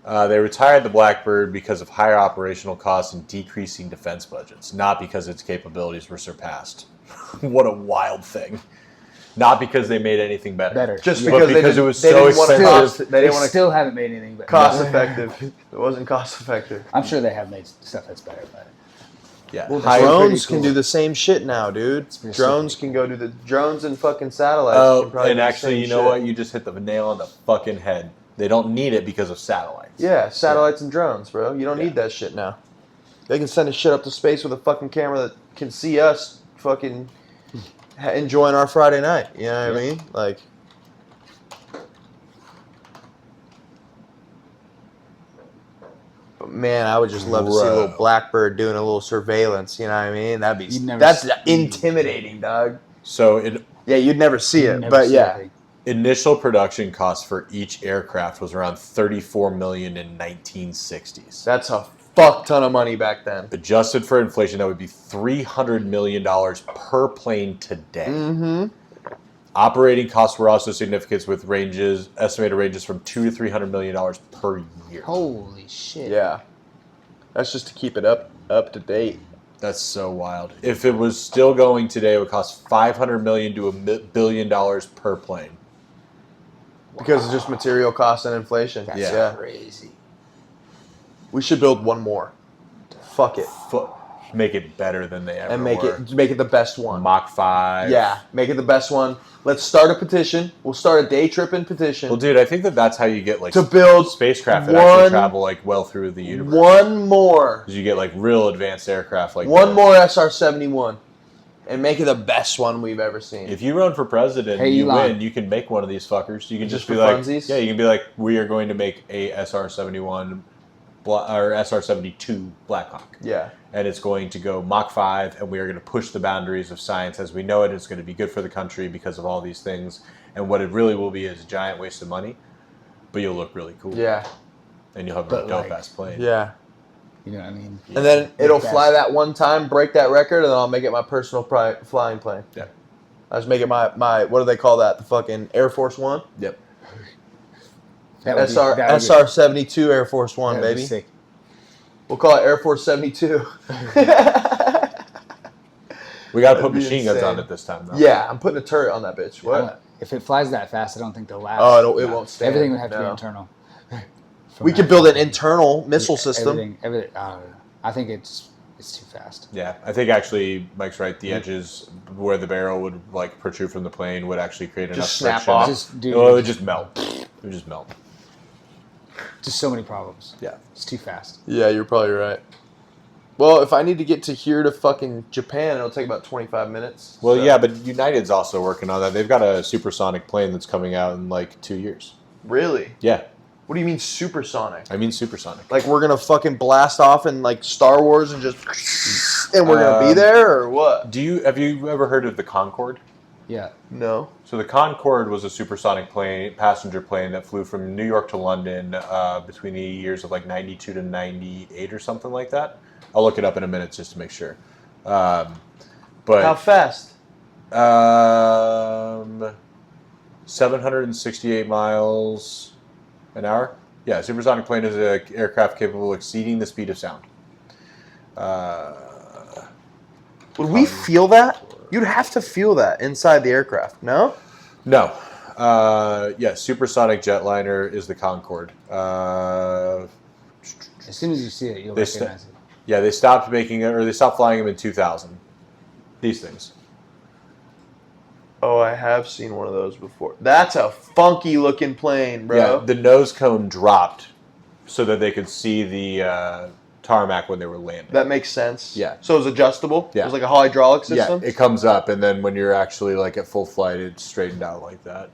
S3: They retired the Blackbird because of higher operational costs and decreasing defense budgets, not because its capabilities were surpassed. What a wild thing. Not because they made anything better.
S1: Just
S2: Yeah.
S1: because,
S3: because it was
S1: they
S3: so
S1: didn't want to
S3: expensive.
S1: they didn't want to
S2: still haven't made anything better.
S1: cost effective. It wasn't cost effective.
S2: I'm sure they have made stuff that's better, but
S3: Yeah.
S2: Well,
S3: Higher-
S2: pretty
S1: Drones can
S2: cool.
S1: do the same shit now, dude.
S2: pretty
S1: Drones
S2: sick.
S1: can go do the drones and fucking satellites.
S3: Oh,
S1: can probably
S3: and
S1: do the
S3: actually,
S1: same
S3: you know
S1: shit.
S3: what? You just hit the nail on the fucking head. They don't need it because of satellites.
S1: Yeah, satellites and drones, bro. You don't
S3: Yeah.
S1: need that shit now. They can send a shit up to space with a fucking camera that can see us fucking enjoying our Friday night. You know what I mean? Like, but man, I would just love to see a little
S3: Bro.
S1: Blackbird doing a little surveillance. You know what I mean? That'd be
S2: You'd never
S1: that's
S2: see-
S1: intimidating, dog.
S3: So
S1: Yeah, you'd never see it,
S2: never
S1: but
S2: see
S1: yeah.
S2: anything.
S3: initial production cost for each aircraft was around $34 million in 1960s.
S1: That's a fuck ton of money back then.
S3: Adjusted for inflation, that would be $300 million per plane today.
S1: Mm-hmm.
S3: Operating costs were also significant, with estimated ranges from $200 to $300 million per year.
S2: Holy shit.
S1: Yeah. That's just to keep it up to date.
S3: That's so wild. If it was still going today, it would cost $500 million to $1 billion per plane.
S1: Because it's just material costs and inflation.
S2: That's
S1: Yeah.
S2: crazy.
S1: We should build one more. Fuck it.
S3: Make it better than they ever
S1: And make
S3: were.
S1: it the best one.
S3: Mach 5.
S1: Yeah, make it the best one. Let's start a petition. We'll start a Daytrippin petition
S3: Well, dude, I think that's how you get like
S1: to build
S3: spacecraft that
S1: one-
S3: actually travel like well through the universe.
S1: one more.
S3: 'Cause you get like real advanced aircraft like
S1: One
S3: this.
S1: more SR-71. And make it the best one we've ever seen.
S3: If you run for president
S2: Hey,
S3: and you
S2: Elon.
S3: win, you can make one of these fuckers. You can
S1: Just
S3: just, be
S1: for
S3: like,
S1: funsies?
S3: yeah, you can be like, we are going to make a SR-71 or SR-72 Blackhawk.
S1: Yeah.
S3: And it's going to go Mach 5, and we are going to push the boundaries of science as we know it. It's going to be good for the country because of all these things. And what it really will be is a giant waste of money, but you'll look really cool.
S1: Yeah.
S3: And you'll have a
S2: But, like,
S3: dope-ass plane.
S1: Yeah.
S2: You know what I mean?
S3: Yeah.
S1: And then it'll
S2: Best.
S1: fly that one time, break that record, and then I'll make it my personal flying plane.
S3: Yeah.
S1: I'll just make it my what do they call that? The fucking Air Force One?
S3: Yep.
S2: That would be-
S1: SR
S2: that would be-
S1: SR-72 Air Force One,
S2: that would be
S1: baby.
S2: sick.
S1: We'll call it Air Force 72.
S3: We got to put
S1: That'd be
S3: machine guns
S1: insane.
S3: on it this time, though.
S1: Yeah, I'm putting a turret on that bitch. What?
S2: If it flies that fast, I don't think they'll last.
S1: Oh, it won't stand.
S2: Everything would have to be
S1: No.
S2: internal.
S1: We could build an internal missile system.
S2: Everything. I think it's too fast.
S3: Yeah, I think actually Mike's right. The edges where the barrel would like protrude from the plane would actually create enough
S1: Just snap
S3: friction.
S1: off.
S2: Just, dude,
S3: No, it would just melt. It would just melt.
S2: just so many problems.
S3: Yeah.
S2: It's too fast.
S1: Yeah, you're probably right. Well, if I need to get to here to fucking Japan, it'll take about 25 minutes.
S3: Well,
S1: so-
S3: yeah, but United's also working on that. They've got a supersonic plane that's coming out in like 2 years.
S1: Really?
S3: Yeah,
S1: What do you mean supersonic?
S3: I mean supersonic.
S1: Like we're gonna fucking blast off in like Star Wars and just and we're gonna be there or what?
S3: Have you ever heard of the Concorde?
S2: Yeah.
S1: No.
S3: So the Concorde was a supersonic plane, passenger plane that flew from New York to London between the years of like 92 to 98 or something like that. I'll look it up in a minute just to make sure.
S1: How
S3: But
S1: fast?
S3: 768 miles an hour. Yeah, supersonic plane is an aircraft capable of exceeding the speed of sound.
S1: Would we feel that? You'd have to feel that inside the aircraft, no?
S3: No. Yeah, supersonic jetliner is the Concorde.
S2: As soon as you see it, you'll
S3: They
S2: recognize it.
S3: Yeah, they stopped making it, or they stopped flying them in 2000. These things.
S1: Oh, I have seen one of those before. That's a funky looking plane, bro.
S3: Yeah, the nose cone dropped so that they could see the tarmac when they were landing.
S1: That makes sense.
S3: Yeah.
S1: So it was adjustable?
S3: Yeah.
S1: It was like a hydraulic system?
S3: Yeah, it comes up, and then when you're actually like at full flight, it's straightened out like that.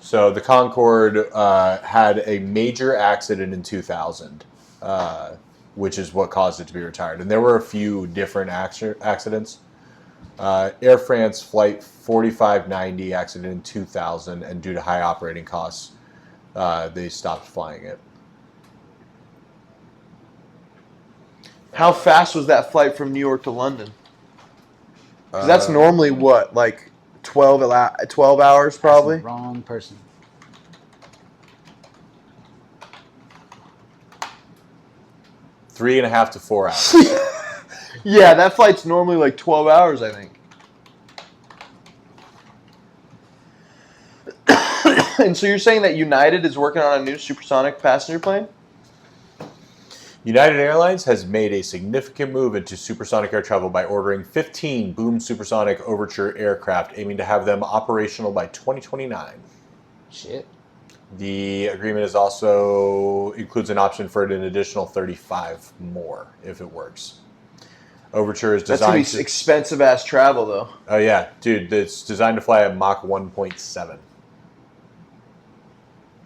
S3: So the Concorde had a major accident in 2000, which is what caused it to be retired. And there were a few different accidents. Air France Flight 4590 accident in 2000, and due to high operating costs, they stopped flying it.
S1: How fast was that flight from New York to London? Because that's normally what, like 12 hours probably?
S2: That's the wrong person.
S3: Three and a half to 4 hours.
S1: Yeah, that flight's normally like 12 hours, I think. And so you're saying that United is working on a new supersonic passenger plane?
S3: United Airlines has made a significant move into supersonic air travel by ordering 15 Boom Supersonic Overture aircraft, aiming to have them operational by 2029.
S2: Shit.
S3: The agreement is also includes an option for an additional 35 more if it works. Overture is
S1: That's going
S3: designed
S1: to be expensive ass travel, though.
S3: Oh yeah, dude, it's designed to fly at Mach 1.7.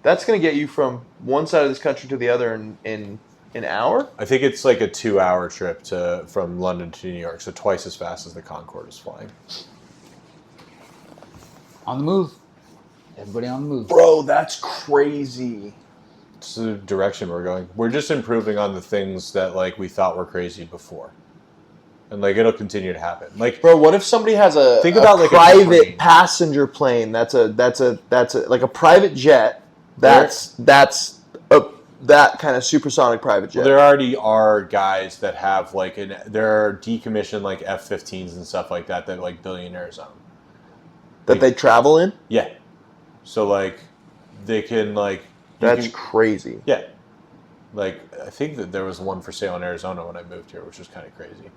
S1: That's going to get you from one side of this country to the other in an hour?
S3: I think it's like a 2-hour trip from London to New York, so twice as fast as the Concorde is flying.
S2: On the move. Everybody on the move.
S1: Bro, that's crazy.
S3: It's the direction we're going. We're just improving on the things that like we thought were crazy before, and like it'll continue to happen. Like,
S1: Bro, what if somebody has a
S3: Think about, like, a
S1: private
S3: plane.
S1: passenger plane? That's a like a private jet. That's that kind of supersonic private jet.
S3: well, there already are guys that have like there are decommissioned like F-15s and stuff like that like billionaires own.
S1: that they travel in?
S3: Yeah, so like they can like
S1: That's crazy.
S3: yeah, like I think that there was one for sale in Arizona when I moved here, which was kind of crazy.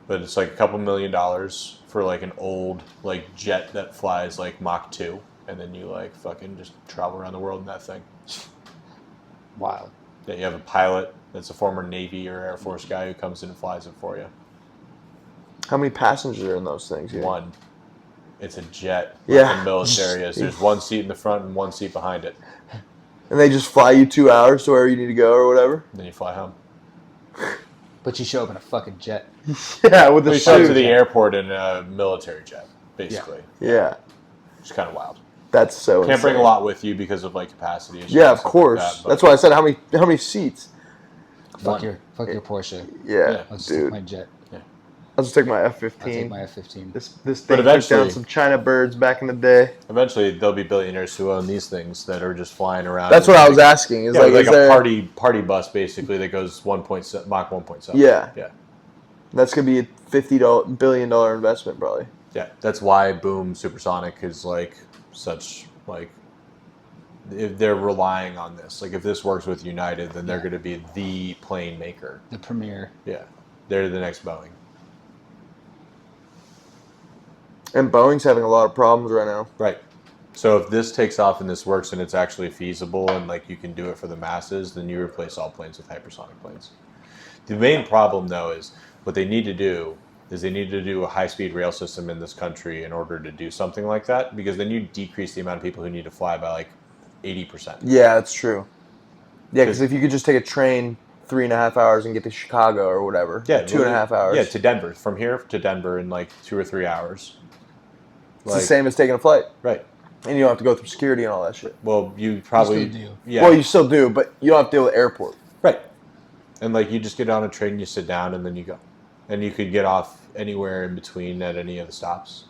S3: But it's like a couple $1 million for like an old like jet that flies like Mach 2, and then you like fucking just travel around the world in that thing.
S2: Wild.
S3: Yeah, you have a pilot that's a former Navy or Air Force guy who comes in and flies it for you.
S1: How many passengers are in those things? Yeah.
S3: One. It's a jet.
S1: Yeah.
S3: Like the military is. There's one seat in the front and one seat behind it.
S1: And they just fly you 2 hours to where you need to go or whatever?
S3: Then you fly home.
S2: But you show up in a fucking jet.
S1: Yeah, with the
S3: We show up to
S1: suit.
S3: the airport in a military jet, basically.
S1: Yeah.
S3: It's kind of wild.
S1: That's so
S3: Can't bring a
S1: insane.
S3: lot with you because of like capacity issues.
S1: Yeah,
S3: and
S1: of
S3: stuff
S1: course.
S3: Like that, but
S1: That's why I said how many seats?
S2: Fuck your Porsche.
S1: Yeah,
S2: Let's take
S1: dude.
S2: my jet.
S1: I'll just take my
S2: I'll take
S1: F-15.
S2: my F-15.
S1: This
S3: But
S1: thing took
S3: eventually-
S1: down some China birds back in the day.
S3: Eventually, there'll be billionaires who own these things that are just flying around.
S1: That's what I was asking. Is
S3: Yeah,
S1: like,
S3: like
S1: is
S3: a
S1: there,
S3: party bus basically that goes 1.7 Mach 1.7.
S1: Yeah.
S3: Yeah.
S1: That's gonna be a $50 billion investment probably.
S3: Yeah, that's why Boom Supersonic is like such like if they're relying on this. Like if this works with United, then they're
S2: Yeah.
S3: going to be the plane maker.
S2: The premiere.
S3: Yeah, they're the next Boeing.
S1: And Boeing's having a lot of problems right now.
S3: Right. So if this takes off and this works and it's actually feasible and like you can do it for the masses, then you replace all planes with hypersonic planes. The main problem though is what they need to do is they need to do a high-speed rail system in this country in order to do something like that, because then you decrease the amount of people who need to fly by like 80%.
S1: Yeah, that's true. Yeah, because if you could just take a train 3.5 hours and get to Chicago or whatever.
S3: Yeah,
S1: 2.5 hours.
S3: Yeah, to Denver. From here to Denver in like 2 or 3 hours.
S1: It's the same as taking a flight.
S3: Right.
S1: And you don't have to go through security and all that shit.
S3: Well, you probably
S2: You still do.
S3: Yeah.
S1: Well, you still do, but you don't have to deal with the airport.
S3: Right. And like you just get on a train, you sit down, and then you go, and you could get off anywhere in between at any of the stops.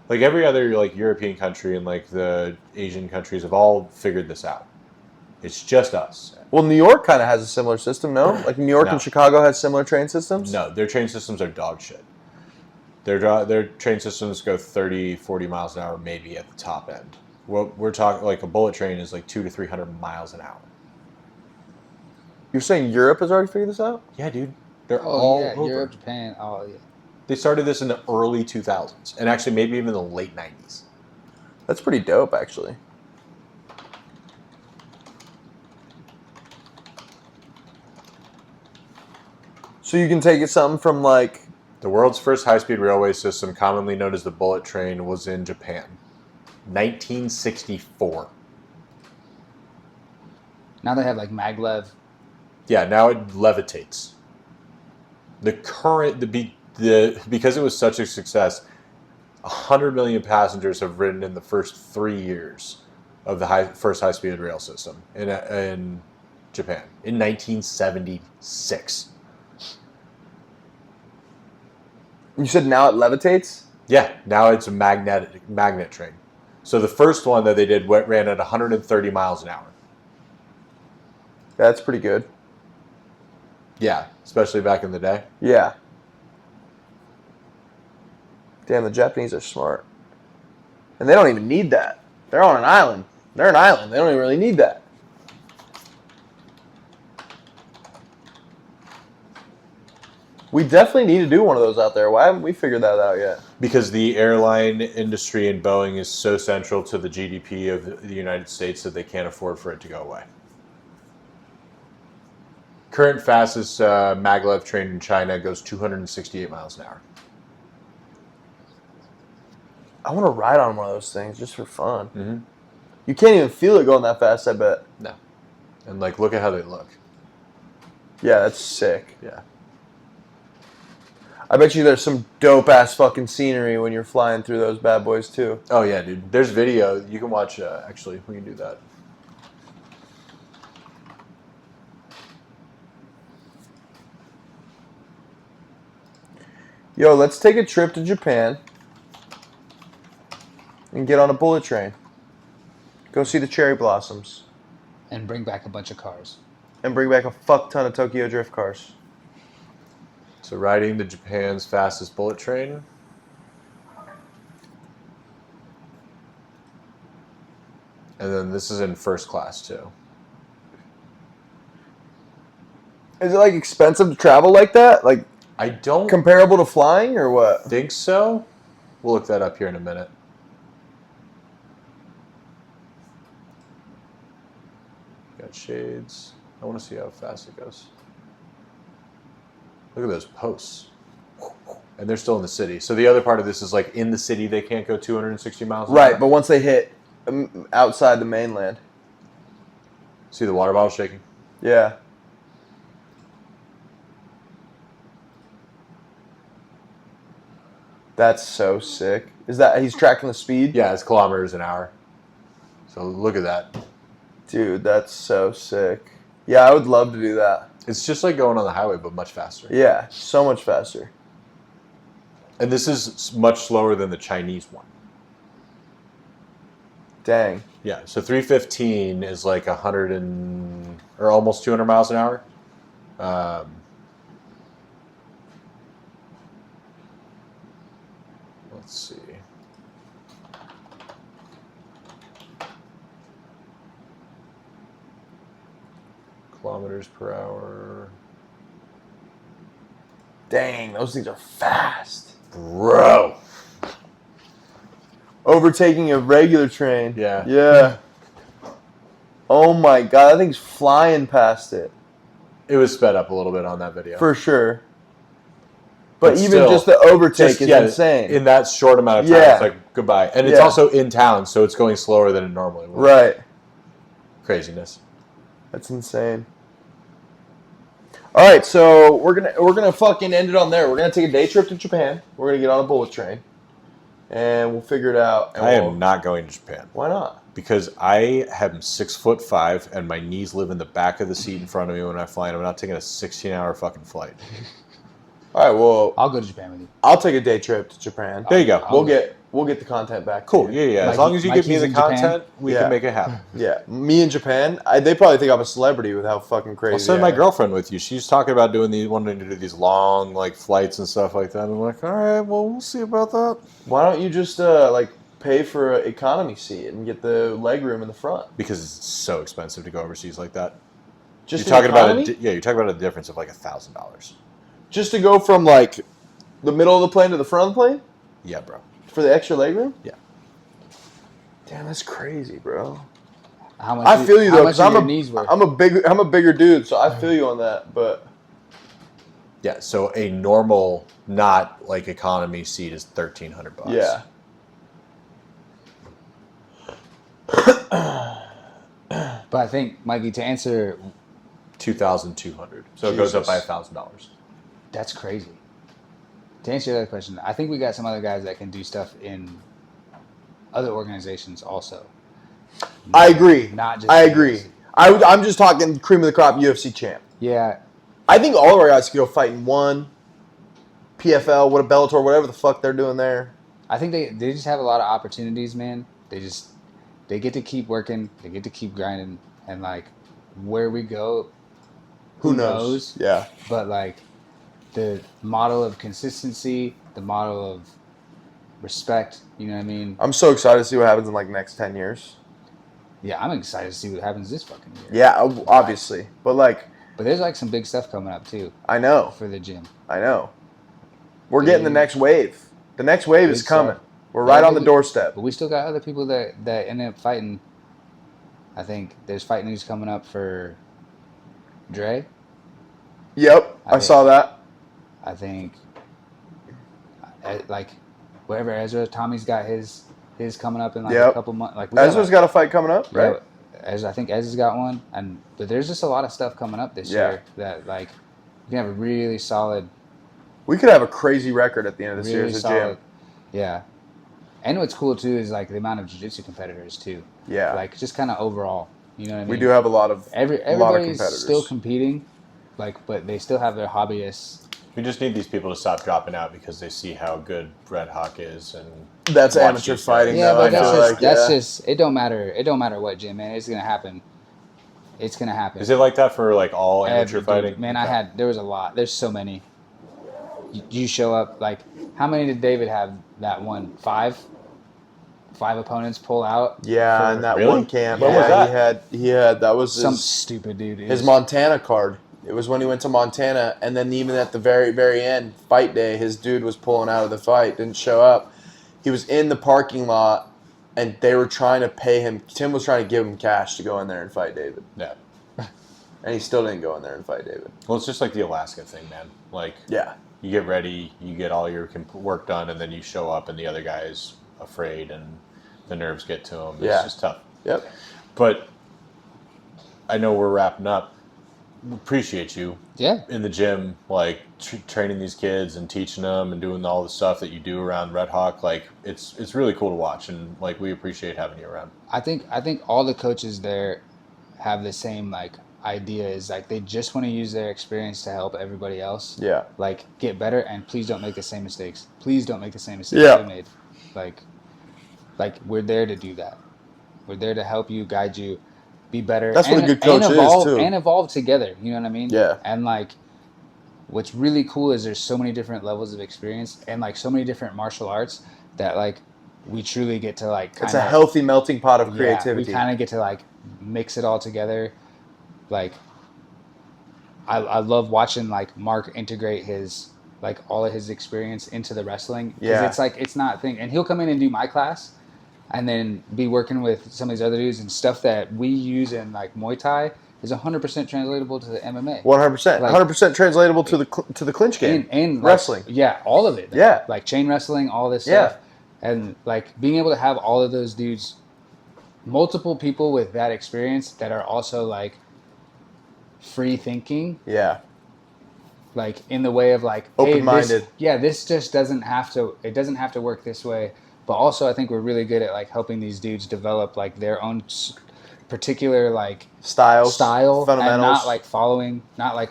S3: Like every other like European country and like the Asian countries have all figured this out. It's just us.
S1: Well, New York kind of has a similar system, no? Like New York
S3: No.
S1: and Chicago has similar train systems?
S3: No, their train systems are dog shit. Their train systems go 30, 40 miles an hour maybe at the top end. What we're talking like a bullet train is like 200 to 300 miles an hour.
S1: You're saying Europe has already figured this out?
S3: Yeah, dude. They're
S2: Oh
S3: all
S2: yeah,
S3: over.
S2: Europe, Japan. Oh yeah.
S3: They started this in the early 2000s, and actually maybe even the late 90s.
S1: That's pretty dope, actually. So you can take it something from like...
S3: The world's first high-speed railway system, commonly known as the bullet train, was in Japan. 1964.
S2: Now they have like maglev.
S3: Yeah, now it levitates. Because it was such a success, 100 million passengers have ridden in the first 3 years of the first high-speed rail system in Japan in 1976.
S1: You said now it levitates?
S3: Yeah, now it's a magnet train. So the first one that they did ran at 130 miles an hour.
S1: That's pretty good.
S3: Yeah, especially back in the day.
S1: Yeah. Damn, the Japanese are smart. And they don't even need that. They're on an island. They're an island. They don't even really need that. We definitely need to do one of those out there. Why haven't we figured that out yet?
S3: Because the airline industry and Boeing is so central to the GDP of the United States that they can't afford for it to go away. Current fastest maglev train in China goes 268 miles an hour.
S1: I want to ride on one of those things just for fun.
S3: Mm-hmm.
S1: You can't even feel it going that fast, I bet.
S3: No. And like, look at how they look.
S1: Yeah, that's sick.
S3: Yeah.
S1: I bet you there's some dope-ass fucking scenery when you're flying through those bad boys, too.
S3: Oh, yeah, dude. There's video. You can watch, actually, we can do that.
S1: Yo, let's take a trip to Japan and get on a bullet train. Go see the cherry blossoms.
S2: And bring back a bunch of cars.
S1: And bring back a fuck ton of Tokyo Drift cars.
S3: So riding the Japan's fastest bullet train. And then this is in first class, too.
S1: Is it, like, expensive to travel like that? Like,
S3: I don't
S1: comparable to flying, or what?
S3: think so. We'll look that up here in a minute. Got shades. I want to see how fast it goes. Look at those posts. And they're still in the city. So the other part of this is like in the city they can't go 260 miles an hour.
S1: Right, but once they hit outside the mainland.
S3: See the water bottle shaking?
S1: Yeah. That's so sick. Is that he's tracking the speed?
S3: Yeah, it's kilometers an hour. So look at that.
S1: Dude, that's so sick. Yeah, I would love to do that.
S3: It's just like going on the highway, but much faster.
S1: Yeah, so much faster.
S3: And this is much slower than the Chinese one.
S1: Dang.
S3: Yeah, so 315 is like or almost 200 miles an hour. Let's see. Kilometers per hour.
S1: Dang, those things are fast.
S3: Bro.
S1: Overtaking a regular train.
S3: Yeah.
S1: Yeah. Oh my god, that thing's flying past it.
S3: It was sped up a little bit on that video.
S1: For sure. But even
S3: still,
S1: just the overtake is insane.
S3: In that short amount of time,
S1: Yeah.
S3: it's like goodbye. And it's
S1: Yeah.
S3: also in town, so it's going slower than it normally would.
S1: Right.
S3: Craziness.
S1: That's insane. All right, so we're gonna fucking end it on there. We're gonna take a day trip to Japan. We're gonna get on a bullet train, and we'll figure it out. And
S3: I am not going to Japan.
S1: Why not?
S3: Because I am 6'5" and my knees live in the back of the seat in front of me when I fly, and I'm not taking a 16-hour fucking flight.
S1: All right, well,
S2: I'll go to Japan with you.
S1: I'll take a day trip to Japan.
S3: There you go.
S1: We'll get the content back. to
S3: Cool.
S1: you.
S3: Yeah. As
S2: Mikey-
S3: long as you give me
S2: Mikey's
S3: the
S2: in Japan?
S3: content, we
S1: Yeah.
S3: can make it happen.
S1: Yeah, me in Japan. They probably think I'm a celebrity with how fucking crazy.
S3: I'll send
S1: I
S3: my
S1: am.
S3: girlfriend with you. She's talking about wanting to do these long like flights and stuff like that. I'm like, all right, well, we'll see about that.
S1: Why don't you just pay for an economy seat and get the leg room in the front?
S3: Because it's so expensive to go overseas like that.
S1: Just
S3: You're talking
S1: economy?
S3: you're talking about a difference of like $1,000.
S1: Just to go from like The middle of the plane to the front of the plane?
S3: Yeah, bro.
S1: For the extra leg room?
S3: Yeah.
S1: Damn, that's crazy, bro.
S2: How much?
S1: I feel you though, because
S2: I'm
S1: I'm a bigger dude, so I feel you on that. But
S3: Yeah, so a normal, not like economy seat is $1,300.
S1: yeah,
S2: But I think, Mikey, to answer,
S3: $2,200. So it goes up by
S1: Jesus.
S3: $1,000.
S2: that's crazy. To answer your other question, I think we got some other guys that can do stuff in other organizations also.
S1: I agree.
S2: Not just
S1: I
S2: the
S1: agree.
S2: UFC.
S1: I'm just talking cream of the crop UFC champ.
S2: Yeah,
S1: I think all of our guys could go fight in one PFL, what a Bellator, whatever the fuck they're doing there.
S2: I think they just have a lot of opportunities, man. They get to keep working, they get to keep grinding, and like where we go, who knows?
S1: Yeah.
S2: But like the model of consistency, the model of respect, you know what I mean?
S1: I'm so excited to see what happens in like the next 10 years.
S2: Yeah, I'm excited to see what happens this fucking year.
S1: Yeah, obviously. But like,
S2: But there's like some big stuff coming up too
S1: I know.
S2: for the gym.
S1: I know. We're getting the next wave. The next wave is
S2: Big
S1: coming.
S2: stuff.
S1: We're right
S2: Yeah,
S1: on the doorstep.
S2: But we still got other people that end up fighting. I think there's fight news coming up for Dre.
S1: Yep, I saw that.
S2: I think like wherever Ezra, Tommy's got his coming up in like a couple months. Like
S1: Ezra's got a fight coming up, right?
S2: I think Ezra's got one, but there's just a lot of stuff coming up this year that like you can have a really solid.
S1: We could have a crazy record at the end of this year as a gym.
S2: Yeah. And what's cool too is like the amount of jiu-jitsu competitors too.
S1: Yeah.
S2: Like just kind of overall, you know what I mean?
S1: We do have a lot of
S2: everybody's
S1: competitors.
S2: still competing, like, but they still have their hobbyists.
S3: We just need these people to stop dropping out because they see how good Redhawk is, and
S1: that's
S3: watch
S1: amateur
S3: these
S1: fighting.
S3: guys.
S2: Yeah,
S1: though,
S2: but that's just it. Don't matter. It don't matter what gym, man. It's gonna happen. It's gonna happen.
S3: Is it like that for like all amateur fighting?
S2: Man, there was a lot. There's so many. You show up, like, how many did David have that one? 5 opponents pull out?
S1: Yeah, in that
S3: Really?
S1: one camp.
S3: When
S1: yeah,
S3: was that?
S1: He had that was
S2: Some stupid dude.
S1: his Montana card. It was when he went to Montana, and then even at the very, very end, fight day, his dude was pulling out of the fight, didn't show up. He was in the parking lot, and they were trying to pay him. Tim was trying to give him cash to go in there and fight David.
S3: Yeah.
S1: And he still didn't go in there and fight David.
S3: Well, it's just like the Alaska thing, man. Like,
S1: Yeah.
S3: you get ready, you get all your work done, and then you show up, and the other guy's afraid, and the nerves get to him. It's just tough.
S1: Yep.
S3: But I know we're wrapping up. Appreciate you.
S2: Yeah.
S3: In the gym, like training these kids and teaching them and doing all the stuff that you do around Redhawk. Like it's really cool to watch, and like we appreciate having you around.
S2: I think all the coaches there have the same like idea, is like they just want to use their experience to help everybody else.
S1: Yeah.
S2: Like get better, and please don't make the same mistakes. Please don't make the same mistakes
S1: Yeah.
S2: we made. Like we're there to do that. We're there to help you, guide you, be better.
S1: That's what a good coach is, too.
S2: And evolve together. You know what I mean?
S1: Yeah.
S2: And like, what's really cool is there's so many different levels of experience and like so many different martial arts that like we truly get to like.
S1: It's a healthy melting pot of creativity.
S2: We kind of get to like mix it all together. Like, I love watching like Mark integrate his like all of his experience into the wrestling.
S1: Yeah.
S2: It's like it's not a thing, and he'll come in and do my class, and then be working with some of these other dudes and stuff that we use in like Muay Thai is 100% translatable to the MMA.
S1: 100%.
S2: Like-
S1: 100% translatable to the clinch game.
S2: And like,
S1: wrestling.
S2: yeah, all of it.
S1: Yeah.
S2: Like chain wrestling, all this
S1: Yeah.
S2: stuff. And like being able to have all of those dudes, multiple people with that experience that are also like free thinking,
S1: Yeah.
S2: like in the way of like,
S1: Open-minded.
S2: Hey, this just doesn't have to work this way. But also I think we're really good at like helping these dudes develop like their own particular like
S1: style,
S2: and
S1: fundamentals.
S2: not like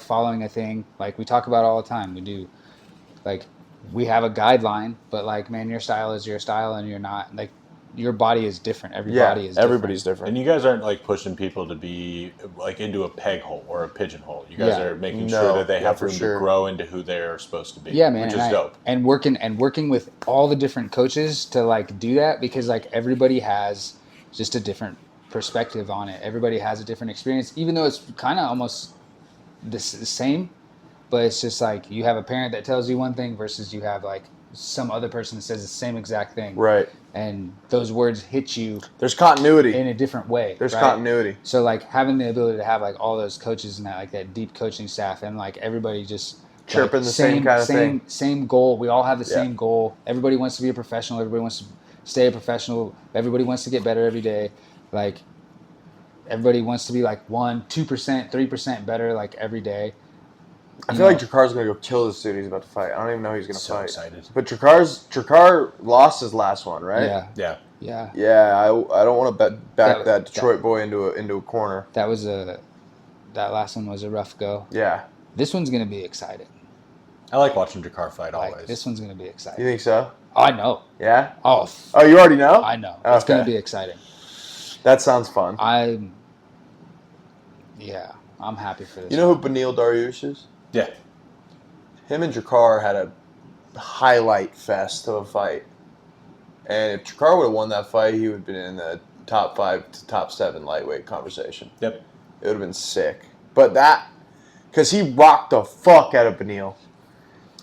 S2: following a thing. Like we talk about all the time. We do, like, we have a guideline, but like, man, your style is your style, and you're not like, your body is different.
S1: Everybody's different.
S3: And you guys aren't like pushing people to be like into a peg hole or a pigeonhole. You guys are making sure that they have room to grow into who they're supposed to be.
S2: Yeah, man,
S3: which is dope.
S2: And working with all the different coaches to like do that, because like everybody has just a different perspective on it. Everybody has a different experience, even though it's kind of almost the same. but it's just like you have a parent that tells you one thing versus you have like some other person that says the same exact thing.
S1: Right.
S2: And those words hit you
S1: There's continuity.
S2: in a different way.
S1: There's
S2: right?
S1: continuity.
S2: So like having the ability to have like all those coaches and that like that deep coaching staff and like everybody just
S1: Chirping
S2: like,
S1: the same kind of thing.
S2: Same goal. We all have the
S1: Yeah.
S2: same goal. Everybody wants to be a professional. Everybody wants to stay a professional. Everybody wants to get better every day. Like everybody wants to be like 1%, 2%, 3% better like every day.
S1: I feel like Drakar's gonna go kill this dude he's about to fight. I don't even know who he's gonna
S3: So
S1: fight.
S3: excited.
S1: But Drakar lost his last one, right?
S2: Yeah.
S3: Yeah.
S2: Yeah.
S1: Yeah, I don't want to back
S2: That-
S1: that Detroit boy into a corner.
S2: That last one was a rough go.
S1: Yeah.
S2: This one's gonna be exciting.
S3: I like watching Drakar fight
S2: Like
S3: always.
S2: this one's gonna be
S1: You
S2: exciting.
S1: think so?
S2: Oh, I know.
S1: Yeah.
S2: Oh,
S1: Oh, you already know?
S2: I know. It's
S1: Okay.
S2: gonna be exciting.
S1: That sounds fun.
S2: I'm happy for this.
S1: You know who Beneil Dariush is?
S3: Yeah.
S1: Him and Drakar had a highlight fest of a fight. And if Drakar would have won that fight, he would have been in the top 5 to top 7 lightweight conversation.
S3: Yep.
S1: It would have been sick. But because he rocked the fuck out of Beneil.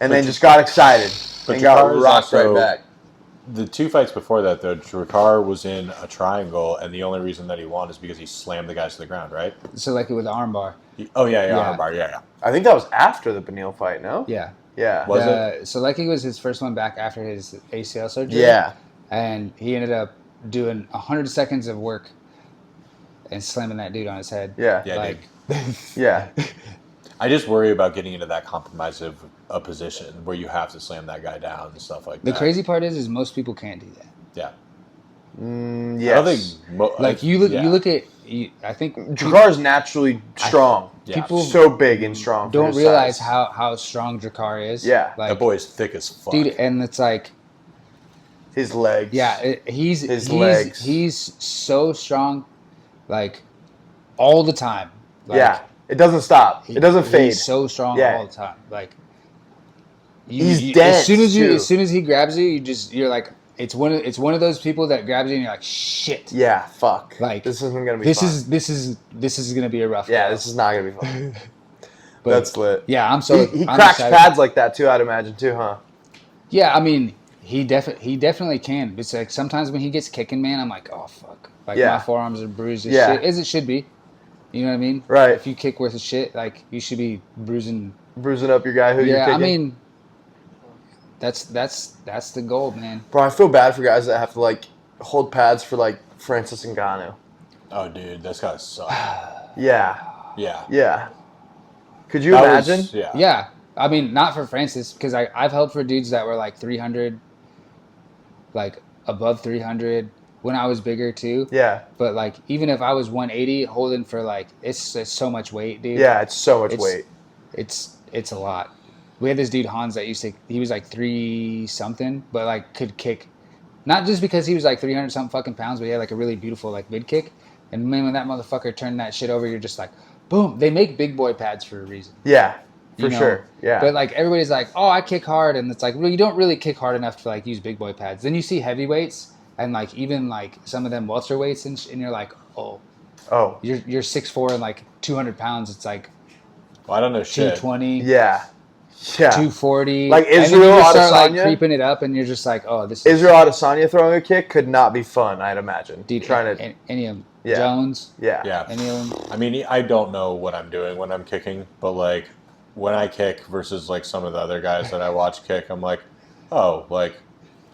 S1: And then just got excited.
S3: But
S1: And got
S3: Drakar is
S1: rocked
S3: also-
S1: right back.
S3: The 2 fights before that, though, Drakar was in a triangle, and the only reason that he won is because he slammed the guys to the ground, right?
S2: So like with the armbar.
S3: Oh, yeah,
S2: Yeah.
S3: armbar, yeah.
S1: I think that was after the Beneil fight, no?
S2: Yeah.
S1: Yeah.
S3: Was it?
S2: So like it was his first one back after his ACL surgery.
S1: Yeah.
S2: And he ended up doing 100 seconds of work and slamming that dude on his head.
S1: Yeah.
S3: Yeah,
S2: Like,
S1: Yeah.
S3: I just worry about getting into that compromissive a position where you have to slam that guy down and stuff like
S2: the
S3: that.
S2: crazy part is most people can't do that.
S3: Yeah.
S1: Yes.
S3: I don't think
S2: Like you look at I think
S1: Drakar's naturally strong.
S3: Yeah.
S2: people
S1: So big and strong. for
S2: don't
S1: his
S2: realize
S1: size.
S2: how strong Drakar is.
S1: Yeah.
S2: Like,
S3: that boy is thick as fuck.
S2: dude, and it's like,
S1: His legs.
S2: yeah,
S1: His legs.
S2: He's so strong, like all the time. Like,
S1: Yeah. It doesn't stop. It doesn't fade.
S2: He's so strong
S1: Yeah.
S2: all the time. Like
S1: He's dense,
S2: as
S1: too.
S2: soon as he grabs you, you're like it's one of those people that grabs you and you're like shit.
S1: Yeah, fuck.
S2: Like,
S1: this isn't gonna be
S2: This
S1: fun.
S2: is gonna be a rough.
S1: Yeah,
S2: go.
S1: this is not gonna be fun.
S2: But,
S1: That's lit.
S2: yeah. I'm so
S1: He
S2: I'm
S1: cracks
S2: excited.
S1: pads like that too, I'd imagine too, huh?
S2: Yeah, I mean he definitely can. It's like sometimes when he gets kicking, man, I'm like, oh fuck, like
S1: Yeah.
S2: my forearms are bruised as
S1: Yeah.
S2: shit, as it should be. You know what I mean?
S1: Right.
S2: If you kick worth of shit, like you should be bruising.
S1: Bruising up your guy who you're
S2: Yeah,
S1: kicking.
S2: I mean, that's the goal, man.
S1: Bro, I feel bad for guys that have to like hold pads for like Francis Ngannou.
S3: Oh, dude, that's gotta suck.
S1: Yeah.
S3: Yeah.
S1: Yeah. Could you
S3: That was-
S1: imagine?
S3: yeah.
S2: Yeah, I mean, not for Francis because I've held for dudes that were like 300, like above 300 when I was bigger too.
S1: Yeah.
S2: But like even if I was 180 holding for like it's so much weight, dude.
S1: Yeah, it's so much
S2: It's-
S1: weight.
S2: It's a lot. We had this dude Hans that he was like 3 something, but like could kick, not just because he was like 300 something fucking pounds, but he had like a really beautiful like mid kick. And man, when that motherfucker turned that shit over, you're just like, boom. They make big boy pads for a reason.
S1: Yeah. For
S2: You know?
S1: sure. Yeah.
S2: But like everybody's like, oh, I kick hard, and it's like, well, you don't really kick hard enough to like use big boy pads. Then you see heavyweights and like even like some of them welterweights, and you're like, oh,
S1: oh.
S2: you're 6'4" and like 200 pounds. It's like
S3: Well, I don't know shit.
S2: 220.
S1: Yeah. Yeah.
S2: 240.
S1: Like
S2: and then
S1: Israel
S2: you just start like
S1: Adesanya?
S2: creeping it up, and you're just like, oh, this is
S1: Israel Adesanya throwing a kick could not be fun, I'd imagine.
S2: dude,
S1: Trying to
S2: any of them.
S1: Yeah.
S2: Jones,
S1: Yeah.
S3: Yeah.
S2: any of them.
S3: I mean, I don't know what I'm doing when I'm kicking, but like when I kick versus like some of the other guys that I watch kick, I'm like, oh, like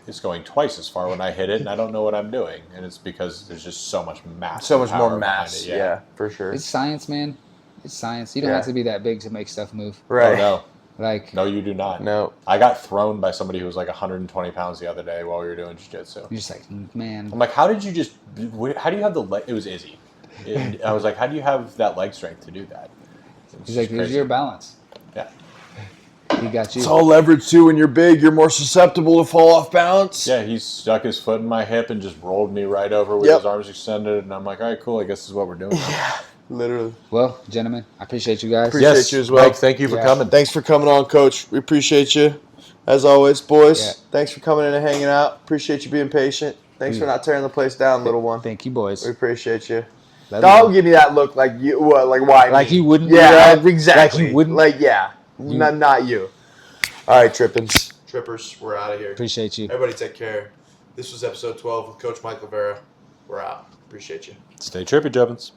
S3: it's going twice as far when I hit it, and I don't know what I'm doing, and it's because there's just so much mass,
S1: So much
S3: power
S1: more
S3: behind
S1: mass.
S3: it,
S1: Yeah. For sure.
S2: It's science, man. It's science. You don't
S1: Yeah.
S2: have to be that big to make stuff move.
S1: Right.
S3: Oh,
S2: Like
S3: no, you do not.
S1: No.
S3: I got thrown by somebody who was like 120 pounds the other day while we were doing jiu-jitsu.
S2: you're just like, man.
S3: I'm like, how did you just? How do you have the leg? It was Izzy. And I was like, how do you have that leg strength to do that? It's
S2: He's like,
S3: just
S2: here's
S3: crazy.
S2: your balance.
S3: Yeah.
S2: He got you.
S1: It's all leverage too. When you're big, you're more susceptible to fall off balance.
S3: Yeah, he stuck his foot in my hip and just rolled me right over with
S1: Yep.
S3: his arms extended, and I'm like, all right, cool. I guess this is what we're doing.
S1: Yeah. Literally.
S2: Well, gentlemen, I appreciate you guys.
S1: Appreciate you as well.
S3: Mike, thank you for
S2: Yeah.
S3: coming.
S1: Thanks for coming on, Coach. We appreciate you. As always, boys.
S2: Yeah.
S1: Thanks for coming in and hanging out. Appreciate you being patient. Thanks for not tearing the place down, little one.
S2: Thank you, boys.
S1: We appreciate you.
S2: Love
S1: Don't
S2: you.
S1: give me that look like you. What? Like why?
S2: Like
S1: me?
S2: you wouldn't do
S1: Yeah.
S2: that?
S1: Exactly.
S2: Like you wouldn't?
S1: Like yeah. Not you. All right, Trippers, we're out of here.
S2: Appreciate you.
S1: Everybody take care. This was episode 12 with Coach Mike LaVera. We're out. Appreciate you.
S3: Stay trippy, Jubbins.